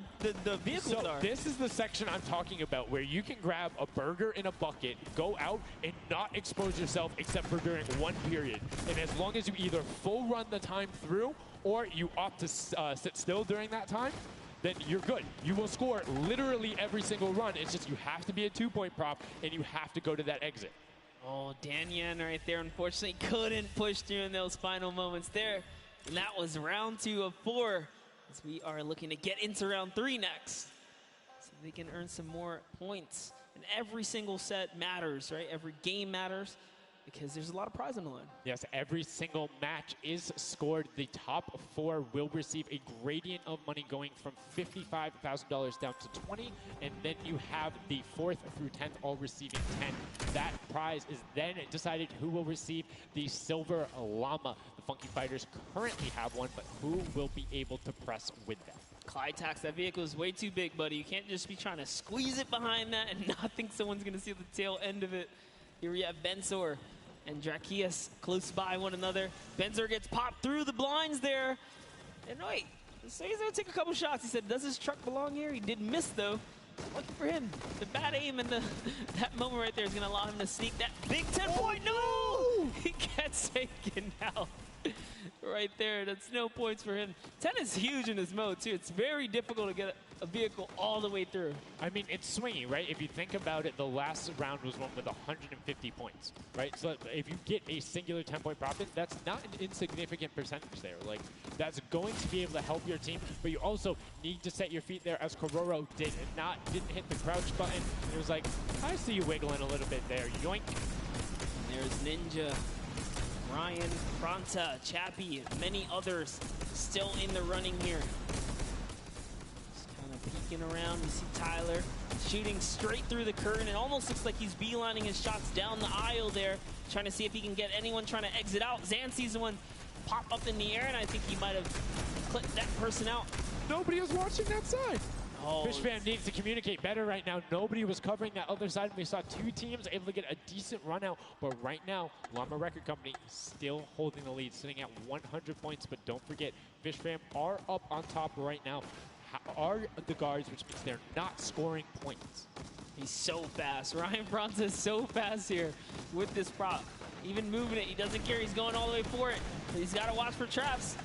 Speaker 1: vehicles are.
Speaker 2: This is the section I'm talking about, where you can grab a burger in a bucket, go out, and not expose yourself except for during one period. And as long as you either full run the time through, or you opt to sit still during that time, then you're good. You will score literally every single run. It's just you have to be a 2-point prop, and you have to go to that exit.
Speaker 1: Oh, Dan Yan right there, unfortunately, couldn't push through in those final moments there. And that was round 2 of 4, as we are looking to get into round 3 next. So they can earn some more points. And every single set matters, right? Every game matters, because there's a lot of prize on the line.
Speaker 2: Yes, every single match is scored. The top 4 will receive a gradient of money going from $55,000 down to 20, and then you have the 4th through 10th all receiving 10. That prize is then decided who will receive the Silver Llama. The Funky Fighters currently have one, but who will be able to press with them?
Speaker 1: Clytax, that vehicle is way too big, buddy. You can't just be trying to squeeze it behind that and not think someone's going to see the tail end of it. Here we have Bensor and JAHSHEWA close by one another. Bensor gets popped through the blinds there. And wait, so he's going to take a couple shots. He said, does his truck belong here? He did miss, though. Lucky for him. The bad aim and that moment right there is going to allow him to sneak that big 10-point. No! He gets taken out right there. That's no points for him. 10 is huge in this mode, too. It's very difficult to get a vehicle all the way through.
Speaker 2: I mean, it's swingy, right? If you think about it, the last round was one with 150 points, right? So if you get a singular 10-point profit, that's not an insignificant percentage there. Like, that's going to be able to help your team, but you also need to set your feet there, as Kororo didn't hit the crouch button. It was like, I see you wiggling a little bit there. Yoink.
Speaker 1: And there's Ninja, Ryan, Fronta, Chappie, and many others still in the running here. Peeking around, we see Tyler shooting straight through the curtain. It almost looks like he's beelining his shots down the aisle there, trying to see if he can get anyone trying to exit out. Zan sees one pop up in the air, and I think he might have clipped that person out.
Speaker 2: Nobody was watching that side.
Speaker 1: Oh,
Speaker 2: Fishfam needs to communicate better right now. Nobody was covering that other side. We saw two teams able to get a decent run out, but right now, Llama Record Company still holding the lead, sitting at 100 points, but don't forget, Fishfam are up on top right now. Are the guards, which means they're not scoring points.
Speaker 1: He's so fast. Ryan Bronze is so fast here with this prop. Even moving it, he doesn't care. He's going all the way for it. But he's got to watch for traps.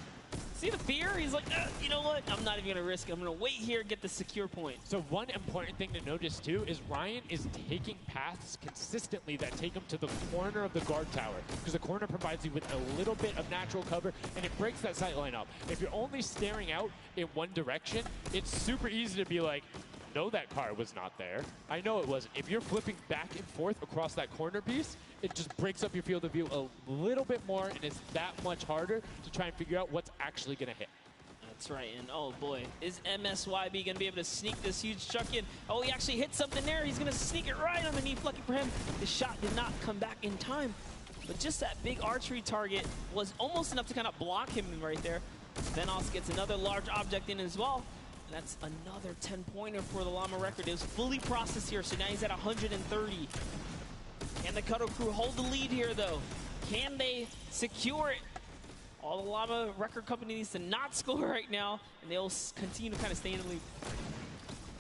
Speaker 1: See the fear? He's like, you know what? I'm not even going to risk it. I'm going to wait here and get the secure point.
Speaker 2: So one important thing to notice, too, is Ryan is taking paths consistently that take him to the corner of the guard tower, because the corner provides you with a little bit of natural cover, and it breaks that sight line up. If you're only staring out in one direction, it's super easy to be like, no, that car was not there. I know it wasn't. If you're flipping back and forth across that corner piece, it just breaks up your field of view a little bit more, and it's that much harder to try and figure out what's actually going to hit.
Speaker 1: That's right, and oh boy, is MSYB going to be able to sneak this huge chuck in? Oh, he actually hit something there. He's going to sneak it right underneath. Lucky for him, the shot did not come back in time. But just that big archery target was almost enough to kind of block him right there. Venos gets another large object in as well. And that's another 10-pointer for the Llama Record. It was fully processed here, so now he's at 130. Can the Cuddle Crew hold the lead here, though? Can they secure it? All the Llama Record Company needs to not score right now, and they'll continue to kind of stay in the lead.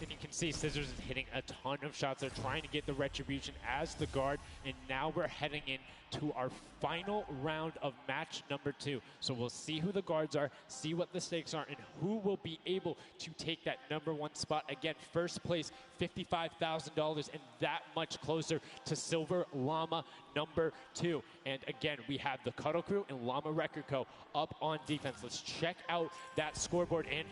Speaker 2: And you can see Scissors is hitting a ton of shots. They're trying to get the retribution as the guard, and now we're heading into our final round of match number 2. So we'll see who the guards are, see what the stakes are, and who will be able to take that #1 spot. Again, first place, $55,000, and that much closer to Silver Llama #2. And again, we have the Cuddle Crew and Llama Record Co. up on defense. Let's check out that scoreboard. And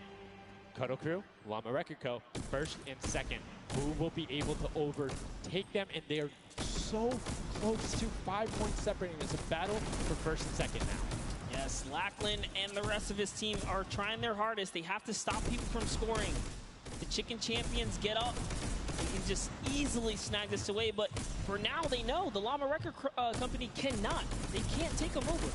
Speaker 2: Cuddle Crew, Llama Record Co., first and second. Who will be able to overtake them? And they are so close to 5 points separating. It's a battle for first and second now.
Speaker 1: Yes, Lackland and the rest of his team are trying their hardest. They have to stop people from scoring. The Chicken Champions get up. They can just easily snag this away, but for now they know the Llama Record Company cannot. They can't take them over.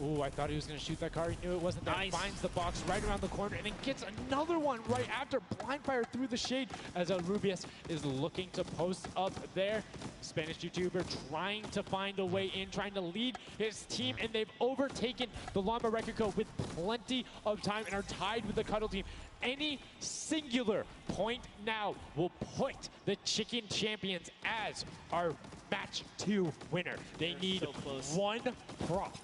Speaker 2: Ooh, I thought he was going to shoot that car. He knew it wasn't there.
Speaker 1: Nice.
Speaker 2: Finds the box right around the corner and then gets another one right after. Blind fire through the shade as Rubius is looking to post up there. Spanish YouTuber trying to find a way in, trying to lead his team, and they've overtaken the Llama Record Co. with plenty of time and are tied with the Cuddle team. Any singular point now will put the Chicken Champions as our match 2 winner. They need
Speaker 1: so close.
Speaker 2: one prop.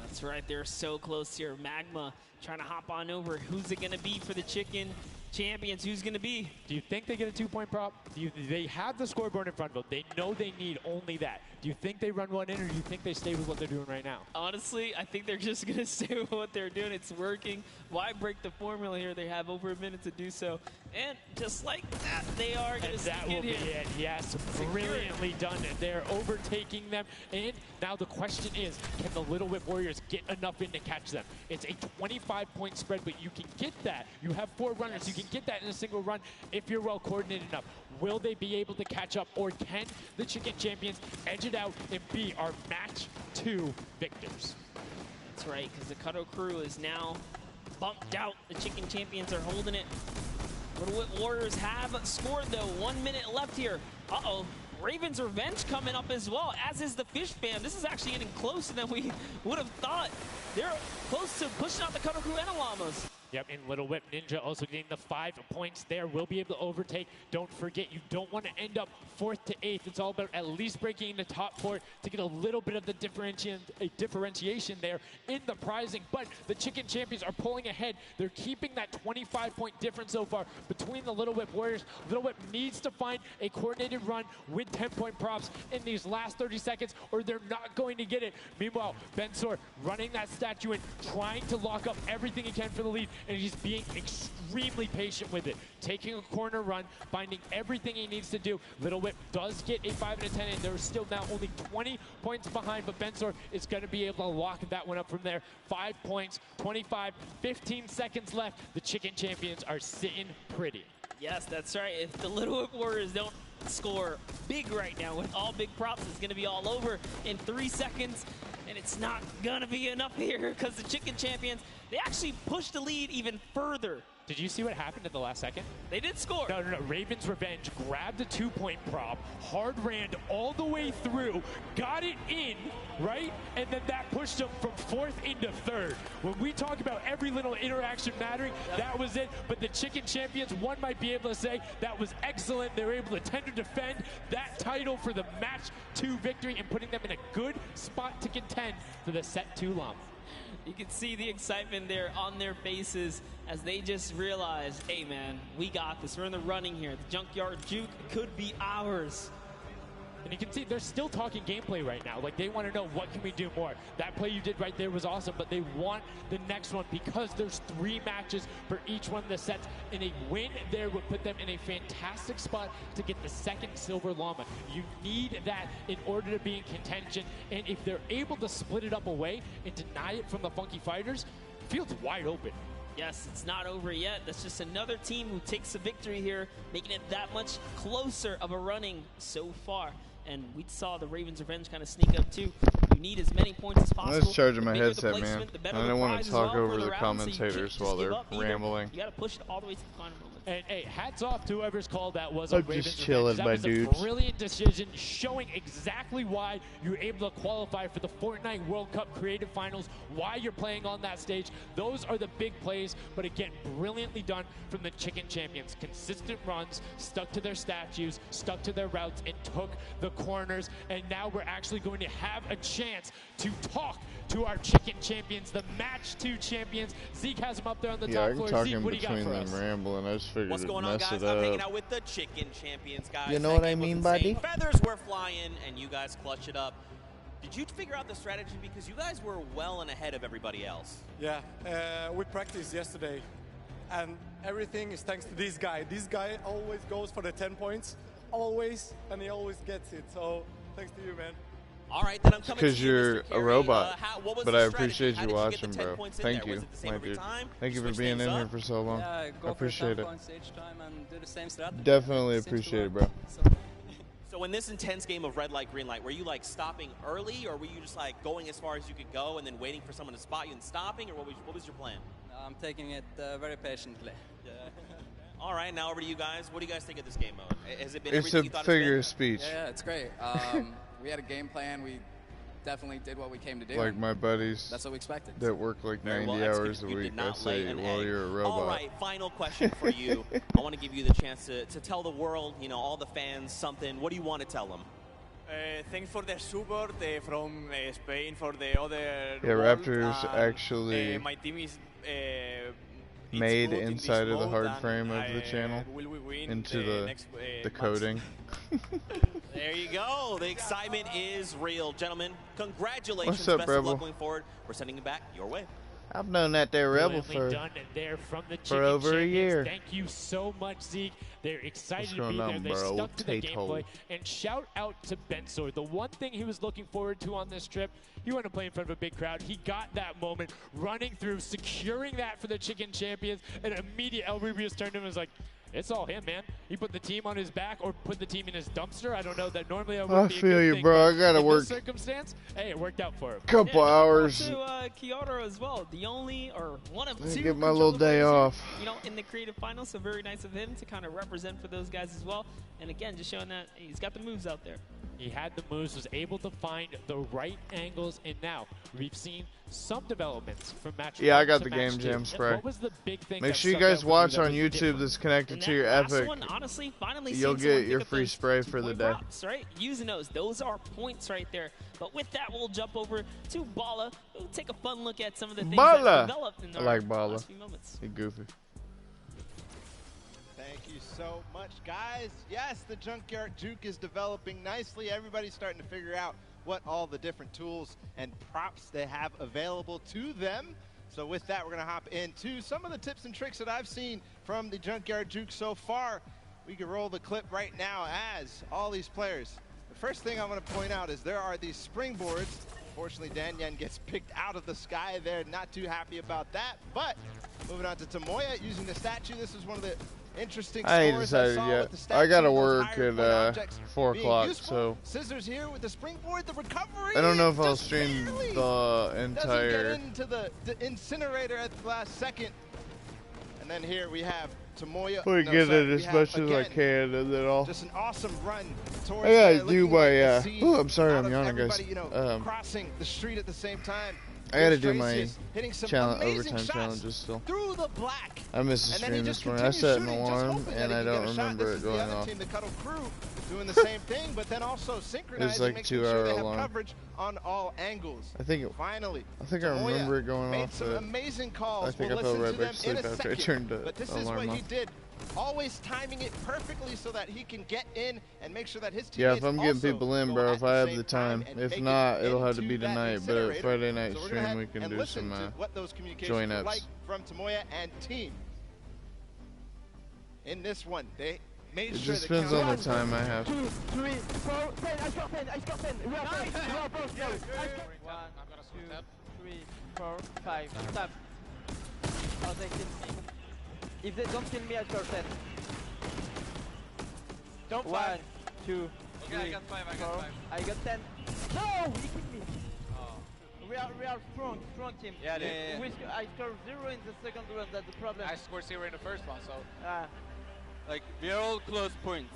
Speaker 1: That's right, they're so close here. Magma trying to hop on over. Who's it going to be for the Chicken Champions? Who's going to be?
Speaker 2: Do you think they get a 2-point prop? They have the scoreboard in front of them. They know they need only that. Do you think they run one in, or do you think they stay with what they're doing right now?
Speaker 1: Honestly, I think they're just going to stay with what they're doing. It's working. Why break the formula here? They have over a minute to do so. And just like that, they are going to
Speaker 2: that will be it. Yes, brilliantly done. They're overtaking them. And now the question is, can the Little Whip Warriors get enough in to catch them? It's a 25-point spread, but you can get that. You have 4 runners.
Speaker 1: Yes.
Speaker 2: You can get that in a single run if you're well coordinated enough. Will they be able to catch up, or can the Chicken Champions edge it out and be our match 2 victors?
Speaker 1: That's right, because the Cuddle Crew is now bumped out. The Chicken Champions are holding it. Little Whip Warriors have scored, though. 1 minute left here. Uh-oh. Raven's Revenge coming up as well, as is the Fish Fam. This is actually getting closer than we would have thought. They're close to pushing out the Cuddle Crew and the Llamas.
Speaker 2: Yep, and Little Whip Ninja also getting the 5 points there. Will be able to overtake. Don't forget, you don't want to end up 4th to 8th. It's all about at least breaking into top 4 to get a little bit of the differentiation there in the prizing. But the Chicken Champions are pulling ahead. They're keeping that 25-point difference so far between the Little Whip Warriors. Little Whip needs to find a coordinated run with 10-point props in these last 30 seconds, or they're not going to get it. Meanwhile, Bensor running that statue in, trying to lock up everything he can for the lead, and he's being extremely patient with it. Taking a corner run, finding everything he needs to do. Little Whip does get a 5 and a 10, and they're still now only 20 points behind, but Bensor is going to be able to lock that one up from there. 5 points, 25, 15 seconds left. The Chicken Champions are sitting pretty.
Speaker 1: Yes, that's right. If the Little Whip Warriors don't score big right now with all big props, it's going to be all over in 3 seconds. And it's not going to be enough here because the Chicken Champions, they actually pushed the lead even further.
Speaker 2: Did you see what happened at the last second?
Speaker 1: They did score.
Speaker 2: No. Raven's Revenge grabbed a 2-point prop, hard ran all the way through, got it in, right? And then that pushed them from 4th into 3rd. When we talk about every little interaction mattering, that was it. But the Chicken Champions, one might be able to say that was excellent. They were able to tender defend that title for the match 2 victory and putting them in a good spot to contend for the set 2 llama.
Speaker 1: You can see the excitement there on their faces as they just realize, hey man, we got this. We're in the running here. The Junkyard Juke could be ours.
Speaker 2: And you can see they're still talking gameplay right now. Like, they want to know, what can we do more? That play you did right there was awesome, but they want the next one because there's 3 matches for each one of the sets, and a win there would put them in a fantastic spot to get the 2nd Silver Llama. You need that in order to be in contention, and if they're able to split it up away and deny it from the Funky Fighters, the field's wide open.
Speaker 1: Yes, it's not over yet. That's just another team who takes a victory here, making it that much closer of a running so far. And we saw the Ravens' Revenge kind of sneak up too. You need as many points as possible.
Speaker 3: I'm just charging my headset, man. I don't want to talk over the commentators while they're rambling.
Speaker 1: You got to push it all the way to the final moment.
Speaker 2: And hey, hats off to whoever's called that was
Speaker 3: I'm
Speaker 2: on Ravens
Speaker 3: just chilling,
Speaker 2: Revenge.
Speaker 3: my
Speaker 2: That was
Speaker 3: dudes.
Speaker 2: a brilliant decision, showing exactly why you're able to qualify for the Fortnite World Cup Creative Finals, why you're playing on that stage. Those are the big plays, but again, brilliantly done from the Chicken Champions. Consistent runs, stuck to their statues, stuck to their routes, and took the corners. And now we're actually going to have a chance to talk to our Chicken Champions, the Match 2 champions. Zeke has them up there on the top floor. Zeke, what do you got for us?
Speaker 3: Rambling. I just figured
Speaker 13: What's going on, guys? I'm hanging out with the Chicken Champions, guys.
Speaker 3: You know what I mean, buddy?
Speaker 13: Feathers were flying, and you guys clutch it up. Did you figure out the strategy? Because you guys were well and ahead of everybody else.
Speaker 17: Yeah, we practiced yesterday, and everything is thanks to this guy. This guy always goes for the 10 points, always, and he always gets it. So thanks to you, man.
Speaker 13: All right, then I'm coming to
Speaker 3: Because
Speaker 13: you,
Speaker 3: you're
Speaker 13: Mr.
Speaker 3: a
Speaker 13: Carey.
Speaker 3: robot.
Speaker 13: What was
Speaker 3: but
Speaker 13: the
Speaker 3: I
Speaker 13: strategy?
Speaker 3: appreciate
Speaker 13: How
Speaker 3: you
Speaker 13: did you get
Speaker 3: watching,
Speaker 13: the 10
Speaker 3: bro.
Speaker 13: points in
Speaker 3: Thank
Speaker 13: there?
Speaker 3: you,
Speaker 13: Was it the same
Speaker 3: my
Speaker 13: every
Speaker 3: dude.
Speaker 13: time?
Speaker 3: Thank you for
Speaker 13: Switch
Speaker 3: being in
Speaker 13: things
Speaker 3: here
Speaker 13: up?
Speaker 3: for so long.
Speaker 18: Yeah, go
Speaker 3: I appreciate
Speaker 18: for 10
Speaker 3: it.
Speaker 18: points each time and do the same strategy.
Speaker 3: Definitely
Speaker 18: Seems to
Speaker 3: appreciate it,
Speaker 18: work.
Speaker 3: bro.
Speaker 13: So in this intense game of red light, green light, were you like stopping early, or were you just like going as far as you could go and then waiting for someone to spot you and stopping, or what was your plan?
Speaker 18: I'm taking it very patiently. Yeah.
Speaker 13: All right, now over to you guys. What do you guys think of this game mode? Has it been
Speaker 3: It's
Speaker 13: everything
Speaker 3: a
Speaker 13: you thought
Speaker 3: figure
Speaker 13: it's
Speaker 3: of speech.
Speaker 18: Yeah, it's great. We had a game plan. We definitely did what we came to do.
Speaker 3: Like my buddies
Speaker 18: That's what we expected.
Speaker 3: that work like
Speaker 13: Very
Speaker 3: 90
Speaker 13: well
Speaker 3: hours a
Speaker 13: executed. You
Speaker 3: week.
Speaker 13: did
Speaker 3: I
Speaker 13: not lay
Speaker 3: say,
Speaker 13: an
Speaker 3: well,
Speaker 13: egg.
Speaker 3: you're a robot.
Speaker 13: All right, final question for you. I want to give you the chance to tell the world, you know, all the fans something. What do you want to tell them?
Speaker 19: Thanks for the support from Spain for the other.
Speaker 3: Yeah,
Speaker 19: world,
Speaker 3: Raptors
Speaker 19: and,
Speaker 3: actually
Speaker 19: my team is
Speaker 3: made
Speaker 19: good in
Speaker 3: inside
Speaker 19: this
Speaker 3: of the
Speaker 19: mode,
Speaker 3: hard
Speaker 19: and
Speaker 3: frame of the channel
Speaker 19: will we win
Speaker 3: into
Speaker 19: the
Speaker 3: the
Speaker 19: next,
Speaker 3: the
Speaker 19: match?
Speaker 3: coding.
Speaker 13: There you go. The excitement is real, gentlemen. Congratulations.
Speaker 3: What's up,
Speaker 13: Best
Speaker 3: Rebel?
Speaker 13: of luck going forward. We're sending it back your way.
Speaker 3: I've known that there Rebel
Speaker 2: Brilliantly
Speaker 3: for
Speaker 2: done there from the
Speaker 3: for
Speaker 2: Chicken
Speaker 3: over a
Speaker 2: Champions.
Speaker 3: year.
Speaker 2: Thank you so much, Zeke. They're excited
Speaker 3: What's
Speaker 2: to be
Speaker 3: going
Speaker 2: there.
Speaker 3: on,
Speaker 2: They
Speaker 3: bro?
Speaker 2: stuck to the
Speaker 3: Tate-ho.
Speaker 2: gameplay. And shout out to Bensor. The one thing he was looking forward to on this trip, he wanted to play in front of a big crowd. He got that moment, running through, securing that for the Chicken Champions, and immediately El Rubius turned to him and was like, it's all him, man. He put the team on his back or put the team in his dumpster. I don't know that normally I wouldn't be a
Speaker 3: feel
Speaker 2: good
Speaker 3: you,
Speaker 2: thing,
Speaker 3: bro.
Speaker 2: but
Speaker 3: I gotta
Speaker 2: in
Speaker 3: work.
Speaker 2: this circumstance, hey, it worked out for him.
Speaker 3: Couple hours.
Speaker 1: To Kyoto as well, the only or one of
Speaker 3: Let me
Speaker 1: two.
Speaker 3: get my little day
Speaker 1: controller
Speaker 3: off.
Speaker 1: players, you know, in the creative finals. So very nice of him to kind of represent for those guys as well. And again, just showing that hey, he's got the moves out there.
Speaker 2: He had the moves, was able to find the right angles, and now we've seen some developments from match.
Speaker 3: Yeah, I got
Speaker 2: to
Speaker 3: the
Speaker 2: match
Speaker 3: Game
Speaker 2: 2.
Speaker 3: Jam spray.
Speaker 2: What was the big thing
Speaker 3: Make
Speaker 2: that
Speaker 3: sure you
Speaker 2: stuck out
Speaker 3: guys
Speaker 2: for you
Speaker 3: watch
Speaker 2: that
Speaker 3: on
Speaker 2: was
Speaker 3: YouTube
Speaker 2: different?
Speaker 3: that's connected
Speaker 1: And
Speaker 3: to
Speaker 1: that
Speaker 3: your
Speaker 1: last
Speaker 3: Epic.
Speaker 1: one, honestly, finally
Speaker 3: You'll
Speaker 1: seeing someone
Speaker 3: get your
Speaker 1: pick up
Speaker 3: free
Speaker 1: those
Speaker 3: spray for the
Speaker 1: 2-point
Speaker 3: day.
Speaker 1: props, right? Using those are points right there. But with that, we'll jump over to Bala. We'll take a fun look at some of the things that
Speaker 3: Bala.
Speaker 1: developed in
Speaker 3: I
Speaker 1: our
Speaker 3: like Bala.
Speaker 1: last few moments.
Speaker 3: He goofy.
Speaker 12: Thank you so much, guys. Yes, the Junkyard Juke is developing nicely. Everybody's starting to figure out what all the different tools and props they have available to them. So with that, we're going to hop into some of the tips and tricks that I've seen from the Junkyard Juke so far. We can roll the clip right now as all these players. The first thing I want to point out is there are these springboards. Unfortunately, Danyan gets picked out of the sky there. Not too happy about that. But moving on to Tomoya using the statue. This is one of the interesting
Speaker 3: I ain't
Speaker 12: scores
Speaker 3: decided
Speaker 12: saw
Speaker 3: yet.
Speaker 12: with the statue,
Speaker 3: I gotta
Speaker 12: those
Speaker 3: work
Speaker 12: higher
Speaker 3: at
Speaker 12: point objects
Speaker 3: 4
Speaker 12: being
Speaker 3: o'clock,
Speaker 12: useful.
Speaker 3: so
Speaker 12: Scissors here with the springboard, the recovery.
Speaker 3: I don't know if I'll
Speaker 12: just
Speaker 3: stream
Speaker 12: barely
Speaker 3: the
Speaker 12: doesn't get
Speaker 3: entire.
Speaker 12: into the incinerator at the last second. And then here we have Tomoya.
Speaker 3: We
Speaker 12: no,
Speaker 3: get
Speaker 12: sorry,
Speaker 3: it
Speaker 12: we
Speaker 3: as
Speaker 12: have,
Speaker 3: much as I
Speaker 12: again,
Speaker 3: can, and then I'll.
Speaker 12: just an awesome run towards
Speaker 3: I gotta
Speaker 12: the,
Speaker 3: do
Speaker 12: looking
Speaker 3: my.
Speaker 12: like the scene
Speaker 3: Oh, I'm sorry,
Speaker 12: out
Speaker 3: I'm
Speaker 12: of
Speaker 3: yawning, guys.
Speaker 12: everybody, you know, crossing the street at the same time.
Speaker 3: I gotta do
Speaker 12: Tracy
Speaker 3: my
Speaker 12: is hitting some
Speaker 3: challenge,
Speaker 12: amazing
Speaker 3: overtime
Speaker 12: shots
Speaker 3: challenges still.
Speaker 12: through the black.
Speaker 3: I missed the
Speaker 12: And then he
Speaker 3: stream
Speaker 12: just
Speaker 3: this morning. I
Speaker 12: continues
Speaker 3: set an
Speaker 12: shooting, just
Speaker 3: alarm,
Speaker 12: hoping that
Speaker 3: and
Speaker 12: he
Speaker 3: I
Speaker 12: can get
Speaker 3: don't
Speaker 12: a shot.
Speaker 3: remember
Speaker 12: This
Speaker 3: it
Speaker 12: is the
Speaker 3: going
Speaker 12: other
Speaker 3: off.
Speaker 12: team, the Cuddle Crew, doing the same thing, but then also synchronizing,
Speaker 3: like a
Speaker 12: making
Speaker 3: 2-hour
Speaker 12: sure they have
Speaker 3: alarm.
Speaker 12: coverage on all angles.
Speaker 3: I think it,
Speaker 12: Finally,
Speaker 3: I think I
Speaker 12: Tomoya
Speaker 3: remember it going
Speaker 12: made
Speaker 3: off.
Speaker 12: some amazing calls.
Speaker 3: I think
Speaker 12: We'll
Speaker 3: I fell
Speaker 12: listen
Speaker 3: right
Speaker 12: to
Speaker 3: back
Speaker 12: them
Speaker 3: to
Speaker 12: in
Speaker 3: sleep
Speaker 12: a
Speaker 3: after I
Speaker 12: second.
Speaker 3: turned the
Speaker 12: But this is
Speaker 3: alarm
Speaker 12: what
Speaker 3: off.
Speaker 12: he did, always timing it perfectly so that he can get in and make sure that his teammates
Speaker 3: Yeah, if I'm getting
Speaker 12: also
Speaker 3: people in,
Speaker 12: go
Speaker 3: bro,
Speaker 12: at
Speaker 3: if I have
Speaker 12: same
Speaker 3: the time.
Speaker 12: and
Speaker 3: If
Speaker 12: make
Speaker 3: not,
Speaker 12: it
Speaker 3: it'll have to
Speaker 12: into
Speaker 3: be
Speaker 12: that
Speaker 3: tonight. But
Speaker 12: incinerator.
Speaker 3: at Friday night
Speaker 12: So we're gonna
Speaker 3: stream, we
Speaker 12: head
Speaker 3: can
Speaker 12: and
Speaker 3: do
Speaker 12: listen
Speaker 3: some
Speaker 12: to what those communications
Speaker 3: join
Speaker 12: were
Speaker 3: ups.
Speaker 12: like from Tomoya and team. In this one, they made
Speaker 3: It
Speaker 12: sure
Speaker 3: just
Speaker 12: the
Speaker 3: depends on the
Speaker 12: count-
Speaker 3: time I have.
Speaker 12: 2, 3, 4, 10. I got 10. I got 10. We are both. We are both.
Speaker 20: 1, 2, 3, 4, 5. Stop. I'll take it. If they don't kill me, I score 10.
Speaker 9: Don't
Speaker 20: 1,
Speaker 9: fight.
Speaker 20: 2,
Speaker 9: Okay,
Speaker 20: 3,
Speaker 9: I got 5, I
Speaker 20: 4.
Speaker 9: got 5.
Speaker 20: I got 10. No! He killed me. We are strong team.
Speaker 9: Yeah.
Speaker 20: I scored 0 in the second round, that's the problem.
Speaker 10: I scored 0 in the first one, so.
Speaker 9: Like, we are all close points.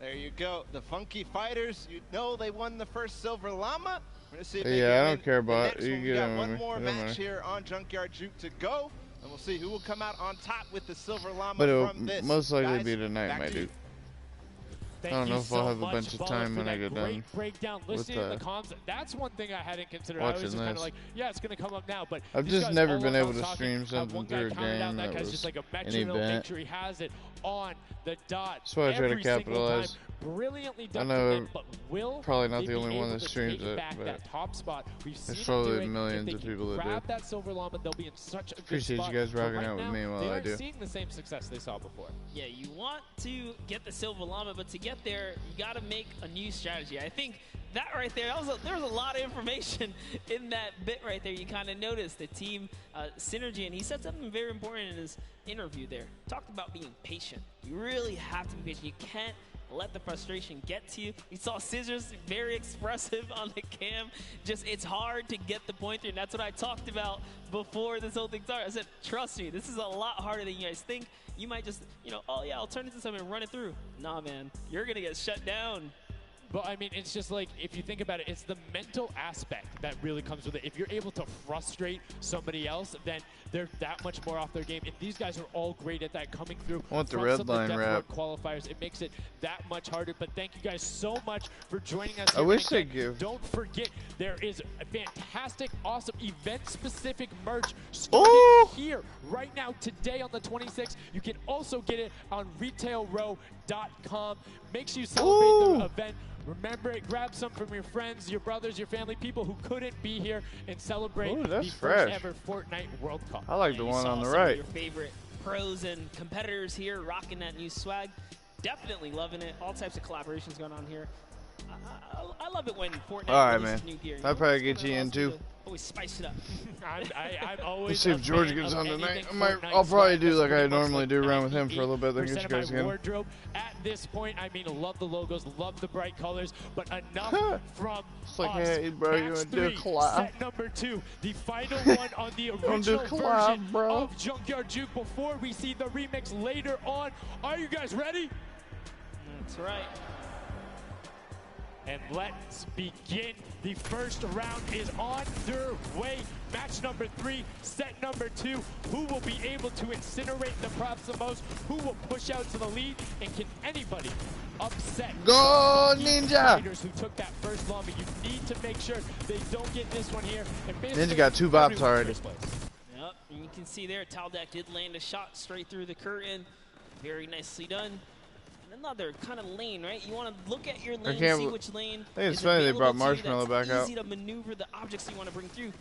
Speaker 12: There you go. The Funky Fighters, you know they won the first Silver Llama. We're gonna see if they
Speaker 3: Yeah,
Speaker 12: can
Speaker 3: I
Speaker 12: win
Speaker 3: don't care
Speaker 12: the
Speaker 3: about it.
Speaker 12: next
Speaker 3: You
Speaker 12: one.
Speaker 3: can
Speaker 12: We
Speaker 3: get
Speaker 12: got
Speaker 3: it
Speaker 12: one
Speaker 3: with me.
Speaker 12: more
Speaker 3: It don't
Speaker 12: match
Speaker 3: matter.
Speaker 12: here on Junkyard Juke to go. And we'll see who will come out on top with the Silver Llama
Speaker 3: But it'll
Speaker 12: from this.
Speaker 3: most likely
Speaker 12: Guys,
Speaker 3: be tonight,
Speaker 12: back
Speaker 3: my
Speaker 12: to you.
Speaker 3: dude. I
Speaker 2: Thank
Speaker 3: don't know
Speaker 2: you
Speaker 3: if I'll
Speaker 2: so
Speaker 3: have a
Speaker 2: much,
Speaker 3: bunch of
Speaker 2: Bala,
Speaker 3: time
Speaker 2: for
Speaker 3: when I
Speaker 2: that
Speaker 3: get done
Speaker 2: great breakdown.
Speaker 3: with
Speaker 2: Listening to the comms, that's one thing I hadn't considered. I was
Speaker 3: watching
Speaker 2: just kind of
Speaker 3: this.
Speaker 2: like, yeah, it's going to come up now. But
Speaker 3: I've
Speaker 2: these
Speaker 3: just
Speaker 2: guys
Speaker 3: never
Speaker 2: all
Speaker 3: been
Speaker 2: up
Speaker 3: able
Speaker 2: on
Speaker 3: to
Speaker 2: talking.
Speaker 3: stream something
Speaker 2: One guy
Speaker 3: through a
Speaker 2: counted out
Speaker 3: game
Speaker 2: that
Speaker 3: that
Speaker 2: guy's
Speaker 3: was
Speaker 2: just like a
Speaker 3: an
Speaker 2: metronome. Make
Speaker 3: event.
Speaker 2: sure he has it on the dot.
Speaker 3: That's why I try to
Speaker 2: every single
Speaker 3: capitalize.
Speaker 2: time. Brilliantly
Speaker 3: I
Speaker 2: done
Speaker 3: know
Speaker 2: from
Speaker 3: I'm
Speaker 2: them, but will
Speaker 3: probably not
Speaker 2: they
Speaker 3: the
Speaker 2: be
Speaker 3: only one
Speaker 2: able
Speaker 3: that
Speaker 2: to
Speaker 3: streams
Speaker 2: take
Speaker 3: it,
Speaker 2: back
Speaker 3: but
Speaker 2: that top spot? We've seen
Speaker 3: there's
Speaker 2: them do
Speaker 3: probably
Speaker 2: it.
Speaker 3: millions
Speaker 2: If
Speaker 3: of
Speaker 2: they can
Speaker 3: people that
Speaker 2: grab
Speaker 3: do.
Speaker 2: that silver llama, they'll be in such a good
Speaker 3: Appreciate
Speaker 2: spot.
Speaker 3: you guys
Speaker 2: But
Speaker 3: rocking
Speaker 2: right
Speaker 3: out with
Speaker 2: now,
Speaker 3: me while
Speaker 2: they
Speaker 3: I
Speaker 2: aren't
Speaker 3: do.
Speaker 2: seeing the same success they saw before.
Speaker 1: Yeah, you want to get the Silver Llama, but to get there, you got to make a new strategy. I think that right there, there was a lot of information in that bit right there. You kind of noticed the team synergy, and he said something very important in his interview there. Talked about being patient. You really have to be patient. You can't let the frustration get to you. You saw Scissors very expressive on the cam. Just, it's hard to get the pointer, and that's what I talked about before this whole thing started. I said, trust me, this is a lot harder than you guys think. You might just, oh yeah, I'll turn it into something and run it through. Nah, man, you're gonna get shut down.
Speaker 2: But I mean, it's just like, if you think about it, it's the mental aspect that really comes with it. If you're able to frustrate somebody else, then they're that much more off their game. And these guys are all great at that, coming through.
Speaker 3: I want the
Speaker 2: from
Speaker 3: red
Speaker 2: some of
Speaker 3: line
Speaker 2: the
Speaker 3: wrap.
Speaker 2: qualifiers. It makes it that much harder. But thank you guys so much for joining us.
Speaker 3: I
Speaker 2: here.
Speaker 3: wish
Speaker 2: And
Speaker 3: they'd
Speaker 2: again,
Speaker 3: give.
Speaker 2: Don't forget, there is a fantastic, awesome event-specific merch starting here right now today on the 26th. You can also get it on retailrow.com. Make sure you celebrate the event. Remember it, grab some from your friends, your brothers, your family, people who couldn't be here, and celebrate the
Speaker 3: that's
Speaker 2: first
Speaker 3: fresh.
Speaker 2: ever Fortnite World Cup.
Speaker 3: I like the
Speaker 1: You
Speaker 3: one
Speaker 1: saw
Speaker 3: on the
Speaker 1: some of
Speaker 3: right.
Speaker 1: your favorite pros and competitors here rocking that new swag. Definitely loving it. All types of collaborations going on here. I love it when Fortnite
Speaker 3: All right,
Speaker 1: releases
Speaker 3: man.
Speaker 1: new gear.
Speaker 3: I'll probably get you in too.
Speaker 1: Always spice it up.
Speaker 2: I'm always
Speaker 3: Let's see if
Speaker 2: a
Speaker 3: George
Speaker 2: fan
Speaker 3: gets
Speaker 2: of
Speaker 3: on tonight.
Speaker 2: anything
Speaker 3: I'll
Speaker 2: Fortnite
Speaker 3: probably
Speaker 2: swag.
Speaker 3: do
Speaker 2: That's
Speaker 3: like I
Speaker 2: pretty much
Speaker 3: normally do, run with him for a little bit, then
Speaker 2: 98%
Speaker 3: get you
Speaker 2: of
Speaker 3: guys
Speaker 2: my
Speaker 3: again.
Speaker 2: wardrobe. At this point, I mean, love the logos, love the bright colors, but enough from
Speaker 3: It's like,
Speaker 2: us.
Speaker 3: hey, bro, you
Speaker 2: Match
Speaker 3: want to do a
Speaker 2: 3,
Speaker 3: collab?
Speaker 2: set number 2, the final one on the
Speaker 3: Don't do
Speaker 2: original
Speaker 3: collab,
Speaker 2: version
Speaker 3: bro.
Speaker 2: of Junkyard Juke before we see the remix later on. Are you guys ready?
Speaker 1: That's right.
Speaker 2: And let's begin. The first round is underway. Match number 3, set number 2. Who will be able to incinerate the props the most? Who will push out to the lead? And can anybody upset
Speaker 3: Go Ninja!
Speaker 2: Fighters who took that first llama? You need to make sure they don't get this one here. And
Speaker 3: Ninja got 2 bops already.
Speaker 1: Yep, and you can see there, Taldak did land a shot straight through the curtain. Very nicely done. Another kind of lane, right? You want to look at your lane, see which lane.
Speaker 3: I think it's funny they brought Marshmallow back out.
Speaker 1: Easy to maneuver the objects you want to bring through.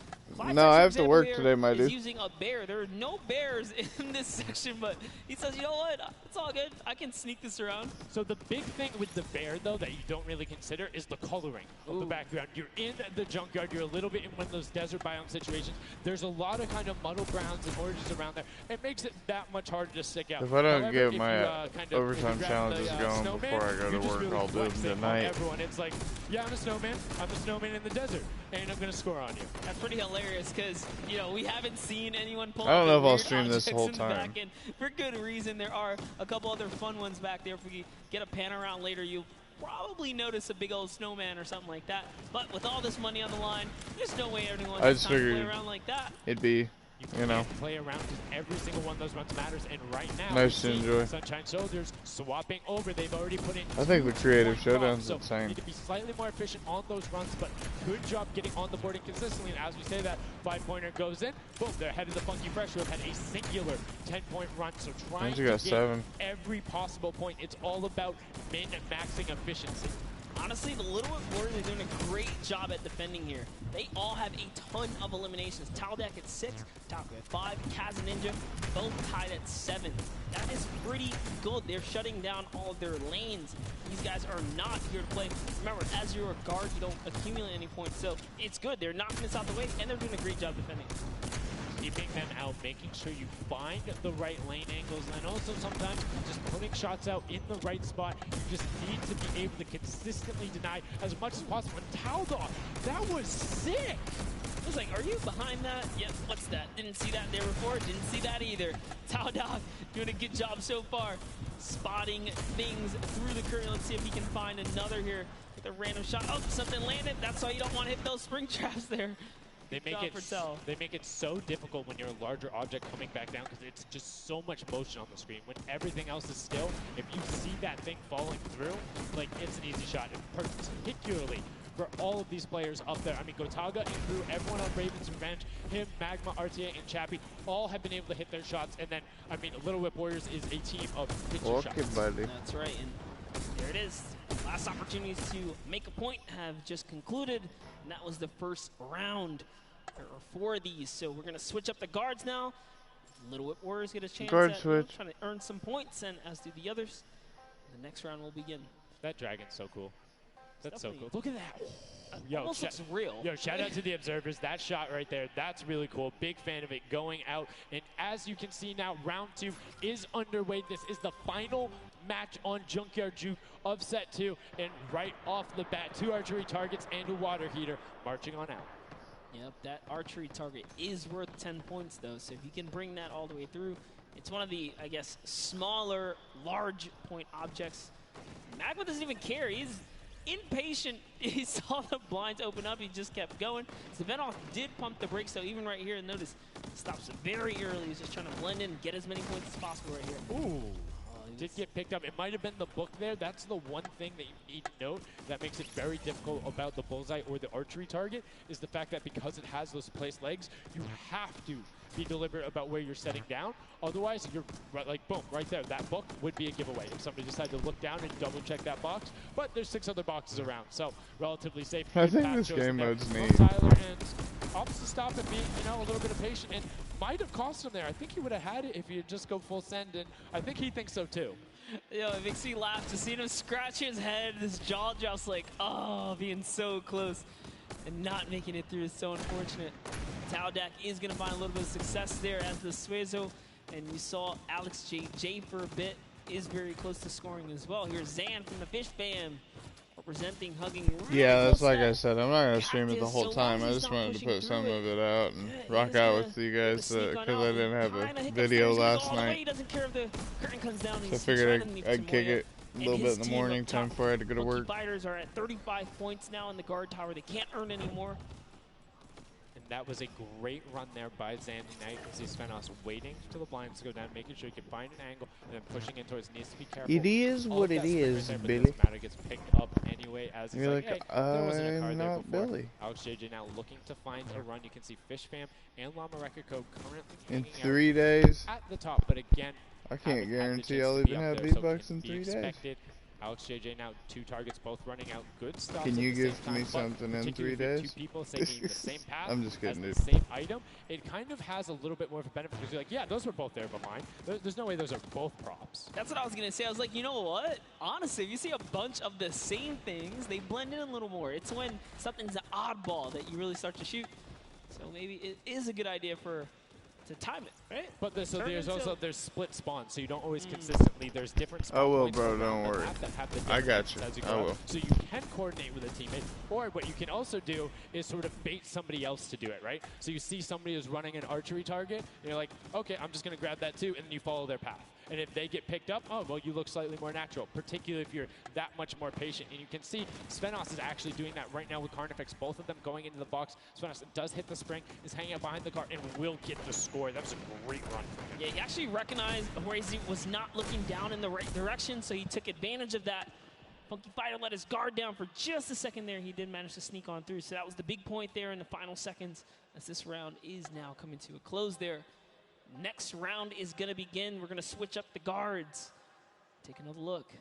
Speaker 3: No, I have to work today, my dude.
Speaker 1: He's using a bear. There are no bears in this section, but he says, you know what? It's all good. I can sneak this around.
Speaker 2: So the big thing with the bear, though, that you don't really consider is the coloring of the background. You're in the junkyard. You're a little bit in one of those desert biome situations. There's a lot of kind of muddle browns and oranges around there. It makes it that much harder to stick out.
Speaker 3: If I don't
Speaker 2: However,
Speaker 3: get my overtime challenges going before I go to work, I'll do them tonight.
Speaker 2: Everyone, it's like, yeah, I'm a snowman. I'm a snowman in the desert, and I'm going to score on you.
Speaker 1: That's pretty hilarious because, you know, we haven't seen anyone pull
Speaker 3: I don't know if I'll
Speaker 1: weird
Speaker 3: stream this whole
Speaker 1: objects in the
Speaker 3: time.
Speaker 1: back end. For good reason. There are a couple other fun ones back there. If we get a pan around later, you'll probably notice a big old snowman or something like that. But with all this money on the line, there's no way everyone has time to play around like that.
Speaker 3: It'd be, you know,
Speaker 2: play around because every single one of those runs matters, and right now,
Speaker 3: nice to enjoy.
Speaker 2: Sunshine Soldiers swapping over. They've already put in.
Speaker 3: I think the creative showdown's
Speaker 2: so
Speaker 3: insane.
Speaker 2: Need to be slightly more efficient on those runs, but good job getting on the board and consistently. And as we say that, 5-pointer goes in. Boom, they're ahead of the Funky Fresh, who have had a singular 10-point run. So trying to get every possible point. It's all about min-maxing efficiency.
Speaker 1: Honestly, the Little Warriors are doing a great job at defending here. They all have a ton of eliminations. Taldak at 6, Taco at 5, Kaz and Ninja both tied at 7. That is pretty good. They're shutting down all of their lanes. These guys are not here to play. Remember, as you're a guard, you don't accumulate any points, so it's good. They're knocking this out the way, and they're doing a great job defending.
Speaker 2: Keeping them out, making sure you find the right lane angles, and also sometimes just putting shots out in the right spot. You just need to be able to consistently deny as much as possible. And Taldak, that was sick!
Speaker 1: I was like, are you behind that? Yep, what's that? Didn't see that there before, didn't see that either. Taldak doing a good job so far, spotting things through the curtain. Let's see if he can find another here with a random shot. Oh, something landed. That's why you don't want to hit those spring traps there.
Speaker 2: They make it so difficult when you're a larger object coming back down because it's just so much motion on the screen. When everything else is still, if you see that thing falling through, like, it's an easy shot. And particularly for all of these players up there. I mean, Gotaga and Crew, everyone on Raven's Revenge, him, Magma, RTA, and Chappie, all have been able to hit their shots. And then, I mean, Little Whip Warriors is a team of pitcher shots.
Speaker 3: Buddy.
Speaker 1: That's right, and there it is. Last opportunities to make a point have just concluded, and that was the first round. There are 4 of these, so we're going to switch up the guards now. Little Whip Warriors get a chance at trying to earn some points, and as do the others. The next round will begin.
Speaker 2: That dragon's so cool. That's so cool. Look at that.
Speaker 1: Almost looks real.
Speaker 2: Yo, shout out to the observers. That shot right there, that's really cool. Big fan of it going out. And as you can see now, round 2 is underway. This is the final match on Junkyard Juke of set 2. And right off the bat, 2 archery targets and a water heater marching on out.
Speaker 1: Yep, that archery target is worth 10 points, though. So if you can bring that all the way through, it's one of the, I guess, smaller, large point objects. Magma doesn't even care. He's impatient. He saw the blinds open up. He just kept going. Savenoff did pump the brakes, though, even right here. And notice, stops very early. He's just trying to blend in and get as many points as possible right here.
Speaker 2: Ooh. Did get picked up. It might have been the book there. That's the one thing that you need to note that makes it very difficult about the bullseye or the archery target is the fact that because it has those placed legs, you have to be deliberate about where you're setting down. Otherwise, you're right, like, boom, right there. That book would be a giveaway if somebody decided to look down and double check that box. But there's 6 other boxes around, so relatively safe.
Speaker 3: I think this game mode's neat.
Speaker 2: Tyler and opts to stop and be, you know, a little bit of patient, and might have cost him there. I think he would have had it if he'd just go full send, and I think he thinks so too.
Speaker 1: Yo, it makes me laugh to see him scratch his head, his jaw drops like, oh, being so close and not making it through is so unfortunate. Taldak is going to find a little bit of success there as the Suezo, and you saw Alex J for a bit is very close to scoring as well. Here's Zan from the Fish Fam representing, hugging. Really
Speaker 3: that's like I said, I'm not going to stream it the whole time. I just wanted to put some of it out and rock out with you guys because I didn't have a video last night.
Speaker 1: He doesn't care if the curtain comes down.
Speaker 3: So I figured I'd kick it. a little bit in the morning time before I had to go to work.
Speaker 1: Fighters are at 35 points now in the guard tower. They can't earn anymore.
Speaker 2: And that was a great run there by Zandy Knight. You see Svenos waiting for the blinds to go down, making sure he can find an angle, and then pushing in towards needs to be careful.
Speaker 3: It is what it is, Billy.
Speaker 2: Matter gets picked up anyway as he's
Speaker 3: You're
Speaker 2: like,
Speaker 3: like,
Speaker 2: hey, there wasn't a card there
Speaker 3: not
Speaker 2: before.
Speaker 3: Billy.
Speaker 2: Alex JJ now looking to find a run. You can see Fish Fam and Llama Record Code currently
Speaker 3: In
Speaker 2: hanging
Speaker 3: 3 days.
Speaker 2: at the top, but again,
Speaker 3: I can't guarantee
Speaker 2: chance
Speaker 3: I'll
Speaker 2: to be
Speaker 3: even
Speaker 2: up
Speaker 3: have
Speaker 2: there, so
Speaker 3: V-Bucks
Speaker 2: can
Speaker 3: in
Speaker 2: be
Speaker 3: 3 days.
Speaker 2: expected. Alex JJ now 2 targets, both running out. Good stuff.
Speaker 3: Can you
Speaker 2: at the
Speaker 3: give
Speaker 2: same
Speaker 3: me
Speaker 2: time,
Speaker 3: something in 3
Speaker 2: particularly if
Speaker 3: days?
Speaker 2: 2 people taking the same path
Speaker 3: I'm just kidding,
Speaker 2: as
Speaker 3: dude.
Speaker 2: the same item, it kind of has a little bit more of a benefit because you're like, yeah, those were both there behind. There's no way those are both props.
Speaker 1: That's what I was going to say. I was like, you know what? Honestly, if you see a bunch of the same things, they blend in a little more. It's when something's an oddball that you really start to shoot. So maybe it is a good idea to time it, right?
Speaker 2: But there's also split spawns, so you don't always consistently. There's different spawn
Speaker 3: I will,
Speaker 2: points
Speaker 3: bro.
Speaker 2: around
Speaker 3: Don't
Speaker 2: the
Speaker 3: worry.
Speaker 2: map that have the
Speaker 3: I
Speaker 2: different
Speaker 3: got
Speaker 2: things
Speaker 3: you.
Speaker 2: as you
Speaker 3: I
Speaker 2: go
Speaker 3: will.
Speaker 2: up. So you can coordinate with a teammate, or what you can also do is sort of bait somebody else to do it, right? So you see somebody who's running an archery target, and you're like, okay, I'm just going to grab that too, and then you follow their path. And if they get picked up, oh, well, you look slightly more natural, particularly if you're that much more patient. And you can see Svenos is actually doing that right now with Carnifex, both of them going into the box. Svenos does hit the spring, is hanging out behind the car, and will get the score. That was a great run from him.
Speaker 1: Yeah, he actually recognized where he was not looking down in the right direction, so he took advantage of that. Funky Fighter let his guard down for just a second there. He did manage to sneak on through, so that was the big point there in the final seconds as this round is now coming to a close there. Next round is going to begin. We're going to switch up the guards. Take another look.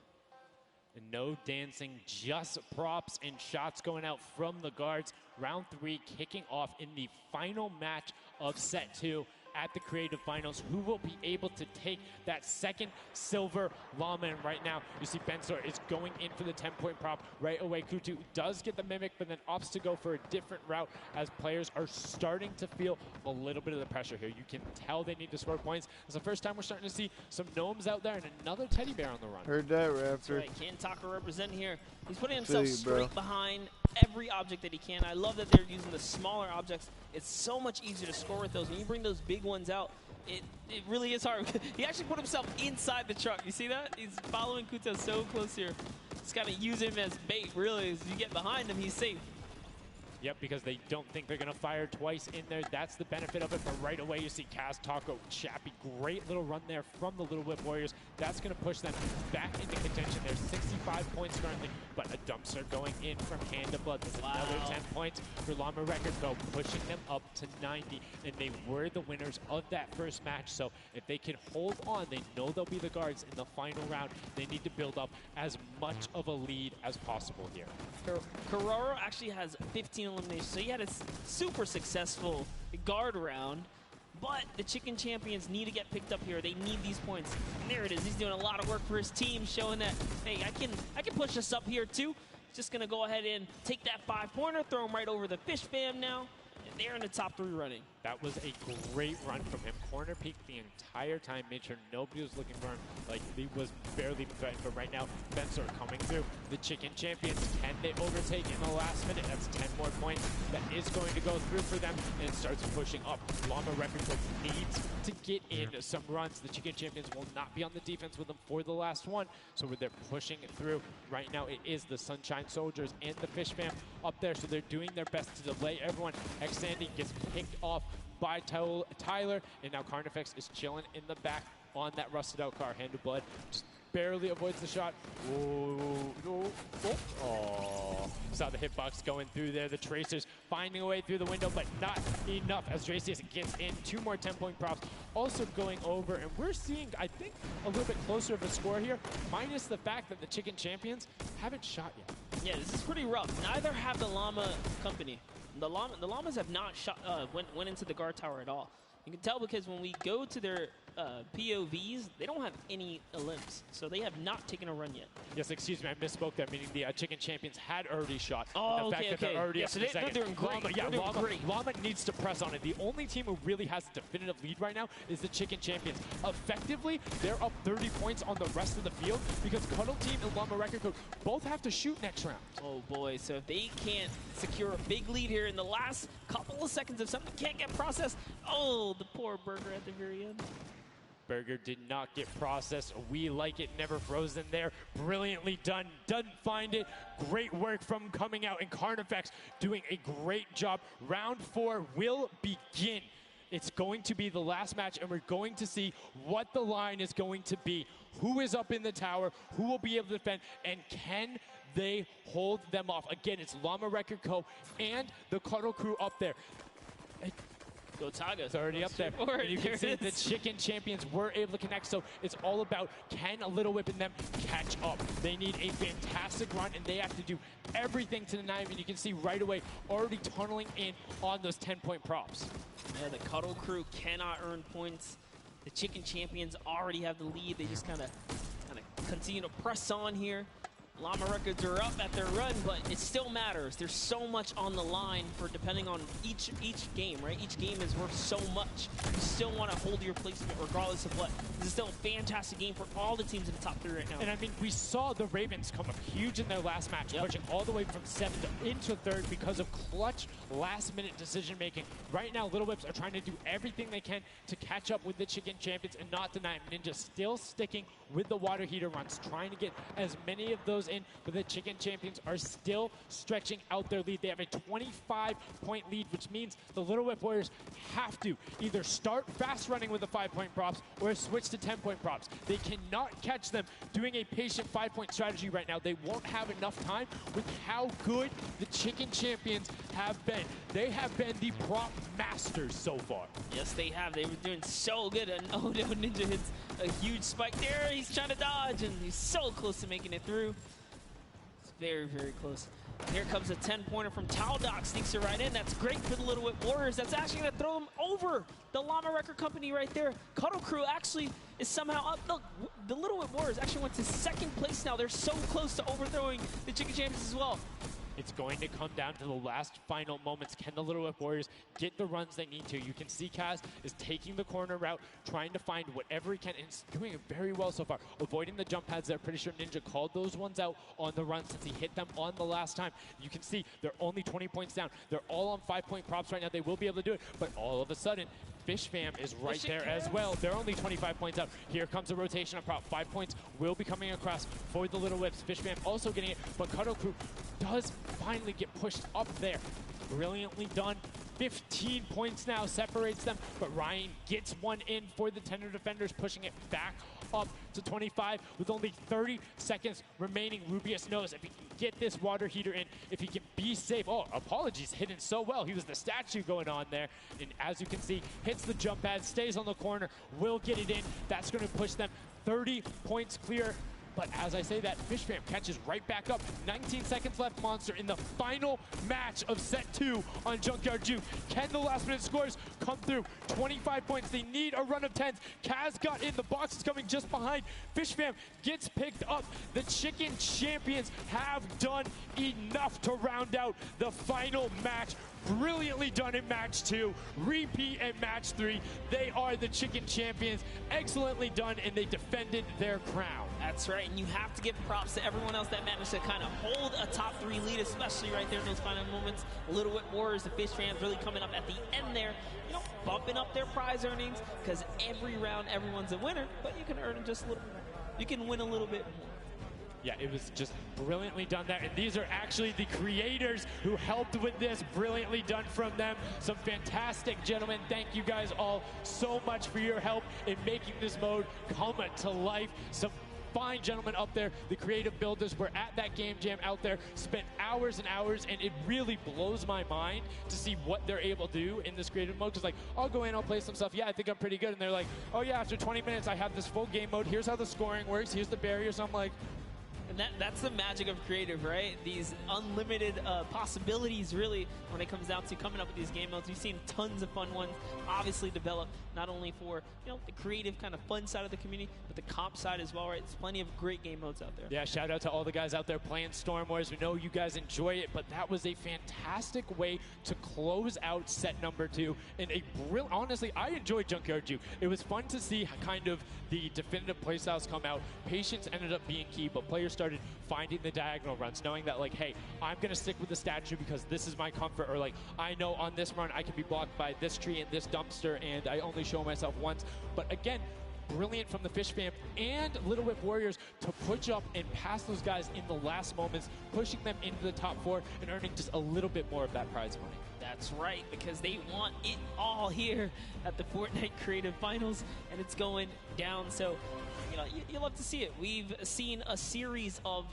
Speaker 2: And no dancing, just props and shots going out from the guards. Round 3 kicking off in the final match of set 2 at the Creative Finals. Who will be able to take that second silver llama? And right now, you see Bensor is going in for the 10-point prop right away. Kutu does get the mimic, but then opts to go for a different route as players are starting to feel a little bit of the pressure here. You can tell they need to score points. It's the first time we're starting to see some gnomes out there and another teddy bear on the run.
Speaker 3: Heard that, Raptor.
Speaker 1: That's right. Kantaka representing here. He's putting himself
Speaker 3: you,
Speaker 1: straight behind every object that he can. I love that they're using the smaller objects. It's so much easier to score with those. When you bring those big ones out, it really is hard. He actually put himself inside the truck. You see that? He's following Kuta so close here. Just got to use him as bait, really. As you get behind him, he's safe.
Speaker 2: Yep, because they don't think they're going to fire twice in there. That's the benefit of it. But right away, you see Kaz, Taco, Chappie. Great little run there from the Little Whip Warriors. That's going to push them back into contention. There's 65 points currently, but a dumpster going in from Hand of Blood. There's another 10 points for Llama Record Go, pushing them up to 90. And they were the winners of that first match. So if they can hold on, they know they'll be the guards in the final round. They need to build up as much of a lead as possible here.
Speaker 1: Carraro actually has 15 eliminations, so he had a super successful guard round. But the Chicken Champions need to get picked up here. They need these points. And there it is. He's doing a lot of work for his team, showing that, hey, I can push us up here too. Just gonna go ahead and take that 5-pointer, throw him right over the Fish Fam now. And they're in the top 3 running.
Speaker 2: That was a great run from him. Corner peeked the entire time, made sure nobody was looking for him. Like, he was barely threatened, but right now, Bensor coming through. The Chicken Champions, can they overtake in the last minute? That's 10 more points. That is going to go through for them, and it starts pushing up. Llama Record needs to get in some runs. The Chicken Champions will not be on the defense with them for the last one, so they're pushing it through. Right now, it is the Sunshine Soldiers and the Fish Fam up there, so they're doing their best to delay everyone. X-Sandy gets picked off by Tyler, and now Carnifex is chilling in the back on that rusted out car. Hand of Blood just barely avoids the shot. Oh, saw the hitbox going through there. The Tracers finding a way through the window, but not enough as Traces gets in. 2 more 10-point props also going over, and we're seeing, I think, a little bit closer of a score here, minus the fact that the Chicken Champions haven't shot yet.
Speaker 1: Yeah, this is pretty rough. Neither have the Llama Company. The Llamas have not shot, went into the guard tower at all. You can tell because when we go to their POVs, they don't have any elims, so they have not taken a run yet.
Speaker 2: Yes, excuse me, I misspoke there, meaning the Chicken Champions had already shot.
Speaker 1: Oh,
Speaker 2: the fact that they're already
Speaker 1: yeah,
Speaker 2: up
Speaker 1: so
Speaker 2: to the
Speaker 1: they're
Speaker 2: second.
Speaker 1: doing great.
Speaker 2: Llama needs to press on it. The only team who really has a definitive lead right now is the Chicken Champions. Effectively, they're up 30 points on the rest of the field because Cuddle Team and Llama Record Code both have to shoot next round.
Speaker 1: Oh boy, so if they can't secure a big lead here in the last couple of seconds, if something can't get processed, oh, the poor burger at the very end.
Speaker 2: Burger did not get processed. We like it, never frozen there. Brilliantly done, doesn't find it. Great work from coming out, and Carnifex doing a great job. Round 4 will begin. It's going to be the last match, and we're going to see what the line is going to be. Who is up in the tower, who will be able to defend, and can they hold them off? Again, it's Llama Record Co. and the Cuddle Crew up there.
Speaker 1: Go Tigers.
Speaker 2: It's already up there. And you can see the Chicken Champions were able to connect, so it's all about can Little Whip and them catch up. They need a fantastic run, and they have to do everything to deny them, and you can see right away already tunneling in on those 10-point props.
Speaker 1: Yeah, the Cuddle Crew cannot earn points. The Chicken Champions already have the lead. They just kind of continue to press on here. Llama Records are up at their run, but it still matters. There's so much on the line for depending on each game, right? Each game is worth so much. You still want to hold your placement regardless of what. This is still a fantastic game for all the teams in the top 3 right now.
Speaker 2: And I mean, we saw the Ravens come up huge in their last match, pushing all the way from 7th into 3rd because of clutch last-minute decision-making. Right now, Little Whips are trying to do everything they can to catch up with the Chicken Champions and not deny them. Ninja still sticking with the water heater runs, trying to get as many of those in, but the Chicken Champions are still stretching out their lead. They have a 25-point lead, which means the Little Whip Warriors have to either start fast running with the 5-point props or switch to 10-point props. They cannot catch them doing a patient 5-point strategy right now. They won't have enough time with how good the Chicken Champions have been. They have been the prop masters so far.
Speaker 1: Yes, they have. They were doing so good, and oh no, Ninja hits a huge spike there. He's trying to dodge, and he's so close to making it through. It's very, very close. Here comes a 10-pointer from Taldoc, sneaks it right in. That's great for the Little Whip Warriors. That's actually going to throw them over the Llama Record Company right there. Cuddle Crew actually is somehow up. Look, the Little Whip Warriors actually went to 2nd place now. They're so close to overthrowing the Chicken Champions as well.
Speaker 2: It's going to come down to the last final moments. Can the Little Whip Warriors get the runs they need to? You can see Kaz is taking the corner route, trying to find whatever he can, and he's doing it very well so far. Avoiding the jump pads there. Pretty sure Ninja called those ones out on the run since he hit them on the last time. You can see they're only 20 points down. They're all on 5-point props right now. They will be able to do it, but all of a sudden, Fish Fam is right there as well. They're only 25 points out. Here comes a rotation of prop. 5 points will be coming across for the Little Whips. Fish Fam also getting it, but Cuddle Crew does finally get pushed up there. Brilliantly done. 15 points now separates them, but Ryan gets one in for the Tender Defenders, pushing it back up to 25 with only 30 seconds remaining. Rubius knows if he can get this water heater in, if he can be safe. Oh, apologies, hidden so well. He was the statue going on there. And as you can see, hits the jump pad, stays on the corner, will get it in. That's going to push them 30 points clear. But as I say that, Fish Fam catches right back up. 19 seconds left, Monster, in the final match of set 2 on Junkyard Juke. Can the last-minute scores come through? 25 points. They need a run of 10s. Kaz got in. The box is coming just behind. Fish Fam gets picked up. The Chicken Champions have done enough to round out the final match. Brilliantly done in match 2, repeat in match 3. They are the Chicken Champions. Excellently done, and they defended their crown.
Speaker 1: That's right, and you have to give props to everyone else that managed to kind of hold a top 3 lead, especially right there in those final moments. Little Whip Warriors, the Fish Fans really coming up at the end there, you know, bumping up their prize earnings, because every round everyone's a winner, but you can earn just a little more. You can win a little bit more.
Speaker 2: Yeah, it was just brilliantly done there. And these are actually the creators who helped with this. Brilliantly done from them. Some fantastic gentlemen. Thank you guys all so much for your help in making this mode come to life. Some fine gentlemen up there. The creative builders were at that game jam out there, spent hours and hours, and it really blows my mind to see what they're able to do in this creative mode. Because, like, I'll go in, I'll play some stuff. Yeah, I think I'm pretty good. And they're like, oh, yeah, after 20 minutes, I have this full game mode. Here's how the scoring works. Here's the barriers. I'm like,
Speaker 1: and that's the magic of creative, right? These unlimited possibilities, really, when it comes down to coming up with these game modes. We've seen tons of fun ones obviously develop, not only for, you know, the creative kind of fun side of the community, but the comp side as well, right? There's plenty of great game modes out there.
Speaker 2: Yeah, shout out to all the guys out there playing Storm Wars. We know you guys enjoy it, but that was a fantastic way to close out set number 2. And a brilliant, honestly, I enjoyed Junkyard Juke. It was fun to see kind of the definitive playstyles come out. Patience ended up being key, but players started finding the diagonal runs, knowing that, like, hey, I'm going to stick with the statue because this is my comfort, or like, I know on this run I can be blocked by this tree and this dumpster, and I only show myself once. But again, brilliant from the Fish Fam and Little Whip Warriors to push up and pass those guys in the last moments, pushing them into the top 4 and earning just a little bit more of that prize money.
Speaker 1: That's right, because they want it all here at the Fortnite Creative Finals, and it's going down. So, you know, you love to see it. We've seen a series of,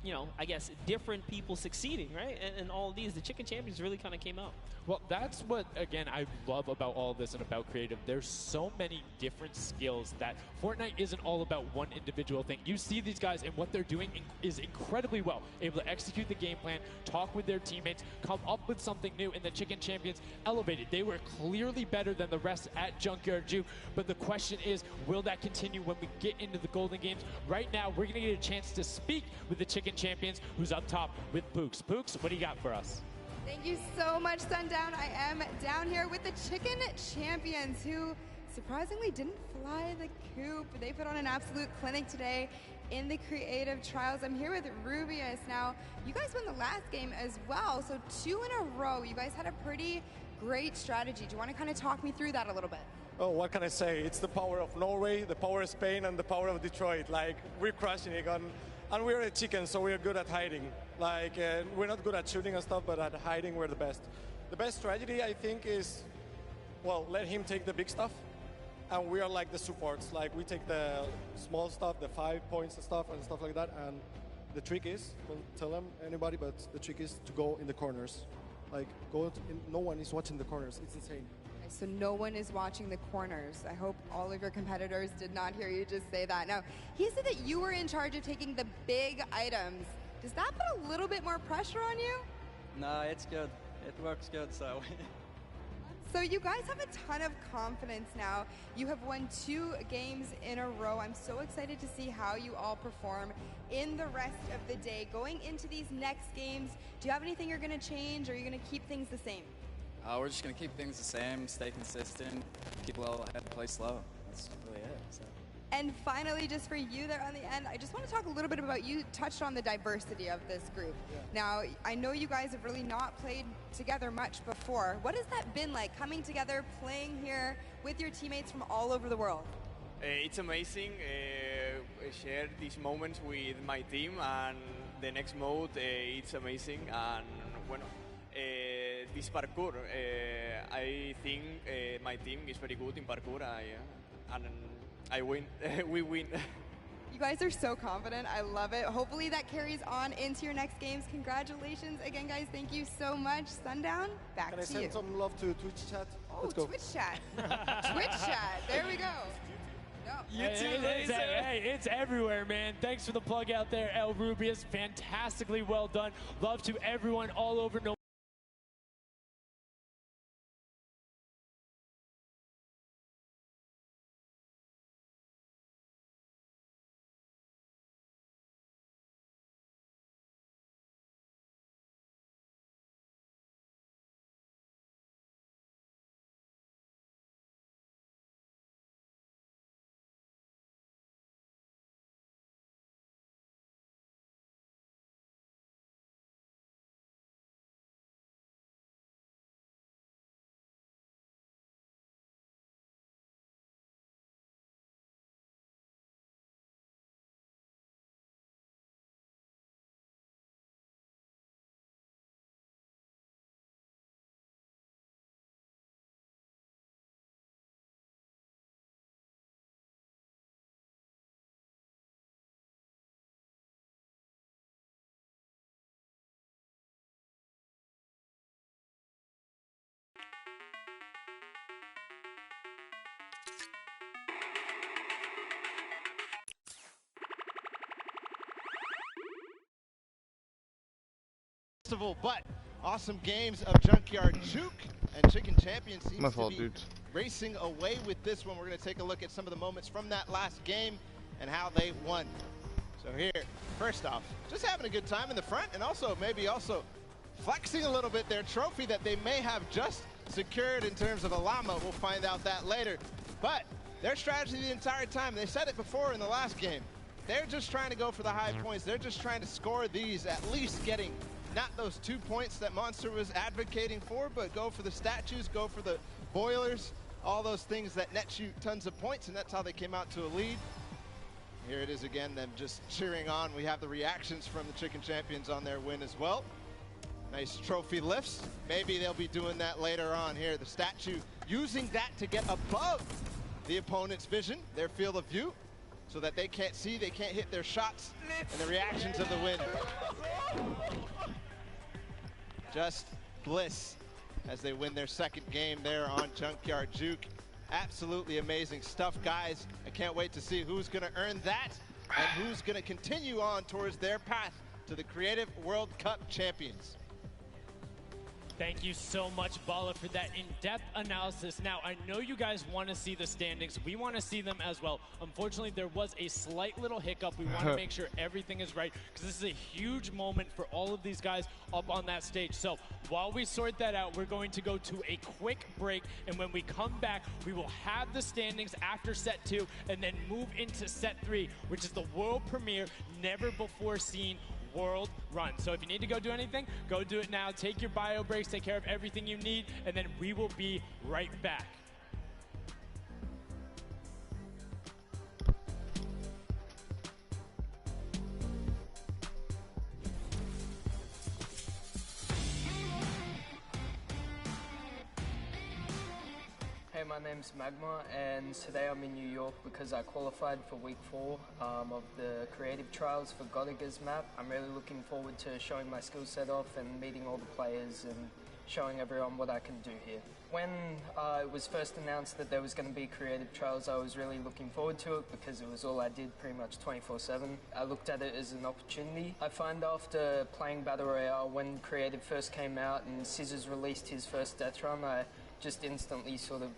Speaker 1: you know, I guess different people succeeding, right? And all of these, the Chicken Champions really kind of came out.
Speaker 2: Well, that's what, again, I love about all of this and about Creative. There's so many different skills that Fortnite isn't all about one individual thing. You see these guys and what they're doing is incredibly well. Able to execute the game plan, talk with their teammates, come up with something new, and the Chicken Champions elevated. They were clearly better than the rest at Junkyard Juke, but the question is, will that continue when we get into the Golden Games? Right now, we're going to get a chance to speak with the Chicken Champions, who's up top with Pooks. Pooks, what do you got for us?
Speaker 4: Thank you so much, Sundown. I am down here with the Chicken Champions, who surprisingly didn't fly the coop. They put on an absolute clinic today in the creative trials. I'm here with Rubius. Now, you guys won the last game as well, so 2 in a row. You guys had a pretty great strategy. Do you want to kind of talk me through that a little bit?
Speaker 17: Oh, what can I say? It's the power of Norway, the power of Spain, and the power of Detroit. Like, we're crushing it. And we're a chicken, so we're good at hiding. Like, we're not good at shooting and stuff, but at hiding, we're the best. The best strategy, I think, is, well, let him take the big stuff, and we are like the supports. Like, we take the small stuff, the 5 points and stuff like that, and the trick is, don't tell them anybody, but the trick is to go in the corners. Like, no one is watching the corners. It's insane.
Speaker 4: So no one is watching the corners. I hope all of your competitors did not hear you just say that. Now, he said that you were in charge of taking the big items. Does that put a little bit more pressure on you?
Speaker 20: No, it's good. It works good, so.
Speaker 4: So you guys have a ton of confidence now. You have won 2 games in a row. I'm so excited to see how you all perform in the rest of the day. Going into these next games, do you have anything you're going to change, or are you going to keep things the same?
Speaker 18: We're just going to keep things the same, stay consistent, keep well ahead, play slow. That's really it. So.
Speaker 4: And finally, just for you there on the end, I just want to talk a little bit about, you touched on the diversity of this group. Yeah. Now, I know you guys have really not played together much before. What has that been like, coming together, playing here with your teammates from all over the world?
Speaker 19: It's amazing. I share these moments with my team, and the next mode, it's amazing. And bueno, this parkour, I think my team is very good in parkour, and I win. We win.
Speaker 4: You guys are so confident. I love it. Hopefully that carries on into your next games. Congratulations again, guys. Thank you so much. Sundown, back to you.
Speaker 17: Can I send some love to Twitch chat?
Speaker 4: Oh,
Speaker 17: Let's go.
Speaker 4: Twitch chat. Twitch chat. There we go. No.
Speaker 2: It's everywhere, man. Thanks for the plug out there, El Rubius. Fantastically well done. Love to everyone all over No.
Speaker 12: But awesome games of Junkyard Juke, and Chicken Champion seems to be racing away with this one. We're going to take a look at some of the moments from that last game and how they won. So here, first off, just having a good time in the front, and also maybe flexing a little bit their trophy that they may have just secured in terms of a llama. We'll find out that later. But their strategy the entire time, they said it before in the last game, they're just trying to go for the high points. They're just trying to score these, at least getting not those 2 points that Monster was advocating for, but go for the statues, go for the boilers. all those things that net you tons of points, and that's how they came out to a lead. Here it is again, them just cheering on. We have the reactions from the Chicken Champions on their win as well. Nice trophy lifts. Maybe they'll be doing that later on here. The statue using that to get above the opponent's vision, their field of view, so that they can't see, they can't hit their shots, and the reactions of the win. Just bliss as they win their second game there on Junkyard Juke. Absolutely amazing stuff, guys. I can't wait to see who's going to earn that and who's going to continue on towards their path to the Creative World Cup champions.
Speaker 2: Thank you so much, Bala, for that in-depth analysis. Now, I know you guys want to see the standings. We want to see them as well. Unfortunately, there was a slight little hiccup. We want to make sure everything is right, because this is a huge moment for all of these guys up on that stage. So while we sort that out, we're going to go to a quick break, and when we come back, we will have the standings after set 2 and then move into set 3, which is the world premiere, never before seen World Run. So if you need to go do anything, go do it now. Take your bio breaks, take care of everything you need, and then we will be right back.
Speaker 21: Hey, my name's Magma, and today I'm in New York because I qualified for week 4 of the creative trials for Godiga's map. I'm really looking forward to showing my skill set off and meeting all the players and showing everyone what I can do here. When it was first announced that there was going to be creative trials, I was really looking forward to it because it was all I did pretty much 24/7. I looked at it as an opportunity. I find after playing Battle Royale, when creative first came out and Scissors released his first death run, I just instantly sort of,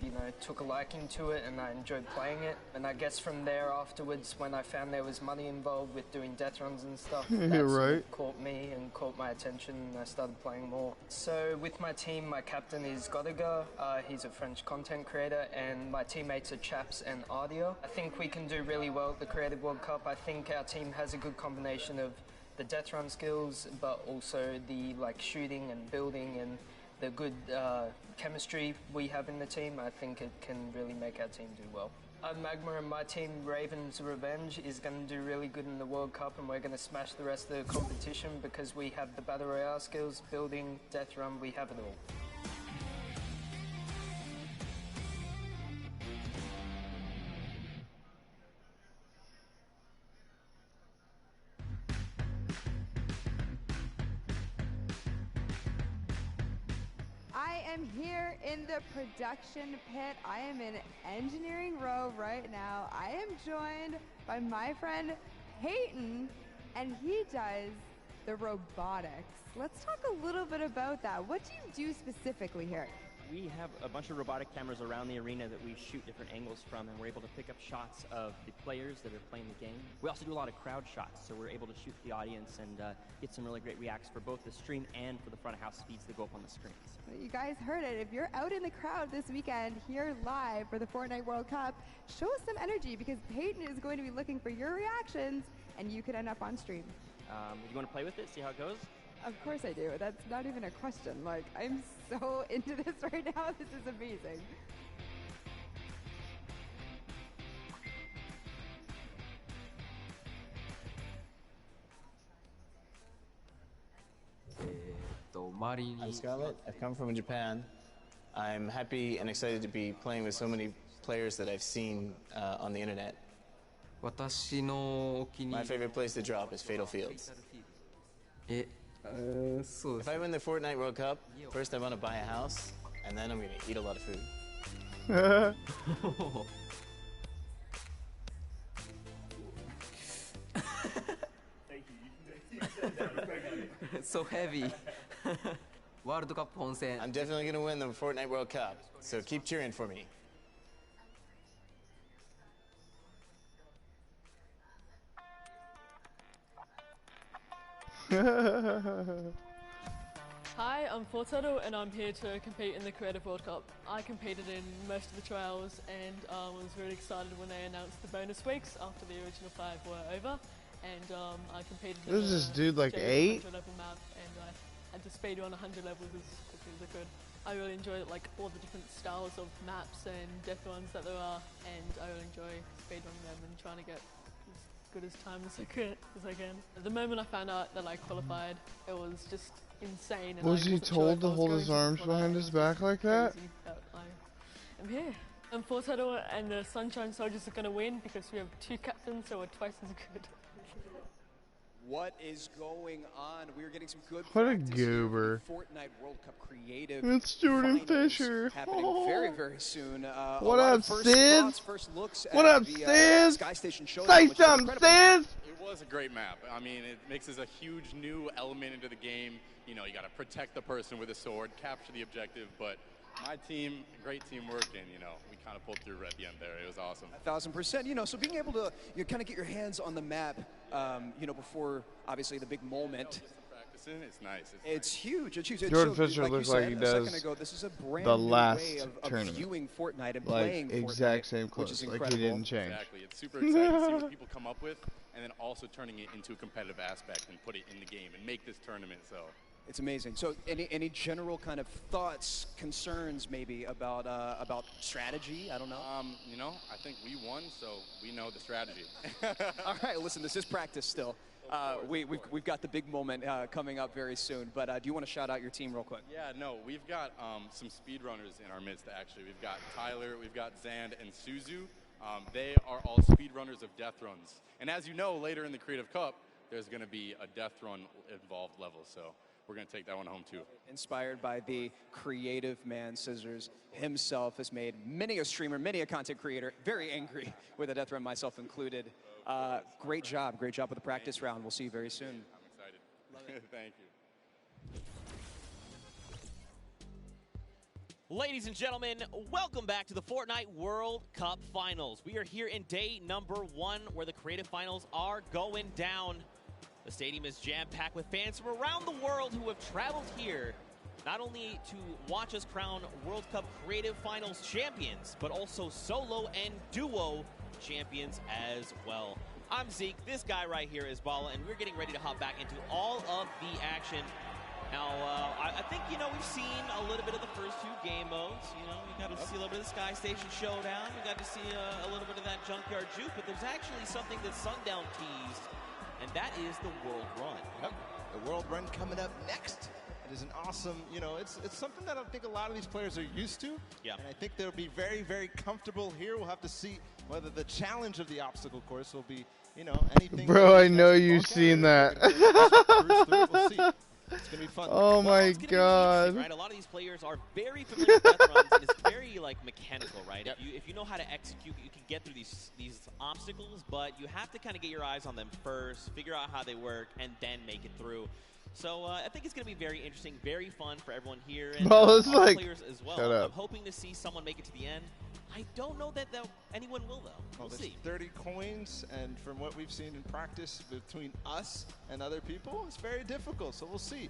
Speaker 21: took a liking to it and I enjoyed playing it. And I guess from there afterwards, when I found there was money involved with doing death runs and stuff, that sort of caught me and caught my attention, and I started playing more. So with my team, my captain is Godiga. He's a French content creator, and my teammates are Chaps and Ardia. I think we can do really well at the Creative World Cup. I think our team has a good combination of the death run skills, but also the shooting and building and the good chemistry we have in the team. I think it can really make our team do well. Magma and my team, Raven's Revenge, is going to do really good in the World Cup, and we're going to smash the rest of the competition because we have the Battle Royale skills, building, death run, we have it all.
Speaker 4: I am here in the production pit. I am in engineering row right now. I am joined by my friend Peyton, and he does the robotics. Let's talk a little bit about that. What do you do specifically here?
Speaker 22: We have a bunch of robotic cameras around the arena that we shoot different angles from, and we're able to pick up shots of the players that are playing the game. We also do a lot of crowd shots, so we're able to shoot the audience and get some really great reacts for both the stream and for the front of house feeds that go up on the screens.
Speaker 4: You guys heard it. If you're out in the crowd this weekend here live for the Fortnite World Cup, show us some energy because Peyton is going to be looking for your reactions, and you could end up on stream.
Speaker 22: You want to play with it, see how it goes?
Speaker 4: Of course I do. That's not even a question. I'm so into this right now. This is amazing.
Speaker 23: I'm Scarlett. I've come from Japan. I'm happy and excited to be playing with so many players that I've seen on the internet. My favorite place to drop is Fatal Fields. If I win the Fortnite World Cup, first I want to buy a house, and then I'm going to eat a lot of food. It's so heavy. World Cup Honsen. I'm definitely going to win the Fortnite World Cup, so keep cheering for me.
Speaker 24: Hi, I'm Fortnite and I'm here to compete in the Creative World Cup. I competed in most of the trials and was really excited when they announced the bonus weeks after the original 5 were over. And I competed in
Speaker 3: This is dude like
Speaker 24: the
Speaker 3: 8?
Speaker 24: 100 level map, and I had to speed run 100 levels as quickly as I could. I really enjoy like all the different styles of maps and death runs that there are, and I really enjoy speedrunning them and trying to get as good as time as I can. The moment I found out that I qualified, it was just insane. And
Speaker 3: Was he told to hold his arms behind his back like that?
Speaker 24: I'm here. And Fortnite and the Sunshine Soldiers are going to win because we have 2 captains, so we're twice as good.
Speaker 11: What is going on? We're getting some good
Speaker 3: What a
Speaker 11: practice
Speaker 3: goober.
Speaker 11: here in Fortnite World Cup Creative.
Speaker 3: It's Jordan
Speaker 11: Finals
Speaker 3: Fisher.
Speaker 11: happening very, very soon.
Speaker 3: What up, Sid? What up, Sid?
Speaker 11: Sky Station
Speaker 3: Say
Speaker 11: Showdown,
Speaker 3: something, Sid!
Speaker 14: It was a great map. I mean, it mixes a huge new element into the game. You know, you got to protect the person with a sword, capture the objective, but my team, great teamwork, and, you know, we kind of pulled through at the end there. It was awesome.
Speaker 11: 1,000%. You know, so being able to kind of get your hands on the map, you know, before obviously the big moment.
Speaker 14: Practicing, it's nice.
Speaker 11: It's huge. It's huge.
Speaker 3: Jordan
Speaker 11: So,
Speaker 3: Fisher
Speaker 11: like
Speaker 3: looks
Speaker 11: you
Speaker 3: like
Speaker 11: said
Speaker 3: he
Speaker 11: a
Speaker 3: does
Speaker 11: second ago, this is a brand
Speaker 3: the
Speaker 11: new
Speaker 3: last
Speaker 11: way of
Speaker 3: tournament.
Speaker 11: viewing Fortnite and
Speaker 3: like,
Speaker 11: playing
Speaker 3: exact
Speaker 11: Fortnite,
Speaker 3: same
Speaker 11: which
Speaker 3: clothes.
Speaker 11: is
Speaker 3: Like,
Speaker 11: incredible.
Speaker 3: he didn't change.
Speaker 14: Exactly. It's super exciting to see what people come up with, and then also turning it into a competitive aspect and put it in the game and make this tournament. So
Speaker 11: it's amazing. So any general kind of thoughts, concerns maybe about strategy? I don't know.
Speaker 14: You know, I think we won, so we know the strategy.
Speaker 11: All right, listen, this is practice still. We've got the big moment coming up very soon, but do you want to shout out your team real quick?
Speaker 14: Yeah, no, we've got some speedrunners in our midst, actually. We've got Tyler, we've got Zand, and Suzu. They are all speedrunners of death runs. And as you know, later in the Creative Cup, there's going to be a death run involved level, so we're going to take that one home, too.
Speaker 11: Inspired by the creative man, Scissors himself has made many a streamer, many a content creator very angry with a death run, myself included. Great job with the practice round. We'll see you very soon.
Speaker 14: I'm excited. Thank you.
Speaker 1: Ladies and gentlemen, welcome back to the Fortnite World Cup Finals. We are here in day number 1 where the creative finals are going down. The stadium is jam-packed with fans from around the world who have traveled here not only to watch us crown World Cup Creative Finals champions, but also solo and duo champions as well. I'm Zeke, this guy right here is Bala, and we're getting ready to hop back into all of the action. Now, I think, you know, we've seen a little bit of the first 2 game modes. You know, we got to see a little bit of the Sky Station Showdown. We got to see a little bit of that Junkyard Juke, but there's actually something that Sundown teased, and that is the World Run.
Speaker 12: Yep. The World Run coming up next. It is an awesome, you know, it's something that I think a lot of these players are used to.
Speaker 1: Yeah.
Speaker 12: And I think they'll be very, very comfortable here. We'll have to see whether the challenge of the obstacle course will be, you know, anything.
Speaker 3: Bro, I know you've seen that.
Speaker 12: We'll see. It's going to be fun.
Speaker 3: Oh my god.
Speaker 1: Right? A lot of these players are very familiar with death runs, and it's very like mechanical, right? Yep. If you know how to execute, you can get through these obstacles, but you have to kind of get your eyes on them first, figure out how they work, and then make it through. So I think it's going to be very interesting, very fun for everyone here, and
Speaker 3: Bro, it's
Speaker 1: all
Speaker 3: like,
Speaker 1: players as well.
Speaker 3: shut up.
Speaker 1: I'm hoping to see someone make it to the end. I don't know that anyone will, though. We'll
Speaker 12: there's
Speaker 1: see.
Speaker 12: 30 coins, and from what we've seen in practice between us and other people, it's very difficult, so we'll see.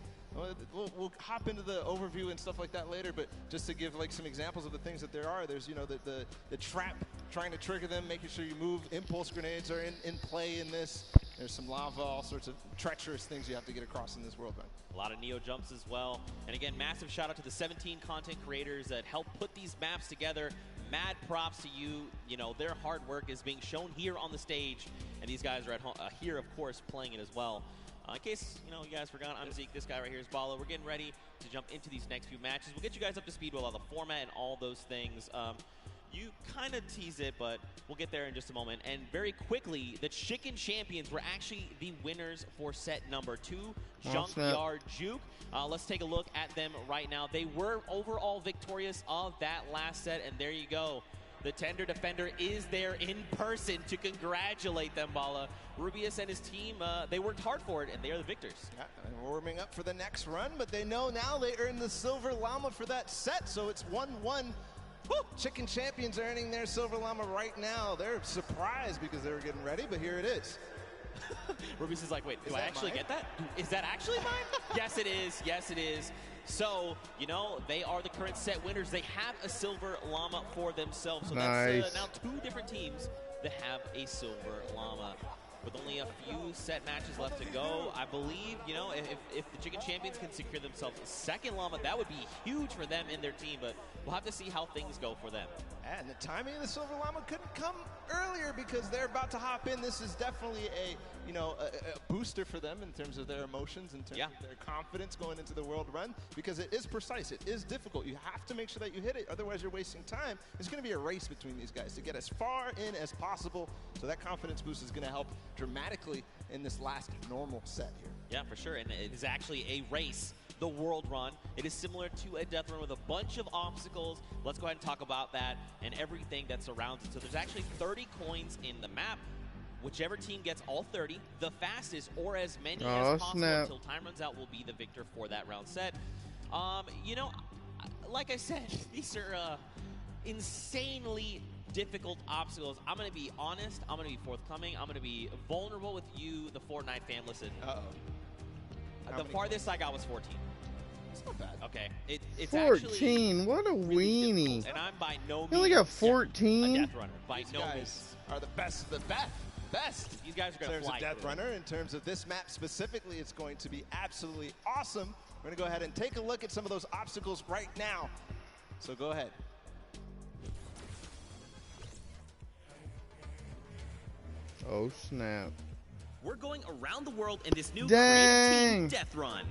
Speaker 12: We'll hop into the overview and stuff like that later, but just to give like some examples of the things that there are, there's, you know, the trap, trying to trigger them, making sure you move. Impulse grenades are in play in this. There's some lava, all sorts of treacherous things you have to get across in this world run.
Speaker 1: A lot of Neo jumps as well. And again, massive shout out to the 17 content creators that helped put these maps together. Mad props to you. You know, their hard work is being shown here on the stage. And these guys are at home, here, of course, playing it as well. In case, you know, you guys forgot, I'm Zeke. This guy right here is Bala. We're getting ready to jump into these next few matches. We'll get you guys up to speed with all the format and all those things. You kind of tease it, but we'll get there in just a moment. And very quickly, the Chicken Champions were actually the winners for set number 2, Junkyard Juke. Let's take a look at them right now. They were overall victorious of that last set, and there you go. The Tender Defender is there in person to congratulate them, Bala. Rubius and his team, they worked hard for it, and they are the victors.
Speaker 12: Yeah, and warming up for the next run, but they know now they earned the Silver Llama for that set, so it's 1-1. Chicken Champions earning their Silver Llama right now. They're surprised because they were getting ready, but here it is.
Speaker 1: Rubius is like, wait, do I actually get that? Is that actually mine? Yes, it is. Yes, it is. So, you know, they are the current set winners. They have a Silver Llama for themselves. So
Speaker 3: nice.
Speaker 1: That's now 2 different teams that have a Silver Llama.
Speaker 5: with only a few set matches left to go. I believe, you know, if the Chicken Champions can secure themselves a second Llama, that would be huge for them and their team, but we'll have to see how things go for them.
Speaker 12: And the timing of the Silver Llama couldn't come earlier because they're about to hop in. This is definitely a booster for them in terms of their emotions, in terms of their confidence going into the World Run, because it is precise, it is difficult. You have to make sure that you hit it, otherwise you're wasting time. It's going to be a race between these guys to get as far in as possible, so that confidence boost is going to help dramatically in this last normal set here.
Speaker 5: Yeah, for sure, and it is actually a race. The World Run. It is similar to a death run with a bunch of obstacles. Let's go ahead and talk about that and everything that surrounds it. So there's actually 30 coins in the map. Whichever team gets all 30, the fastest or as many as possible until time runs out will be the victor for that round set. You know, like I said, these are insanely difficult obstacles. I'm going to be honest. I'm going to be forthcoming. I'm going to be vulnerable with you, the Fortnite fan. Listen. The farthest I got was 14.
Speaker 12: That's not bad.
Speaker 5: Okay. It's
Speaker 3: 14. What a weenie.
Speaker 5: And I'm by no means.
Speaker 3: You only got 14?
Speaker 5: A death runner. By
Speaker 12: These
Speaker 5: no
Speaker 12: guys
Speaker 5: means.
Speaker 12: are the best of the best.
Speaker 5: These guys are going to fly.
Speaker 12: In terms of death runner, in terms of this map specifically, it's going to be absolutely awesome. We're going to go ahead and take a look at some of those obstacles right now. So go ahead.
Speaker 3: Oh, snap.
Speaker 13: We're going around the world in this new Creative Team Death Run.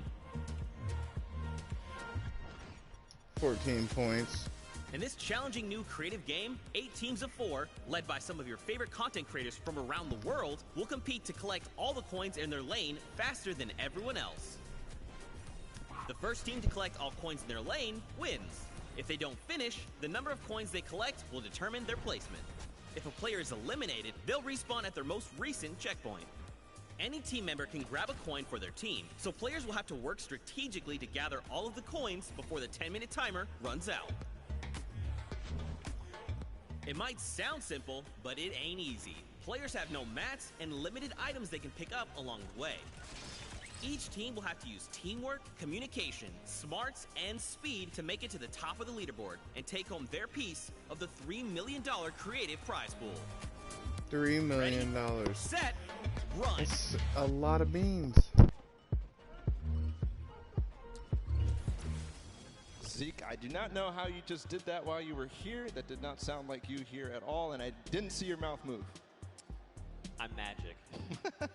Speaker 3: 14 points.
Speaker 13: In this challenging new creative game, 8 teams of 4, led by some of your favorite content creators from around the world, will compete to collect all the coins in their lane faster than everyone else. The first team to collect all coins in their lane wins. If they don't finish, the number of coins they collect will determine their placement. If a player is eliminated, they'll respawn at their most recent checkpoint. Any team member can grab a coin for their team, so players will have to work strategically to gather all of the coins before the 10-minute timer runs out. It might sound simple, but it ain't easy. Players have no mats and limited items they can pick up along the way. Each team will have to use teamwork, communication, smarts, and speed to make it to the top of the leaderboard and take home their piece of the $3 million creative prize pool.
Speaker 3: $3 million.
Speaker 13: Ready, set, run.
Speaker 3: That's a lot of beans.
Speaker 12: Zeke, I do not know how you just did that while you were here. That did not sound like you here at all, and I didn't see your mouth move.
Speaker 5: I'm magic.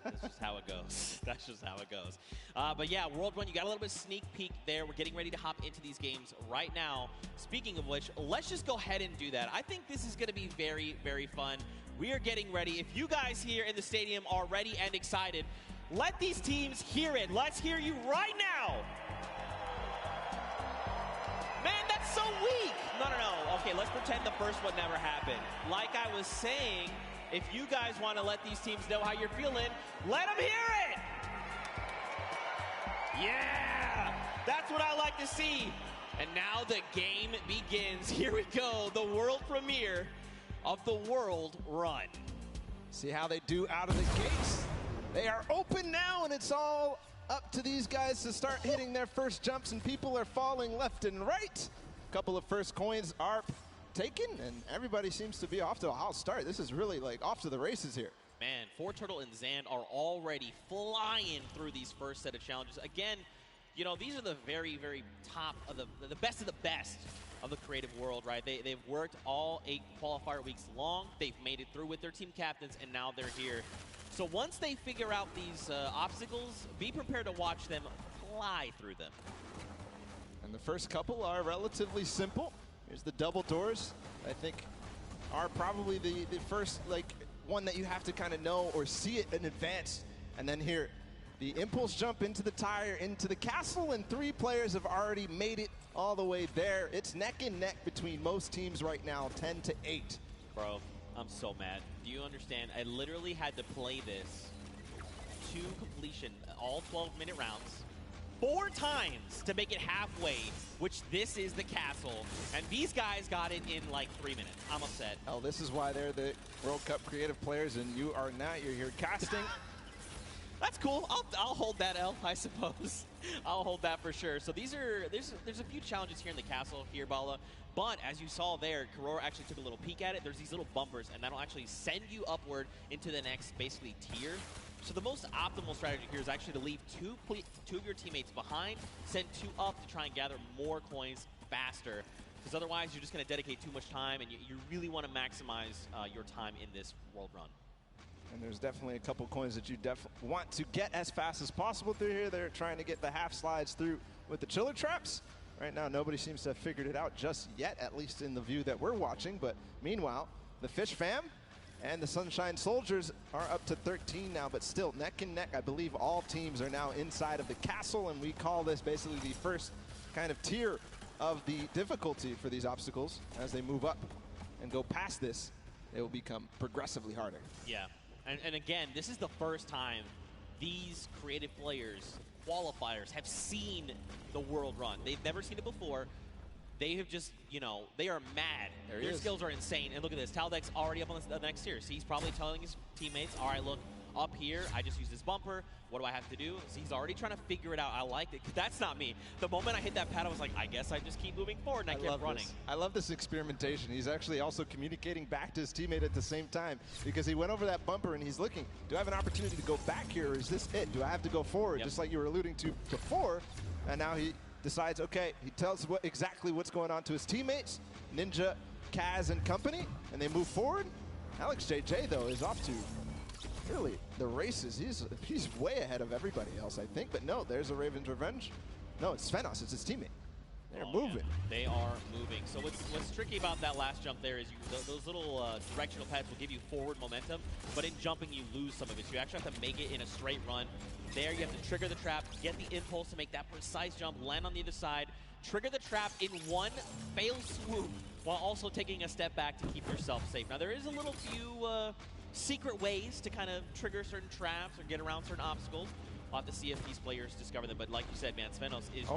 Speaker 5: That's just how it goes. That's just how it goes. But yeah, World Run, you got a little bit of sneak peek there. We're getting ready to hop into these games right now. Speaking of which, let's just go ahead and do that. I think this is going to be very, very fun. We are getting ready. If you guys here in the stadium are ready and excited, let these teams hear it. Let's hear you right now. Man, that's so weak. No. Okay, let's pretend the first one never happened. Like I was saying, if you guys want to let these teams know how you're feeling, let them hear it. Yeah, that's what I like to see. And now the game begins. Here we go, the world premiere of the World Run.
Speaker 12: See how they do out of the gates. They are open now, and it's all up to these guys to start hitting their first jumps, and people are falling left and right. A couple of first coins are taken, and everybody seems to be off to a hot start. This is really like off to the races here.
Speaker 5: Man, Forturtle and Zand are already flying through these first set of challenges. Again, you know, these are the very, very top of the best of the best of the creative world, right? They've worked all 8 qualifier weeks long. They've made it through with their team captains, and now they're here. So once they figure out these obstacles, be prepared to watch them fly through them.
Speaker 12: And the first couple are relatively simple. Here's the double doors. I think are probably the first one that you have to kind of know or see it in advance. And then here, the impulse jump into the tire, into the castle, and 3 players have already made it all the way there. It's neck and neck between most teams right now, 10-8.
Speaker 5: Bro, I'm so mad. Do you understand? I literally had to play this to completion, all 12-minute rounds, 4 times to make it halfway, which this is the castle. And these guys got it in like 3 minutes. I'm upset.
Speaker 12: Hell, this is why they're the World Cup creative players, and you are not. You're here casting.
Speaker 5: That's cool. I'll hold that L, I suppose. I'll hold that for sure. So there's a few challenges here in the castle here, Bala. But as you saw there, Karora actually took a little peek at it. There's these little bumpers, and that'll actually send you upward into the next, basically, tier. So the most optimal strategy here is actually to leave two of your teammates behind, send 2 up to try and gather more coins faster. Because otherwise, you're just going to dedicate too much time, and you really want to maximize your time in this world run.
Speaker 12: And there's definitely a couple coins that you want to get as fast as possible through here. They're trying to get the half slides through with the chiller traps. Right now, nobody seems to have figured it out just yet, at least in the view that we're watching. But meanwhile, the Fish Fam and the Sunshine Soldiers are up to 13 now, but still neck and neck. I believe all teams are now inside of the castle, and we call this basically the first kind of tier of the difficulty for these obstacles. As they move up and go past this, they will become progressively harder.
Speaker 5: Yeah. And again, this is the first time these creative players, qualifiers, have seen the world run. They've never seen it before. They have just, you know, they are mad. Their skills are insane. And look at this. Taldeck's already up on the next tier. So he's probably telling his teammates, all right, look, up here, I just use this bumper. What do I have to do? So he's already trying to figure it out. I liked it. That's not me. The moment I hit that pad, I was like, I guess I just keep moving forward, and I kept running.
Speaker 12: I love this experimentation. He's actually also communicating back to his teammate at the same time, because he went over that bumper and he's looking, do I have an opportunity to go back here, or is this it? Do I have to go forward, just like you were alluding to before? And now he decides, okay, he tells exactly what's going on to his teammates, Ninja, Kaz, and company, and they move forward. Alex JJ, though, is off to really the races. He's way ahead of everybody else, I think. But no, there's a Raven's Revenge. No, it's Svenos. It's his teammate. They're moving.
Speaker 5: Yeah. They are moving. So what's tricky about that last jump there is those little directional pads will give you forward momentum, but in jumping you lose some of it. So you actually have to make it in a straight run. There you have to trigger the trap, get the impulse to make that precise jump, land on the other side, trigger the trap in one fail swoop, while also taking a step back to keep yourself safe. Now there is a little few secret ways to kind of trigger certain traps or get around certain obstacles. We'll have to see if these players discover them. But like you said, man, Svenos is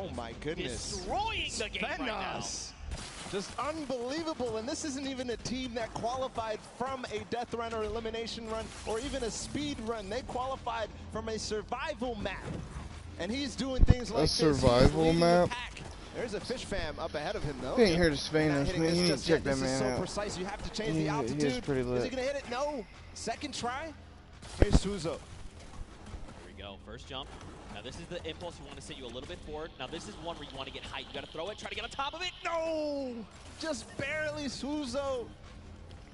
Speaker 5: destroying the game right now.
Speaker 12: Just unbelievable. And this isn't even a team that qualified from a death run or elimination run or even a speed run. They qualified from a survival map. And he's doing things like
Speaker 3: a survival map?
Speaker 12: There's a Fish Fam up ahead of him, though.
Speaker 3: He ain't here to Svenos, man. You need to check that man out.
Speaker 12: This is so precise. You have to change the altitude.
Speaker 3: He is pretty lit.
Speaker 12: Is he going to hit it? No. Second try. Here's Suzo.
Speaker 5: Here we go. First jump. Now this is the impulse. You want to send you a little bit forward. Now this is one where you want to get height. You got to throw it, try to get on top of it.
Speaker 12: No! Just barely, Suzo.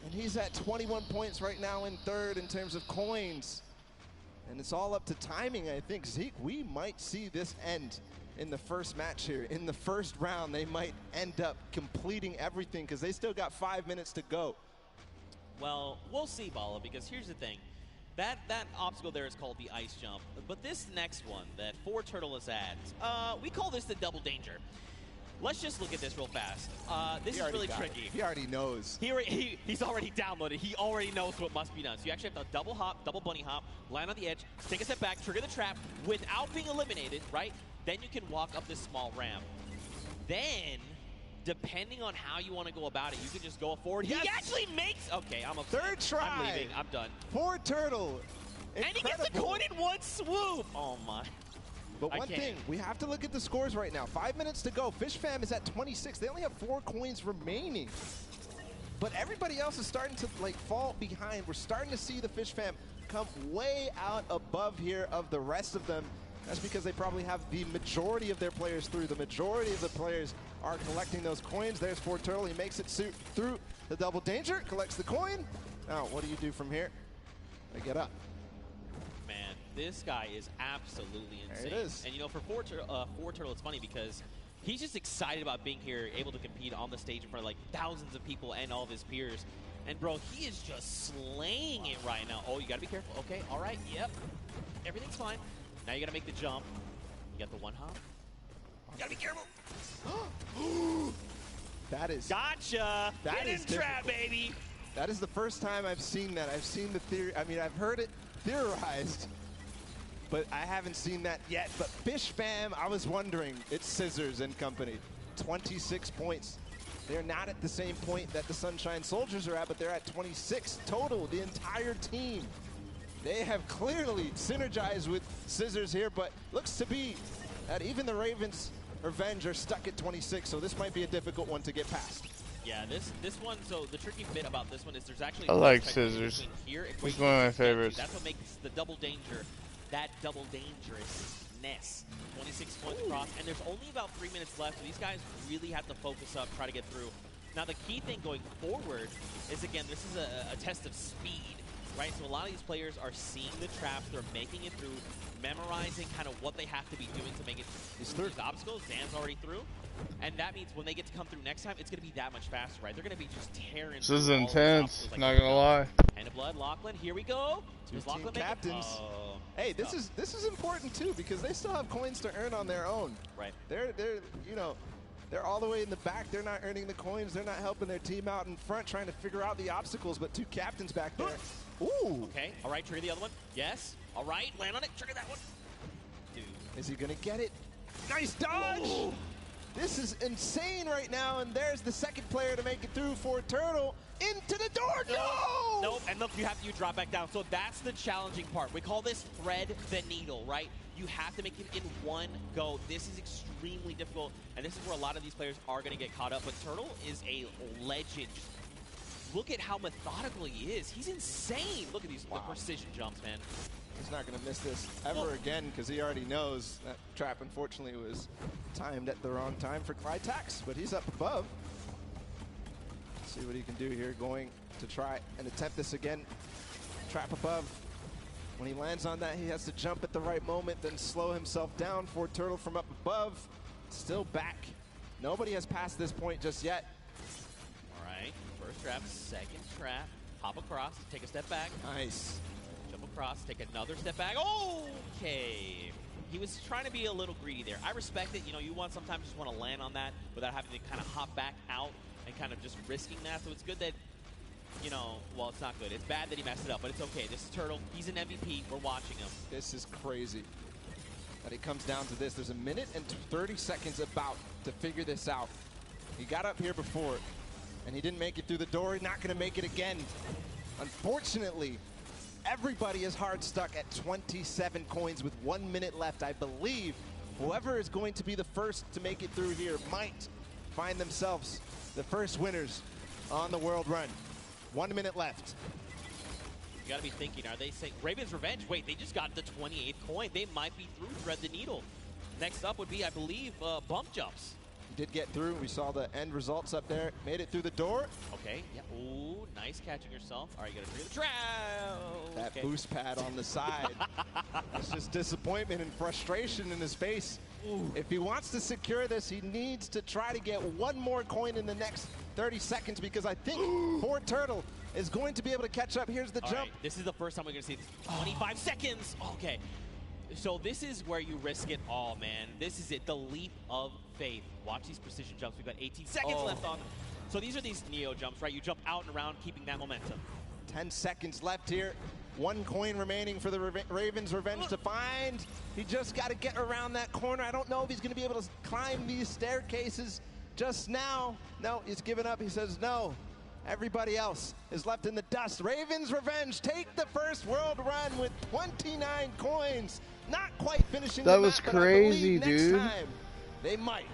Speaker 12: And he's at 21 points right now in third in terms of coins. And it's all up to timing, I think. Zeke, we might see this end in the first match here. In the first round, they might end up completing everything because they still got 5 minutes to go.
Speaker 5: Well, we'll see, Bala, because here's the thing. That obstacle there is called the ice jump. But this next one that Turtle is at, we call this the double danger. Let's just look at this real fast. This is really tricky.
Speaker 12: He already knows.
Speaker 5: He's already downloaded. He already knows what must be done. So you actually have to double hop, double bunny hop, land on the edge, take a step back, trigger the trap without being eliminated, right? Then you can walk up this small ramp. Then, depending on how you want to go about it, you can just go forward. Yes. He actually makes... Okay, I'm upset.
Speaker 12: Third try.
Speaker 5: I'm leaving. I'm done.
Speaker 12: Turtle.
Speaker 5: And he gets the coin in one swoop. Oh, my.
Speaker 12: But one thing, we have to look at the scores right now. 5 minutes to go. Fish Fam is at 26. They only have 4 coins remaining. But everybody else is starting to fall behind. We're starting to see the Fish Fam come way out above here of the rest of them. That's because they probably have the majority of their players through. The majority of the players are collecting those coins. There's Turtle. He makes it through the double danger, collects the coin. Now, what do you do from here? They get up.
Speaker 5: Man, this guy is absolutely insane.
Speaker 12: There it is.
Speaker 5: And you know, for Turtle, it's funny because he's just excited about being here, able to compete on the stage in front of thousands of people and all of his peers. And bro, he is just slaying it right now. Oh, you gotta be careful. Okay, all right, yep. Everything's fine. Now you gotta make the jump. You got the one hop. You gotta be careful.
Speaker 12: That is...
Speaker 5: Gotcha!
Speaker 12: That
Speaker 5: Get in trap, baby!
Speaker 12: That is the first time I've seen that. I've seen the theory. I mean, I've heard it theorized, but I haven't seen that yet. But Fish Fam, I was wondering. It's Scissors and company. 26 points. They're not at the same point that the Sunshine Soldiers are at, but they're at 26 total, the entire team. They have clearly synergized with Scissors here, but looks to be that even the Ravens Revenge are stuck at 26, so this might be a difficult one to get past.
Speaker 5: Yeah, this one, so the tricky bit about this one is there's actually...
Speaker 3: I like Scissors. It's one of my favorites.
Speaker 5: That's what makes the double danger, that double dangerousness. 26 points across, and there's only about 3 minutes left, so these guys really have to focus up, try to get through. Now, the key thing going forward is, again, this is a test of speed, right? So a lot of these players are seeing the traps, they're making it through, memorizing kind of what they have to be doing to make it through these obstacles. Zan's already through. And that means when they get to come through next time, it's going to be that much faster, right? They're going to be just tearing.
Speaker 3: This is intense, not going to lie.
Speaker 5: Hand of blood, Lachlan, here we go.
Speaker 12: Two team captains. Hey, this is important too, because they still have coins to earn on their own.
Speaker 5: Right.
Speaker 12: They're you know, they're all the way in the back. They're not earning the coins. They're not helping their team out in front, trying to figure out the obstacles. But two captains back there. Ooh.
Speaker 5: Okay. All right. Trigger the other one. Yes. All right. Land on it. Trigger that one. Dude.
Speaker 12: Is he gonna get it? Nice dodge. Ooh. This is insane right now, and there's the second player to make it through for Turtle. Into the door, no!
Speaker 5: Nope, and look, you drop back down. So that's the challenging part. We call this thread the needle, right? You have to make it in one go. This is extremely difficult, and this is where a lot of these players are going to get caught up. But Turtle is a legend. Look at how methodical he is. He's insane. Look at these the precision jumps, man.
Speaker 12: He's not going to miss this ever again, because he already knows that trap, unfortunately, was timed at the wrong time for Clytax, but he's up above. Let's see what he can do here, going to try and attempt this again. Trap above. When he lands on that, he has to jump at the right moment, then slow himself down for Turtle from up above. Still back. Nobody has passed this point just yet.
Speaker 5: All right, first trap, second trap. Hop across, take a step back.
Speaker 12: Nice.
Speaker 5: Jump across, take another step back. Okay. He was trying to be a little greedy there. I respect it. You know, you sometimes just want to land on that without having to kind of hop back out and kind of just risking that. So it's good that, you know, well, it's not good. It's bad that he messed it up, but it's okay. This is Turtle. He's an MVP. We're watching him.
Speaker 12: This is crazy that it comes down to this. There's a minute and 30 seconds about to figure this out. He got up here before, and he didn't make it through the door. He's not going to make it again. Unfortunately, everybody is hard stuck at 27 coins with 1 minute left. I believe whoever is going to be the first to make it through here might find themselves the first winners on the world run. 1 minute left.
Speaker 5: You gotta be thinking, are they saying Raven's Revenge? Wait, they just got the 28th coin. They might be through Thread the Needle. Next up would be, I believe, bump jumps.
Speaker 12: He did get through. We saw the end results up there. Made it through the door.
Speaker 5: Okay, yeah. Ooh, nice catching yourself. All right, you gotta trigger the trap.
Speaker 12: That boost pad on the side. It's just disappointment and frustration in his face. Ooh. If he wants to secure this, he needs to try to get one more coin in the next 30 seconds, because I think poor Turtle is going to be able to catch up. Here's the jump.
Speaker 5: Right. This is the first time we're going to see this. 25 seconds. Okay. So this is where you risk it all, man. This is it. The leap of faith. Watch these precision jumps. We've got 18 seconds left on them. So these are these Neo jumps, right? You jump out and around, keeping that momentum.
Speaker 12: 10 seconds left here. 1 coin remaining for the Ravens Revenge to find. He just got to get around that corner. I don't know if he's going to be able to climb these staircases just now. No, he's given up. He says no. Everybody else is left in the dust. Ravens Revenge take the first world run with 29 coins. Not quite finishing
Speaker 3: that
Speaker 12: the
Speaker 3: was
Speaker 12: map,
Speaker 3: crazy,
Speaker 12: but I believe
Speaker 3: dude.
Speaker 12: next time they might.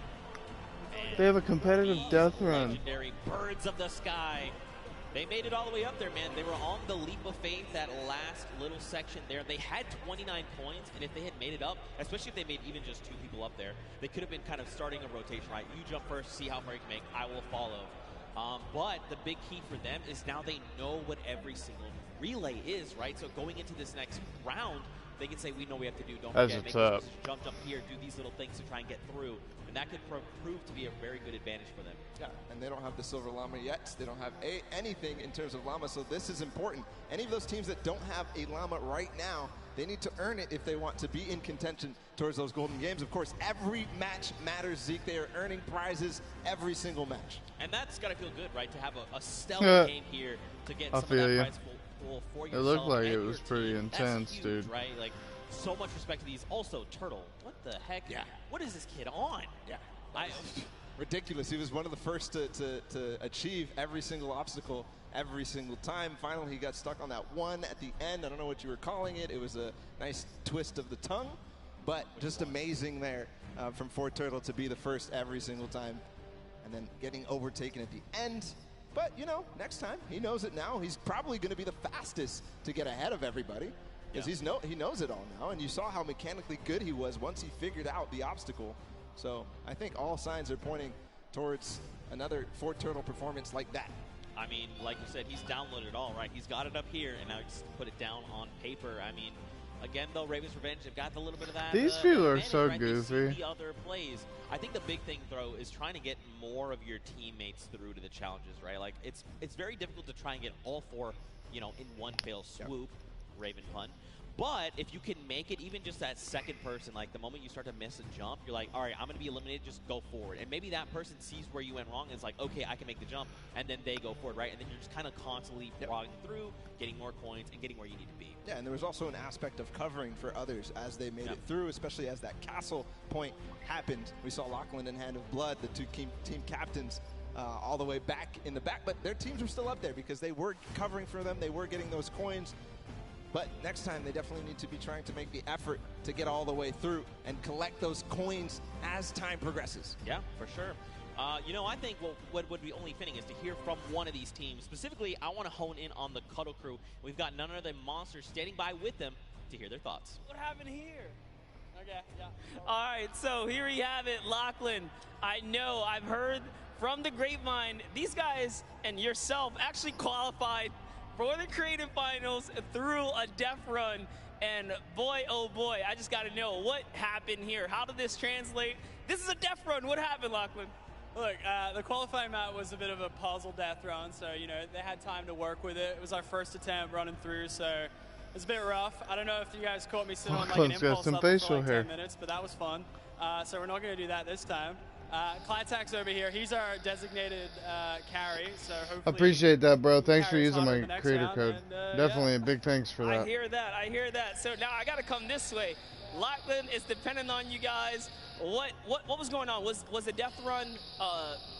Speaker 3: They have a competitive death run.
Speaker 5: Legendary birds of the sky. They made it all the way up there, man. They were on the leap of faith, that last little section there. They had 29 coins, and if they had made it up, especially if they made even just 2 people up there, they could have been kind of starting a rotation, right? You jump first, see how far you can make. I will follow. But the big key for them is now they know what every single relay is, right? So going into this next round, they can say, we know we have to do. Don't forget, make sure jump here, do these little things to try and get through. And that could prove to be a very good advantage for them.
Speaker 12: Yeah, and they don't have the Silver Llama yet. They don't have anything in terms of Llama, so this is important. Any of those teams that don't have a Llama right now, they need to earn it if they want to be in contention towards those golden games. Of course, every match matters, Zeke. They are earning prizes every single match.
Speaker 5: And that's got to feel good, right, to have a stellar game here to get some of that prize pool for yourself.
Speaker 3: It looked like it was
Speaker 5: team.
Speaker 3: pretty intense,
Speaker 5: huge,
Speaker 3: dude.
Speaker 5: Right? Like, so much respect to these. Also, Turtle, what the heck?
Speaker 12: Yeah.
Speaker 5: What is this kid on?
Speaker 12: Yeah. ridiculous. He was one of the first to achieve every single obstacle every single time. Finally, he got stuck on that one at the end. I don't know what you were calling it. It was a nice twist of the tongue, but just amazing there from ForTurtle to be the first every single time, and then getting overtaken at the end. But, you know, next time, he knows it now. He's probably going to be the fastest to get ahead of everybody, because he knows it all now, and you saw how mechanically good he was once he figured out the obstacle. So I think all signs are pointing towards another ForTurtle performance like that.
Speaker 5: I mean, like you said, he's downloaded it all, right? He's got it up here, and now he's put it down on paper. I mean, again, though, Raven's Revenge, they've got a little bit of that.
Speaker 3: These people are so
Speaker 5: right?
Speaker 3: goofy.
Speaker 5: The other plays. I think the big thing, though, is trying to get more of your teammates through to the challenges, right? Like, it's very difficult to try and get all four, you know, in one fell swoop, Raven pun. But if you can make it even just that second person, like the moment you start to miss a jump, you're like, all right, I'm going to be eliminated, just go forward. And maybe that person sees where you went wrong and is like, okay, I can make the jump, and then they go forward, right? And then you're just kind of constantly logging through, getting more coins, and getting where you need to be.
Speaker 12: Yeah, and there was also an aspect of covering for others as they made it through, especially as that castle point happened. We saw Lachlan and Hand of Blood, the two team captains, all the way back in the back, but their teams were still up there because they were covering for them, they were getting those coins. But next time, they definitely need to be trying to make the effort to get all the way through and collect those coins as time progresses.
Speaker 5: Yeah, for sure. You know, I think what would be only fitting is to hear from one of these teams. Specifically, I want to hone in on the Cuddle Crew. We've got none other than Monster standing by with them to hear their thoughts.
Speaker 6: What happened here? Okay, yeah.
Speaker 1: All right, so here we have it, Lachlan. I know, I've heard from the grapevine, these guys and yourself actually qualified for the creative finals through a death run, and boy, oh boy, I just got to know what happened here. How did this translate? This is a death run. What happened, Lachlan?
Speaker 6: Look, the qualifying map was a bit of a puzzle death run, so, you know, they had time to work with it. It was our first attempt running through, so it was a bit rough. I don't know if you guys caught me sitting on like an impulse level for like 10 minutes, but that was fun. So we're not going to do that this time. Clytak's over here. He's our designated carry, so hopefully...
Speaker 3: Appreciate that, bro. Thanks for using my creator code.
Speaker 6: And,
Speaker 3: Definitely a big thanks for that.
Speaker 1: I hear that. So now I got to come this way. Lachlan is dependent on you guys. What was going on? Was the death run,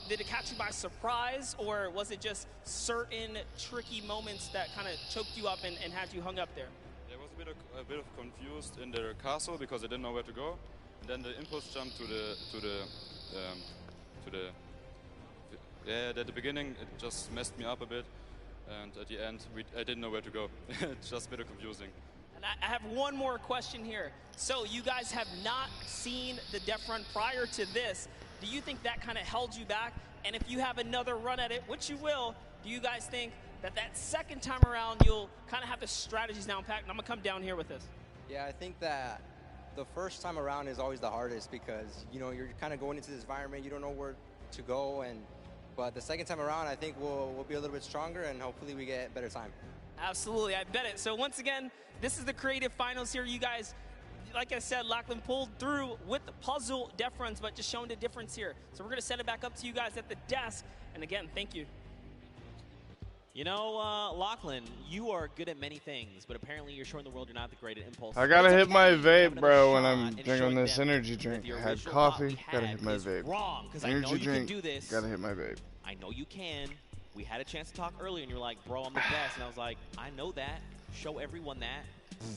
Speaker 1: did it catch you by surprise, or was it just certain tricky moments that kind of choked you up and had you hung up there?
Speaker 8: There was a bit of confused in the castle because I didn't know where to go. And then the impulse jump at the beginning it just messed me up a bit, and at the end I didn't know where to go. It's just a bit confusing.
Speaker 1: And I have one more question here. So you guys have not seen the death run prior to this. Do you think that kind of held you back? And if you have another run at it, which you will, do you guys think that second time around you'll kind of have the strategies down packed? And I'm gonna come down here with this.
Speaker 15: Yeah, I think that the first time around is always the hardest because, you know, you're kind of going into this environment, you don't know where to go, but the second time around, I think we'll be a little bit stronger and hopefully we get better time.
Speaker 1: Absolutely, I bet it. So once again, this is the creative finals here. You guys, like I said, Lachlan pulled through with the puzzle death runs, but just showing the difference here. So we're gonna set it back up to you guys at the desk. And again, thank you.
Speaker 5: You know, Lachlan, you are good at many things, but apparently you're showing the world you're not the great at impulse.
Speaker 3: I gotta hit my vape, bro, when I'm drinking this energy drink. I had coffee, gotta hit my vape. Energy drink, gotta hit my vape.
Speaker 5: I know you can. We had a chance to talk earlier, and you're like, bro, I'm the best. And I was like, I know that. Show everyone that. You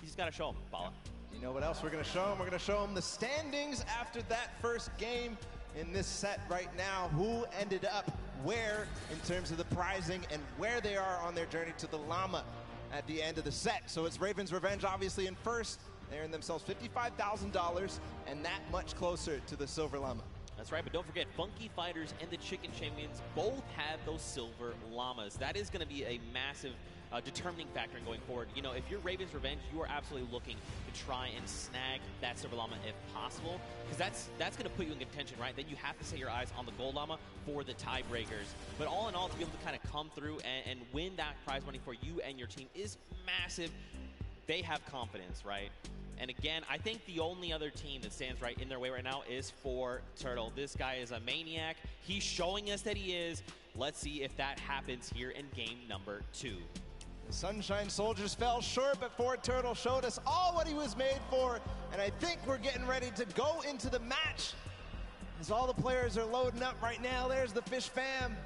Speaker 5: just gotta show them, Bala.
Speaker 12: You know what else we're gonna show them? We're gonna show them the standings after that first game in this set right now. Who ended up where in terms of the prizing and where they are on their journey to the llama at the end of the set. So it's Raven's Revenge obviously in first. They earned themselves $55,000 and that much closer to the silver llama.
Speaker 5: That's right, but don't forget, Funky Fighters and the Chicken Champions both have those silver llamas. That is going to be a massive determining factor in going forward. You know, if you're Raven's Revenge, you are absolutely looking to try and snag that silver llama if possible, because that's going to put you in contention, right? Then you have to set your eyes on the gold llama for the tiebreakers. But all in all, to be able to kind of come through and win that prize money for you and your team is massive. They have confidence, right? And again, I think the only other team that stands right in their way right now is ForTurtle. This guy is a maniac. He's showing us that he is. Let's see if that happens here in game number 2.
Speaker 12: The Sunshine Soldiers fell short, but ForTurtle showed us all what he was made for, and I think we're getting ready to go into the match. As all the players are loading up right now, there's the Fish fam,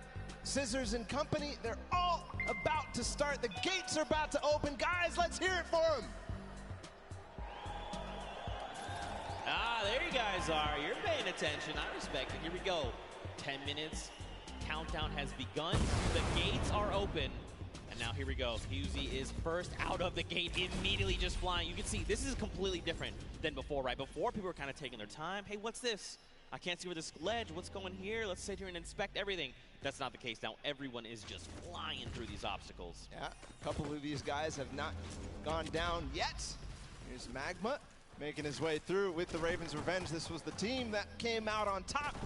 Speaker 12: Scissors and company. They're all about to start. The gates are about to open. Guys, let's hear it for them.
Speaker 5: Ah, there you guys are. You're paying attention. I respect it. Here we go. 10 minutes. Countdown has begun. The gates are open. And now here we go. Husey is first out of the gate, immediately just flying. You can see this is completely different than before, right? Before, people were kind of taking their time. Hey, what's this? I can't see where this ledge. What's going here? Let's sit here and inspect everything. That's not the case now. Everyone is just flying through these obstacles.
Speaker 12: Yeah, a couple of these guys have not gone down yet. Here's Magma making his way through with the Ravens' Revenge. This was the team that came out on top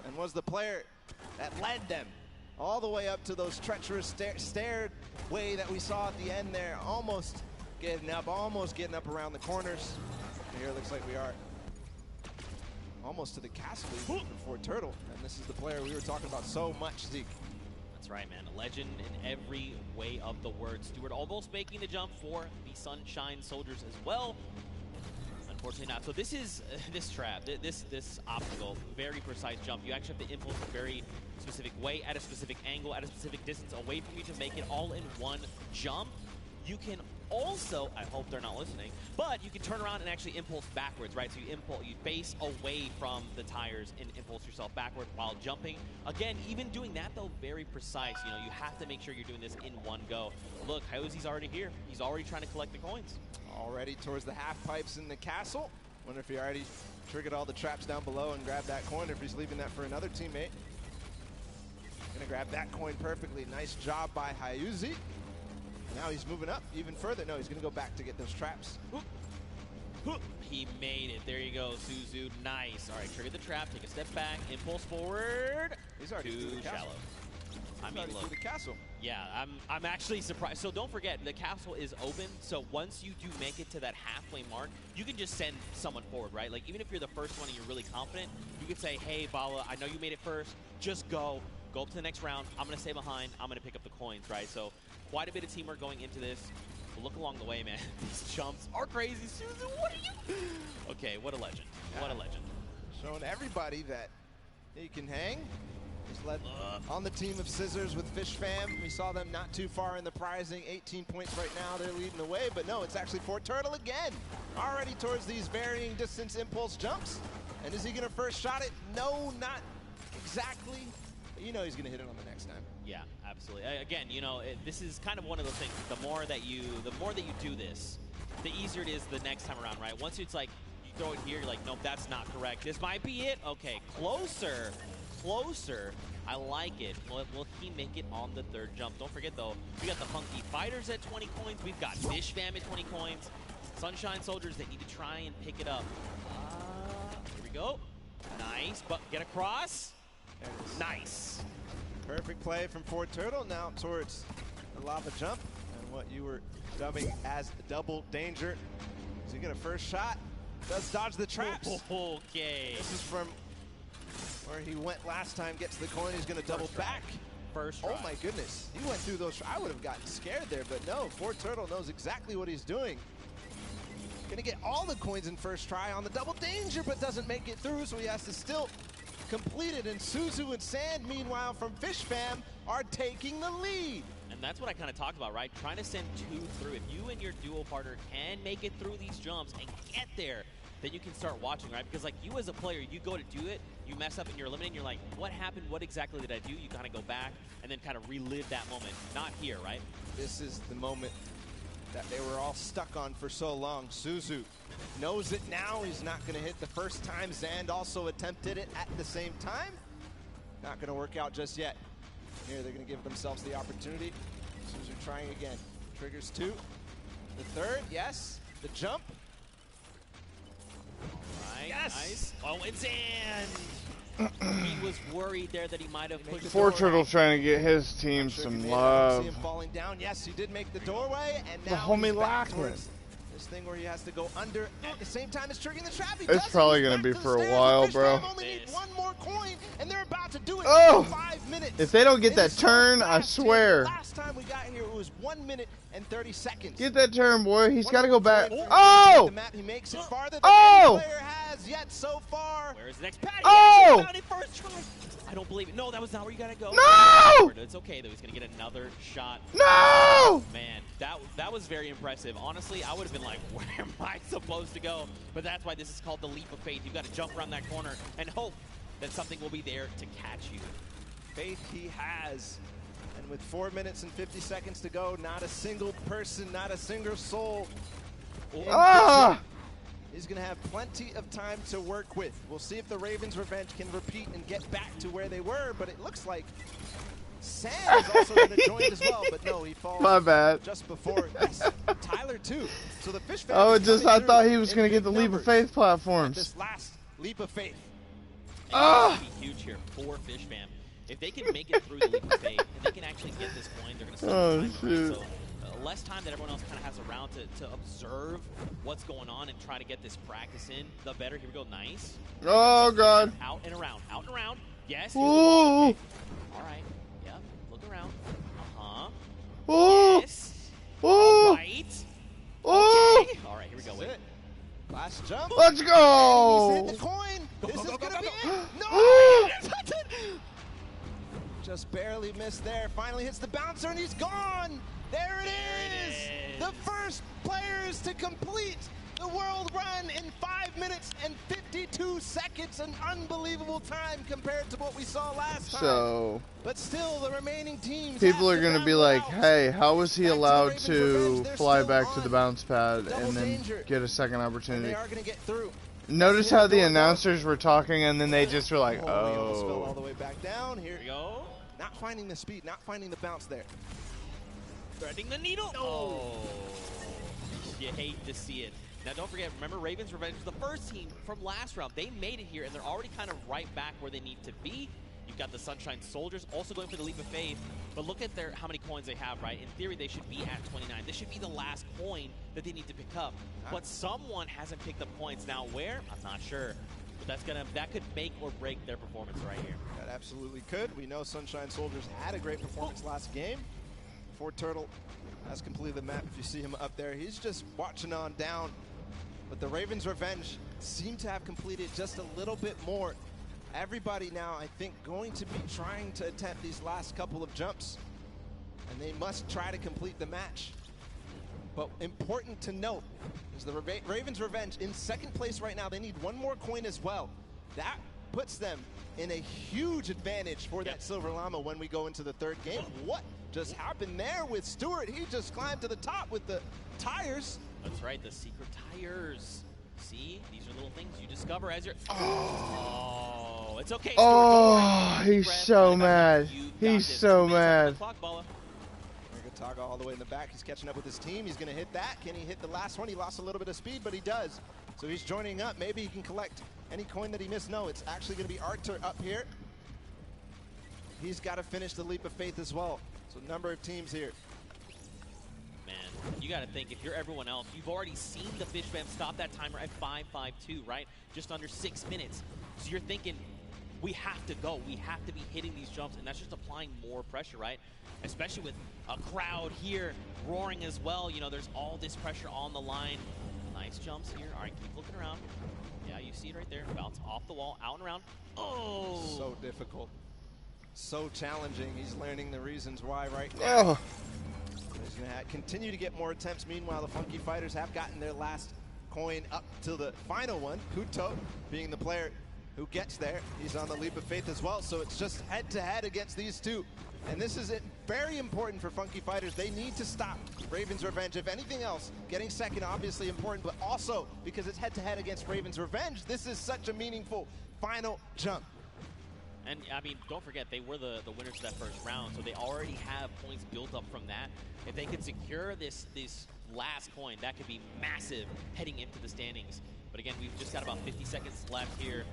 Speaker 12: and was the player that led them all the way up to those treacherous stairway that we saw at the end there. Almost getting up around the corners. And here it looks like we are almost to the castle for Turtle. And this is the player we were talking about so much, Zeke.
Speaker 5: That's right, man. A legend in every way of the word. Stewart almost making the jump for the Sunshine Soldiers as well. Unfortunately not. So this is this trap, this obstacle, very precise jump. You actually have to impulse a very specific way, at a specific angle, at a specific distance away from you to make it all in one jump. You can also, I hope they're not listening, but you can turn around and actually impulse backwards, right? So you face away from the tires and impulse yourself backward while jumping. Again, even doing that though, very precise. You know, you have to make sure you're doing this in one go. Look, Hosey's already here. He's already trying to collect the coins.
Speaker 12: Already towards the half pipes in the castle. Wonder if he already triggered all the traps down below and grabbed that coin, or if he's leaving that for another teammate. Gonna grab that coin perfectly. Nice job by Hyuzi. Now he's moving up even further. No, he's gonna go back to get those traps.
Speaker 5: He made it. There you go, Suzu. Nice. All right, trigger the trap. Take a step back. Impulse forward.
Speaker 12: He's already
Speaker 5: too
Speaker 12: through the
Speaker 5: shallow.
Speaker 12: castle.
Speaker 5: I mean, look.
Speaker 12: Through the castle.
Speaker 5: Yeah, I'm actually surprised. So don't forget, the castle is open. So once you do make it to that halfway mark, you can just send someone forward, right? Like even if you're the first one and you're really confident, you can say, "Hey, Bala, I know you made it first. Just go up to the next round. I'm gonna stay behind. I'm gonna pick up the coins," right? So quite a bit of teamwork going into this. But look along the way, man. These jumps are crazy. Susan, what are you? Okay, what a legend. Yeah. What a legend.
Speaker 12: Showing everybody that he can hang. He's led on the team of Scissors with Fish Fam. We saw them not too far in the prizing. 18 points right now. They're leading the way, but no, it's actually for Turtle again. Already towards these varying distance impulse jumps. And is he gonna first shot it? No, not exactly. But you know he's gonna hit it on the next time.
Speaker 5: Yeah, absolutely. Again, you know, this is kind of one of those things. The more that you do this, the easier it is the next time around, right? Once it's like you throw it here, you're like, nope, that's not correct. This might be it. Okay, closer. I like it. Will he make it on the third jump? Don't forget though, we got the Funky Fighters at 20 coins. We've got Fish Fam at 20 coins. Sunshine Soldiers, they need to try and pick it up. Here we go. Nice, but get across. Nice.
Speaker 12: Perfect play from Fort Turtle. Now towards the lava jump and what you were dubbing as double danger. Is he gonna first shot? Does dodge the traps.
Speaker 5: Okay.
Speaker 12: This is from where he went last time. Gets the coin. He's gonna double back.
Speaker 5: First try.
Speaker 12: Oh my goodness. He went through those. I would have gotten scared there, but no. Fort Turtle knows exactly what he's doing. Gonna get all the coins in first try on the double danger, but doesn't make it through, so he has to still complete it. And Suzu and Sand, meanwhile, from Fish Fam, are taking the lead.
Speaker 5: And that's what I kind of talked about, right? Trying to send two through. If you and your duo partner can make it through these jumps and get there, then you can start watching, right? Because like you as a player, you go to do it, you mess up and you're eliminated, you're like, what happened? What exactly did I do? You kind of go back and then kind of relive that moment. Not here, right?
Speaker 12: This is the moment that they were all stuck on for so long. Suzu knows it now. He's not going to hit the first time. Zand also attempted it at the same time. Not going to work out just yet. Here they're going to give themselves the opportunity. Suzu trying again. Triggers two. The third, yes. The jump.
Speaker 5: Right,
Speaker 12: yes.
Speaker 5: Nice. Oh, it's in. He was worried there that he might have pushed
Speaker 3: Fort Turtle trying to get his team some love.
Speaker 12: See him falling down. Yes, he did make the doorway, and now
Speaker 3: the homie
Speaker 12: he's back
Speaker 3: Lockman.
Speaker 12: towards this thing where he has to go under at the same time as triggering the trap.
Speaker 3: It's probably gonna be for a while, bro.
Speaker 12: Only need one more coin, and they're about to do it
Speaker 3: Oh!
Speaker 12: in 5 minutes.
Speaker 3: If they don't get that turn, I swear.
Speaker 12: Last time we got here, it was 1 minute and 30 seconds.
Speaker 3: Get that turn, boy. He's got to go back.
Speaker 12: The
Speaker 3: Oh!
Speaker 12: map, he makes it farther than
Speaker 3: Oh!
Speaker 12: any player has as yet so far.
Speaker 5: Where's the next patty?
Speaker 3: Oh!
Speaker 5: Found it first try. I don't believe it. No, that was not where you gotta go.
Speaker 3: No!
Speaker 5: It's okay though. He's gonna get another shot.
Speaker 3: No!
Speaker 5: Man, that was very impressive. Honestly, I would have been like, where am I supposed to go? But that's why this is called the leap of faith. You've got to jump around that corner and hope that something will be there to catch you.
Speaker 12: Faith he has. And with 4 minutes and 50 seconds to go, not a single person, not a single soul. He's going to have plenty of time to work with. We'll see if the Ravens' revenge can repeat and get back to where they were, but it looks like Sam is also going to join as well, but no, he falls
Speaker 3: My bad.
Speaker 12: just before. Yes, Tyler too. So the Fish
Speaker 3: Oh,
Speaker 12: fam is
Speaker 3: I
Speaker 12: coming
Speaker 3: thought
Speaker 12: through
Speaker 3: he was
Speaker 12: in
Speaker 3: going to get
Speaker 12: big
Speaker 3: the Leap of
Speaker 12: numbers.
Speaker 3: Faith platforms.
Speaker 12: This last Leap of Faith.
Speaker 5: It's going to be huge here for Fish Fam. If they can make it through the leap of faith, and they can actually get this coin, they're going to start the timer. So less time that everyone else kind of has around to observe what's going on and try to get this practice in, the better. Here we go. Nice.
Speaker 3: Oh, God.
Speaker 5: Out and around. Out and around. Yes.
Speaker 3: Ooh.
Speaker 5: Okay. All right. Yep. Look around. Uh-huh.
Speaker 3: Ooh.
Speaker 5: Yes.
Speaker 3: Ooh.
Speaker 5: All right.
Speaker 3: Ooh.
Speaker 5: Okay. All right. Here we go. Wait.
Speaker 12: Last jump.
Speaker 3: Let's go.
Speaker 12: And he's hit the coin. This is going to be it.
Speaker 3: Ooh.
Speaker 12: No. Just barely missed there. Finally hits the bouncer and he's gone. There it is. The first players to complete the world run in 5 minutes and 52 seconds. An unbelievable time compared to what we saw last time.
Speaker 3: So,
Speaker 12: but still, the remaining teams.
Speaker 3: people are going to be like, hey, how was he allowed to fly back to the bounce pad and then get a second opportunity?
Speaker 12: They are going to get through.
Speaker 3: Notice how the announcers were talking and then they just were like,
Speaker 12: We almost fell all
Speaker 3: oh.
Speaker 12: the way back down. Here
Speaker 5: we go.
Speaker 12: Not finding the speed, not finding the bounce there.
Speaker 5: Threading the needle. Oh. You hate to see it. Now, don't forget, remember, Ravens Revenge was the first team from last round. They made it here, and they're already kind of right back where they need to be. You've got the Sunshine Soldiers also going for the Leap of Faith. But look at how many coins they have, right? In theory, they should be at 29. This should be the last coin that they need to pick up. But someone hasn't picked up points. Now, where? I'm not sure. But that could make or break their performance right here.
Speaker 12: That absolutely could. We know Sunshine Soldiers had a great performance last game. Fort Turtle has completed the map. If you see him up there, he's just watching on down. But the Ravens' Revenge seem to have completed just a little bit more. Everybody now, I think, going to be trying to attempt these last couple of jumps. And they must try to complete the match. But important to note is the Ravens' Revenge in second place right now. They need one more coin as well. That puts them in a huge advantage for that Silver Llama when we go into the third game. What just happened there with Stewart? He just climbed to the top with the tires.
Speaker 5: That's right, the secret tires. See, these are little things you discover as you're... Oh, it's okay, Stewart.
Speaker 3: Oh, he's so mad. He's so mad.
Speaker 12: Taga all the way in the back. He's catching up with his team. He's going to hit that. Can he hit the last one? He lost a little bit of speed, but he does. So he's joining up. Maybe he can collect any coin that he missed. No, it's actually going to be Arthur up here. He's got to finish the Leap of Faith as well. So number of teams here.
Speaker 5: Man, you got to think, if you're everyone else, you've already seen the Fish Fam stop that timer at 5:52, right? Just under 6 minutes. So you're thinking, we have to go. We have to be hitting these jumps, and that's just applying more pressure, right? Especially with a crowd here roaring as well. You know, there's all this pressure on the line. Nice jumps here. All right, keep looking around. Yeah, you see it right there. Bounce off the wall, out and around. Oh!
Speaker 12: So difficult. So challenging. He's learning the reasons why right now.
Speaker 3: Oh.
Speaker 12: He's going to continue to get more attempts. Meanwhile, the Funky Fighters have gotten their last coin up to the final one. Kuto being the player who gets there. He's on the Leap of Faith as well, so it's just head-to-head against these two. And this is very important for Funky Fighters. They need to stop Ravens Revenge. If anything else, getting second obviously important, but also because it's head-to-head against Ravens Revenge, this is such a meaningful final jump.
Speaker 5: And, I mean, don't forget, they were the winners of that first round, so they already have points built up from that. If they could secure this last coin, that could be massive heading into the standings. But again, we've just got about 50 seconds left here.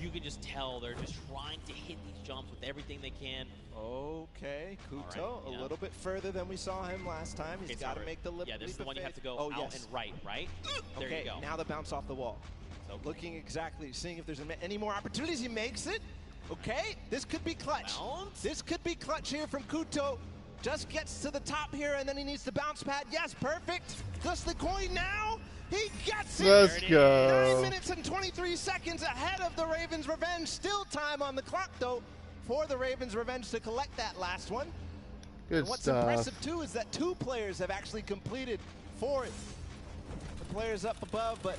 Speaker 5: You can just tell they're just trying to hit these jumps with everything they can.
Speaker 12: Okay, Kuto a little bit further than we saw him last time. He's got to make the leap.
Speaker 5: Yeah, this is the one you have to go
Speaker 12: out
Speaker 5: and right, right? There
Speaker 12: okay,
Speaker 5: you go.
Speaker 12: Now the bounce off the wall. So looking exactly, seeing if there's any more opportunities. He makes it. Okay, this could be clutch.
Speaker 5: Bounce.
Speaker 12: This could be clutch here from Kuto. Just gets to the top here, and then he needs the bounce pad. Yes, perfect. Just the coin now. He gets it!
Speaker 3: Let's go.
Speaker 12: 9 minutes and 23 seconds ahead of the Ravens' Revenge. Still time on the clock, though, for the Ravens' Revenge to collect that last one.
Speaker 3: Good
Speaker 12: and what's
Speaker 3: stuff.
Speaker 12: impressive, too, is that 2 players have actually completed for it. The players up above, but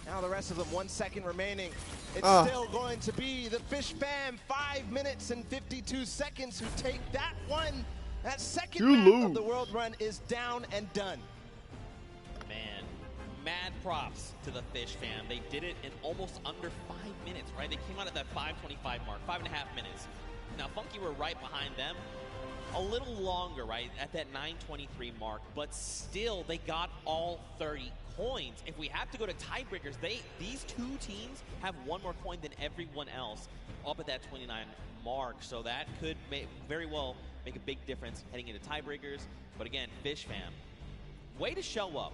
Speaker 12: now the rest of them, 1 second remaining. It's still going to be the Fish Fam, 5 minutes and 52 seconds, who take that one. That second map of the World Run is down and done.
Speaker 5: Man, mad props to the Fish Fam. They did it in almost under 5 minutes, right? They came out at that 5:25 mark, 5.5 minutes. Now, Funky were right behind them. A little longer, right, at that 9:23 mark, but still, they got all 30 coins. If we have to go to tiebreakers, these 2 teams have 1 more coin than everyone else up at that 29 mark. So that could very well make a big difference heading into tiebreakers. But again, Fish Fam, way to show up.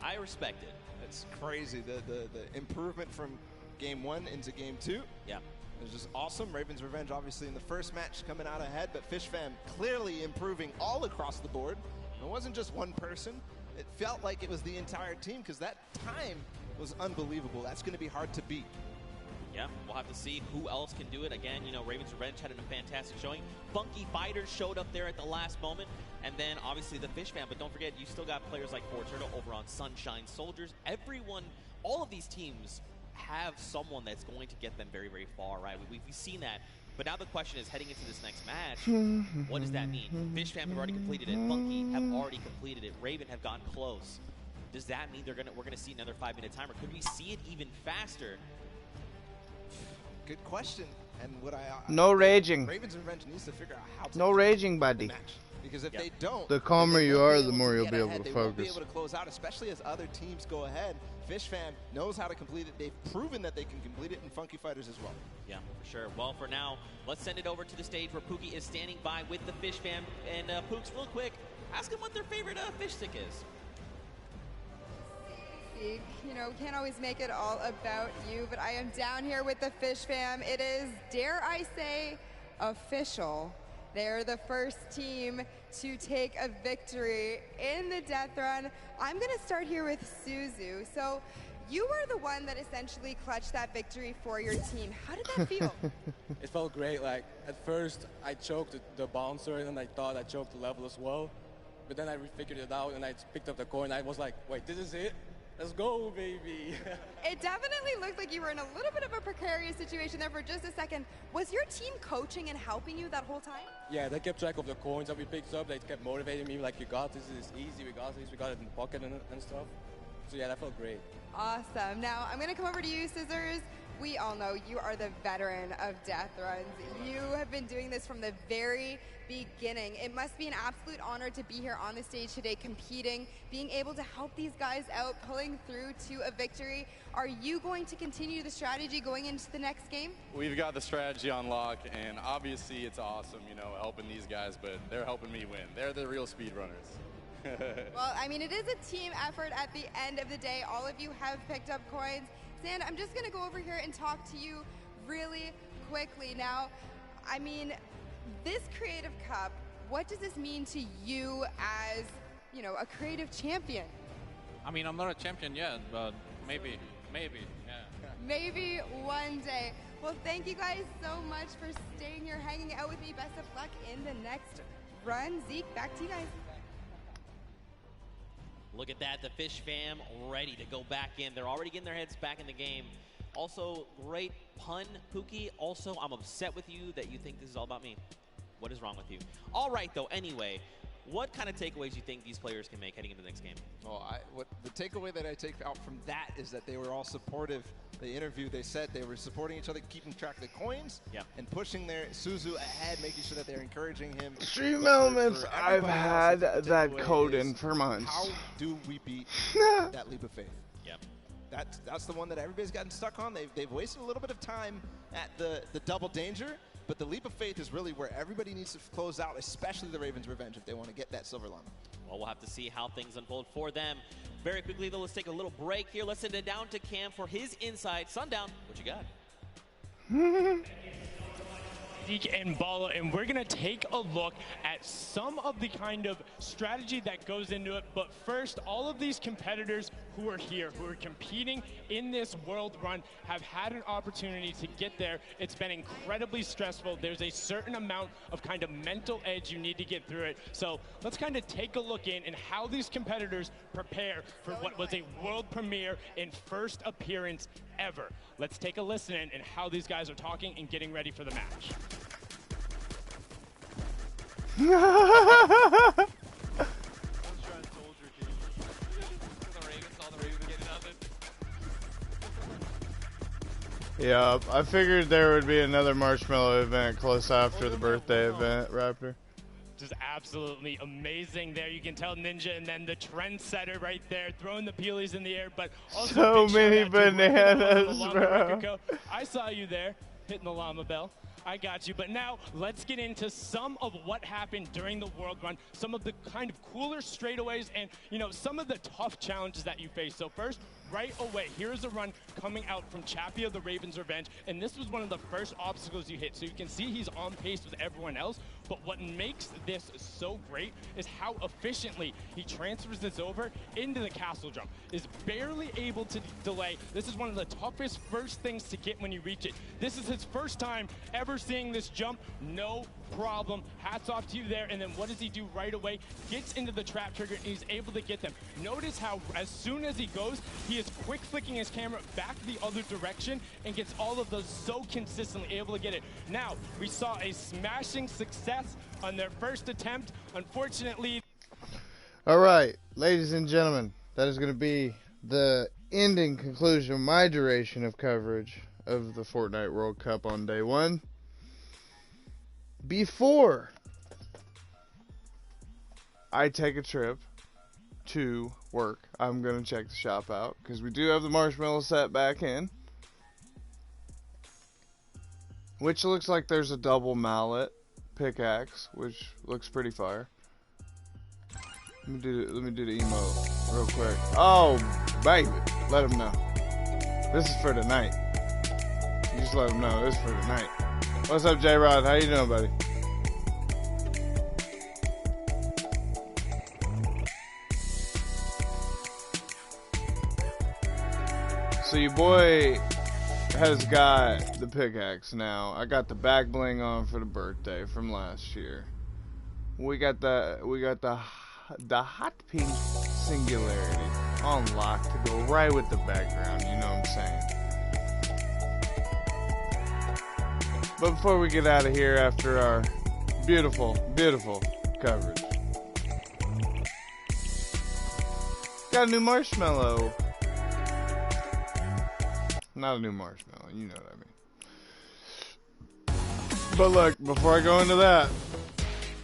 Speaker 5: I respect it.
Speaker 12: It's crazy, the improvement from game 1 into game 2.
Speaker 5: Yeah.
Speaker 12: It was just awesome. Ravens' Revenge, obviously, in the first match coming out ahead, but Fish Fam clearly improving all across the board. It wasn't just one person. It felt like it was the entire team, because that time was unbelievable. That's going to be hard to beat.
Speaker 5: Yeah, we'll have to see who else can do it. Again, you know, Ravens' Revenge had a fantastic showing. Funky Fighters showed up there at the last moment, and then obviously the Fish Fam. But don't forget, you still got players like Fortnite over on Sunshine Soldiers. Everyone, all of these teams have someone that's going to get them very, very far, right? We've seen that. But now the question is, heading into this next match, what does that mean? Fish Fam have already completed it. Funky have already completed it. Raven have gotten close. Does that mean we're gonna see another 5-minute timer? Could we see it even faster?
Speaker 12: Good question. And what
Speaker 3: no raging.
Speaker 12: Ravens' Revenge needs to figure out how to
Speaker 3: no raging, buddy.
Speaker 12: The match. Because if they don't,
Speaker 3: the calmer you are, the more you'll be able to
Speaker 12: they
Speaker 3: focus.
Speaker 12: won't be able to close out, especially as other teams go ahead. Fish Fam knows how to complete it. They've proven that they can complete it, and Funky Fighters as well.
Speaker 5: Yeah, for sure. Well, for now, let's send it over to the stage where Pookie is standing by with the Fish Fam. And Pooks, real quick, ask them what their favorite fish stick is.
Speaker 4: You know, can't always make it all about you, but I am down here with the Fish Fam. It is, dare I say, official. They're the first team to take a victory in the death run. I'm going to start here with Suzu. So you were the one that essentially clutched that victory for your team. How did that feel?
Speaker 17: It felt great. Like, at first, I choked the bouncer, and I thought I choked the level as well. But then I figured it out, and I picked up the coin. I was like, wait, this is it? Let's go, baby.
Speaker 4: It definitely looked like you were in a little bit of a precarious situation there for just a second. Was your team coaching and helping you that whole time?
Speaker 17: Yeah, they kept track of the coins that we picked up. They kept motivating me, like, you got this, it's easy, we got this, we got it in the pocket and stuff. So yeah, that felt great.
Speaker 4: Awesome. Now, I'm going to come over to you, Scissors. We all know you are the veteran of death runs. You have been doing this from the very beginning. It must be an absolute honor to be here on the stage today competing, being able to help these guys out, pulling through to a victory. Are you going to continue the strategy going into the next game?
Speaker 14: We've got the strategy on lock, and obviously it's awesome, you know, helping these guys, but they're helping me win. They're the real speedrunners.
Speaker 4: Well, I mean, it is a team effort at the end of the day. All of you have picked up coins. Sand, I'm just going to go over here and talk to you really quickly. Now, I mean, this Creative Cup, what does this mean to you as, you know, a creative champion?
Speaker 7: I mean, I'm not a champion yet, but maybe, yeah.
Speaker 4: Maybe one day. Well, thank you guys so much for staying here, hanging out with me. Best of luck in the next run. Zeke, back to you guys.
Speaker 5: Look at that, the Fish Fam ready to go back in. They're already getting their heads back in the game. Also, great pun, Pookie. Also, I'm upset with you that you think this is all about me. What is wrong with you? All right, though, anyway, what kind of takeaways do you think these players can make heading into the next game?
Speaker 12: Well, the takeaway that I take out from that is that they were all supportive. They interviewed, they said they were supporting each other, keeping track of the coins, and pushing their Suzu ahead, making sure that they're encouraging him.
Speaker 3: Stream elements, I've had that code in for months.
Speaker 12: How do we beat that leap of faith?
Speaker 5: Yep.
Speaker 12: That's the one that everybody's gotten stuck on. They've wasted a little bit of time at the double danger, but the leap of faith is really where everybody needs to close out, especially the Ravens' Revenge, if they want to get that silver llama.
Speaker 5: Well, we'll have to see how things unfold for them. Very quickly, though, let's take a little break here. Let's send it down to Cam for his insight. Sundown, what you got?
Speaker 2: Zeke and Bala, and we're gonna take a look at some of the kind of strategy that goes into it. But first, all of these competitors who are here, who are competing in this world run, have had an opportunity to get there. It's been incredibly stressful. There's a certain amount of kind of mental edge you need to get through it. So let's kind of take a look in and how these competitors prepare for what was a world premiere and first appearance ever. Let's take a listen in and how these guys are talking and getting ready for the match.
Speaker 3: Yeah, I figured there would be another Marshmallow event close after the birthday event, Raptor.
Speaker 2: Just absolutely amazing there. You can tell Ninja and then the trendsetter right there, throwing the peelies in the air, but also
Speaker 3: so many bananas, bro.
Speaker 2: I saw you there, hitting the llama bell. I got you. But now let's get into some of what happened during the World Run, some of the kind of cooler straightaways and, you know, some of the tough challenges that you face. So first, right away, here's a run coming out from Chappie of the Raven's Revenge, and this was one of the first obstacles you hit. So you can see he's on pace with everyone else, but what makes this so great is how efficiently he transfers this over into the castle jump. Is barely able to delay. This is one of the toughest first things to get when you reach it. This is his first time ever seeing this jump. No problem. Hats off to you there. And then what does he do right away? Gets into the trap trigger and he's able to get them. Notice how as soon as he goes, he is quick flicking his camera back the other direction and gets all of those so consistently able to get it. Now, we saw a smashing success on their first attempt. Unfortunately.
Speaker 3: All right, ladies and gentlemen, that is going to be the ending conclusion of my duration of coverage of the Fortnite World Cup on day one. Before I take a trip to work, I'm going to check the shop out because we do have the Marshmallow set back in, which looks like there's a double mallet pickaxe, which looks pretty fire. Let me do the emote real quick. Oh, baby, let them know. This is for tonight. You just let them know this is for tonight. What's up, J-Rod? How you doing, buddy? So your boy has got the pickaxe now. I got the back bling on for the birthday from last year. We got the hot pink singularity on lock to go right with the background. You know what I'm saying? But before we get out of here after our beautiful, beautiful coverage, got a new marshmallow. Not a new marshmallow, you know what I mean. But look, before I go into that,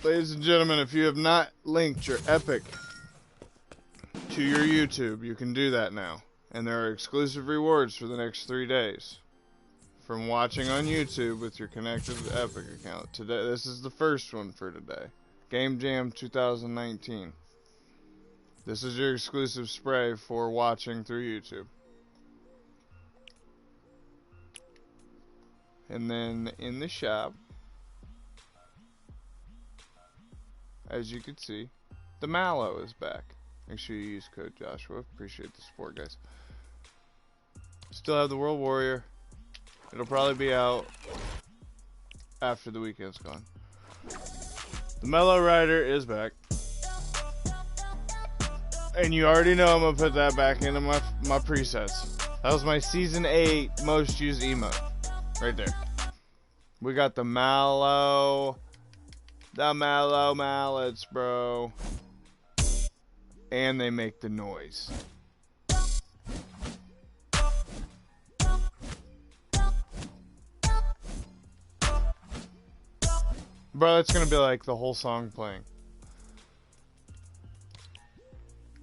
Speaker 3: ladies and gentlemen, if you have not linked your Epic to your YouTube, you can do that now. And there are exclusive rewards for the next 3 days from watching on YouTube with your connected Epic account. Today, this is the first one for today. Game Jam 2019. This is your exclusive spray for watching through YouTube. And then in the shop, as you can see, the Mallow is back. Make sure you use code Joshua. Appreciate the support, guys. Still have the World Warrior. It'll probably be out after the weekend's gone. The Mellow Rider is back. And you already know I'm going to put that back into my presets. That was my Season 8 most used emote. Right there. We got the Mallow. The Mallow mallets, bro. And they make the noise. Bro, it's gonna be like the whole song playing.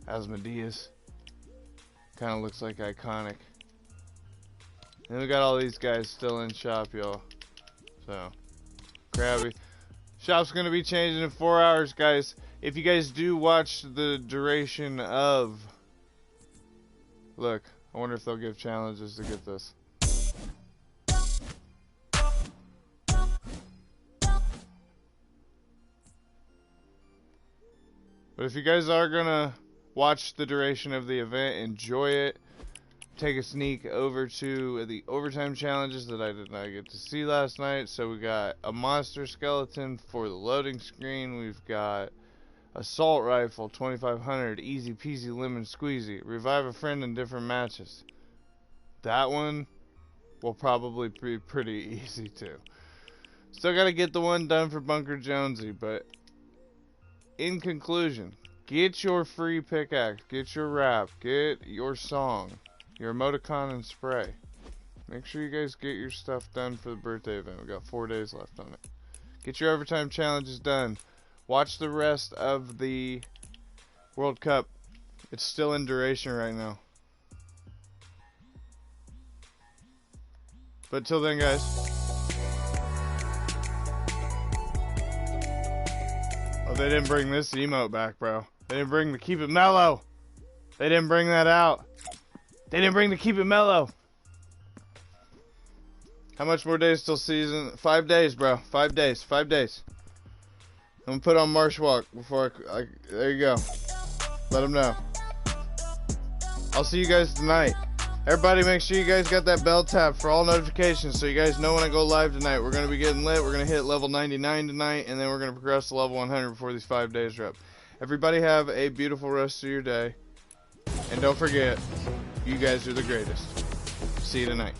Speaker 3: Asmodeus. Kinda looks like iconic. And we got all these guys still in shop, y'all. So, Krabby. Shop's gonna be changing in 4 hours, guys. If you guys do watch the duration of... Look, I wonder if they'll give challenges to get this. But if you guys are gonna watch the duration of the event, enjoy it. Take a sneak over to the overtime challenges that I did not get to see last night. So we got a monster skeleton for the loading screen. We've got assault rifle 2500, easy peasy lemon squeezy. Revive a friend in different matches. That one will probably be pretty easy too. Still got to get the one done for Bunker Jonesy, but in conclusion, get your free pickaxe, get your rap, get your song, your emoticon and spray. Make sure you guys get your stuff done for the birthday event. We got 4 days left on it. Get your overtime challenges done. Watch the rest of the World Cup. It's still in duration right now. But till then, guys. Oh, they didn't bring this emote back, bro. They didn't bring the Keep It Mellow. They didn't bring that out. They didn't bring the Keep It Mellow. How much more days till season? 5 days, bro. 5 days. 5 days. I'm gonna put on Marsh Walk before I there you go. Let them know. I'll see you guys tonight. Everybody make sure you guys got that bell tap for all notifications so you guys know when I go live tonight. We're going to be getting lit. We're going to hit level 99 tonight, and then we're going to progress to level 100 before these 5 days are up. Everybody have a beautiful rest of your day. And don't forget, you guys are the greatest. See you tonight.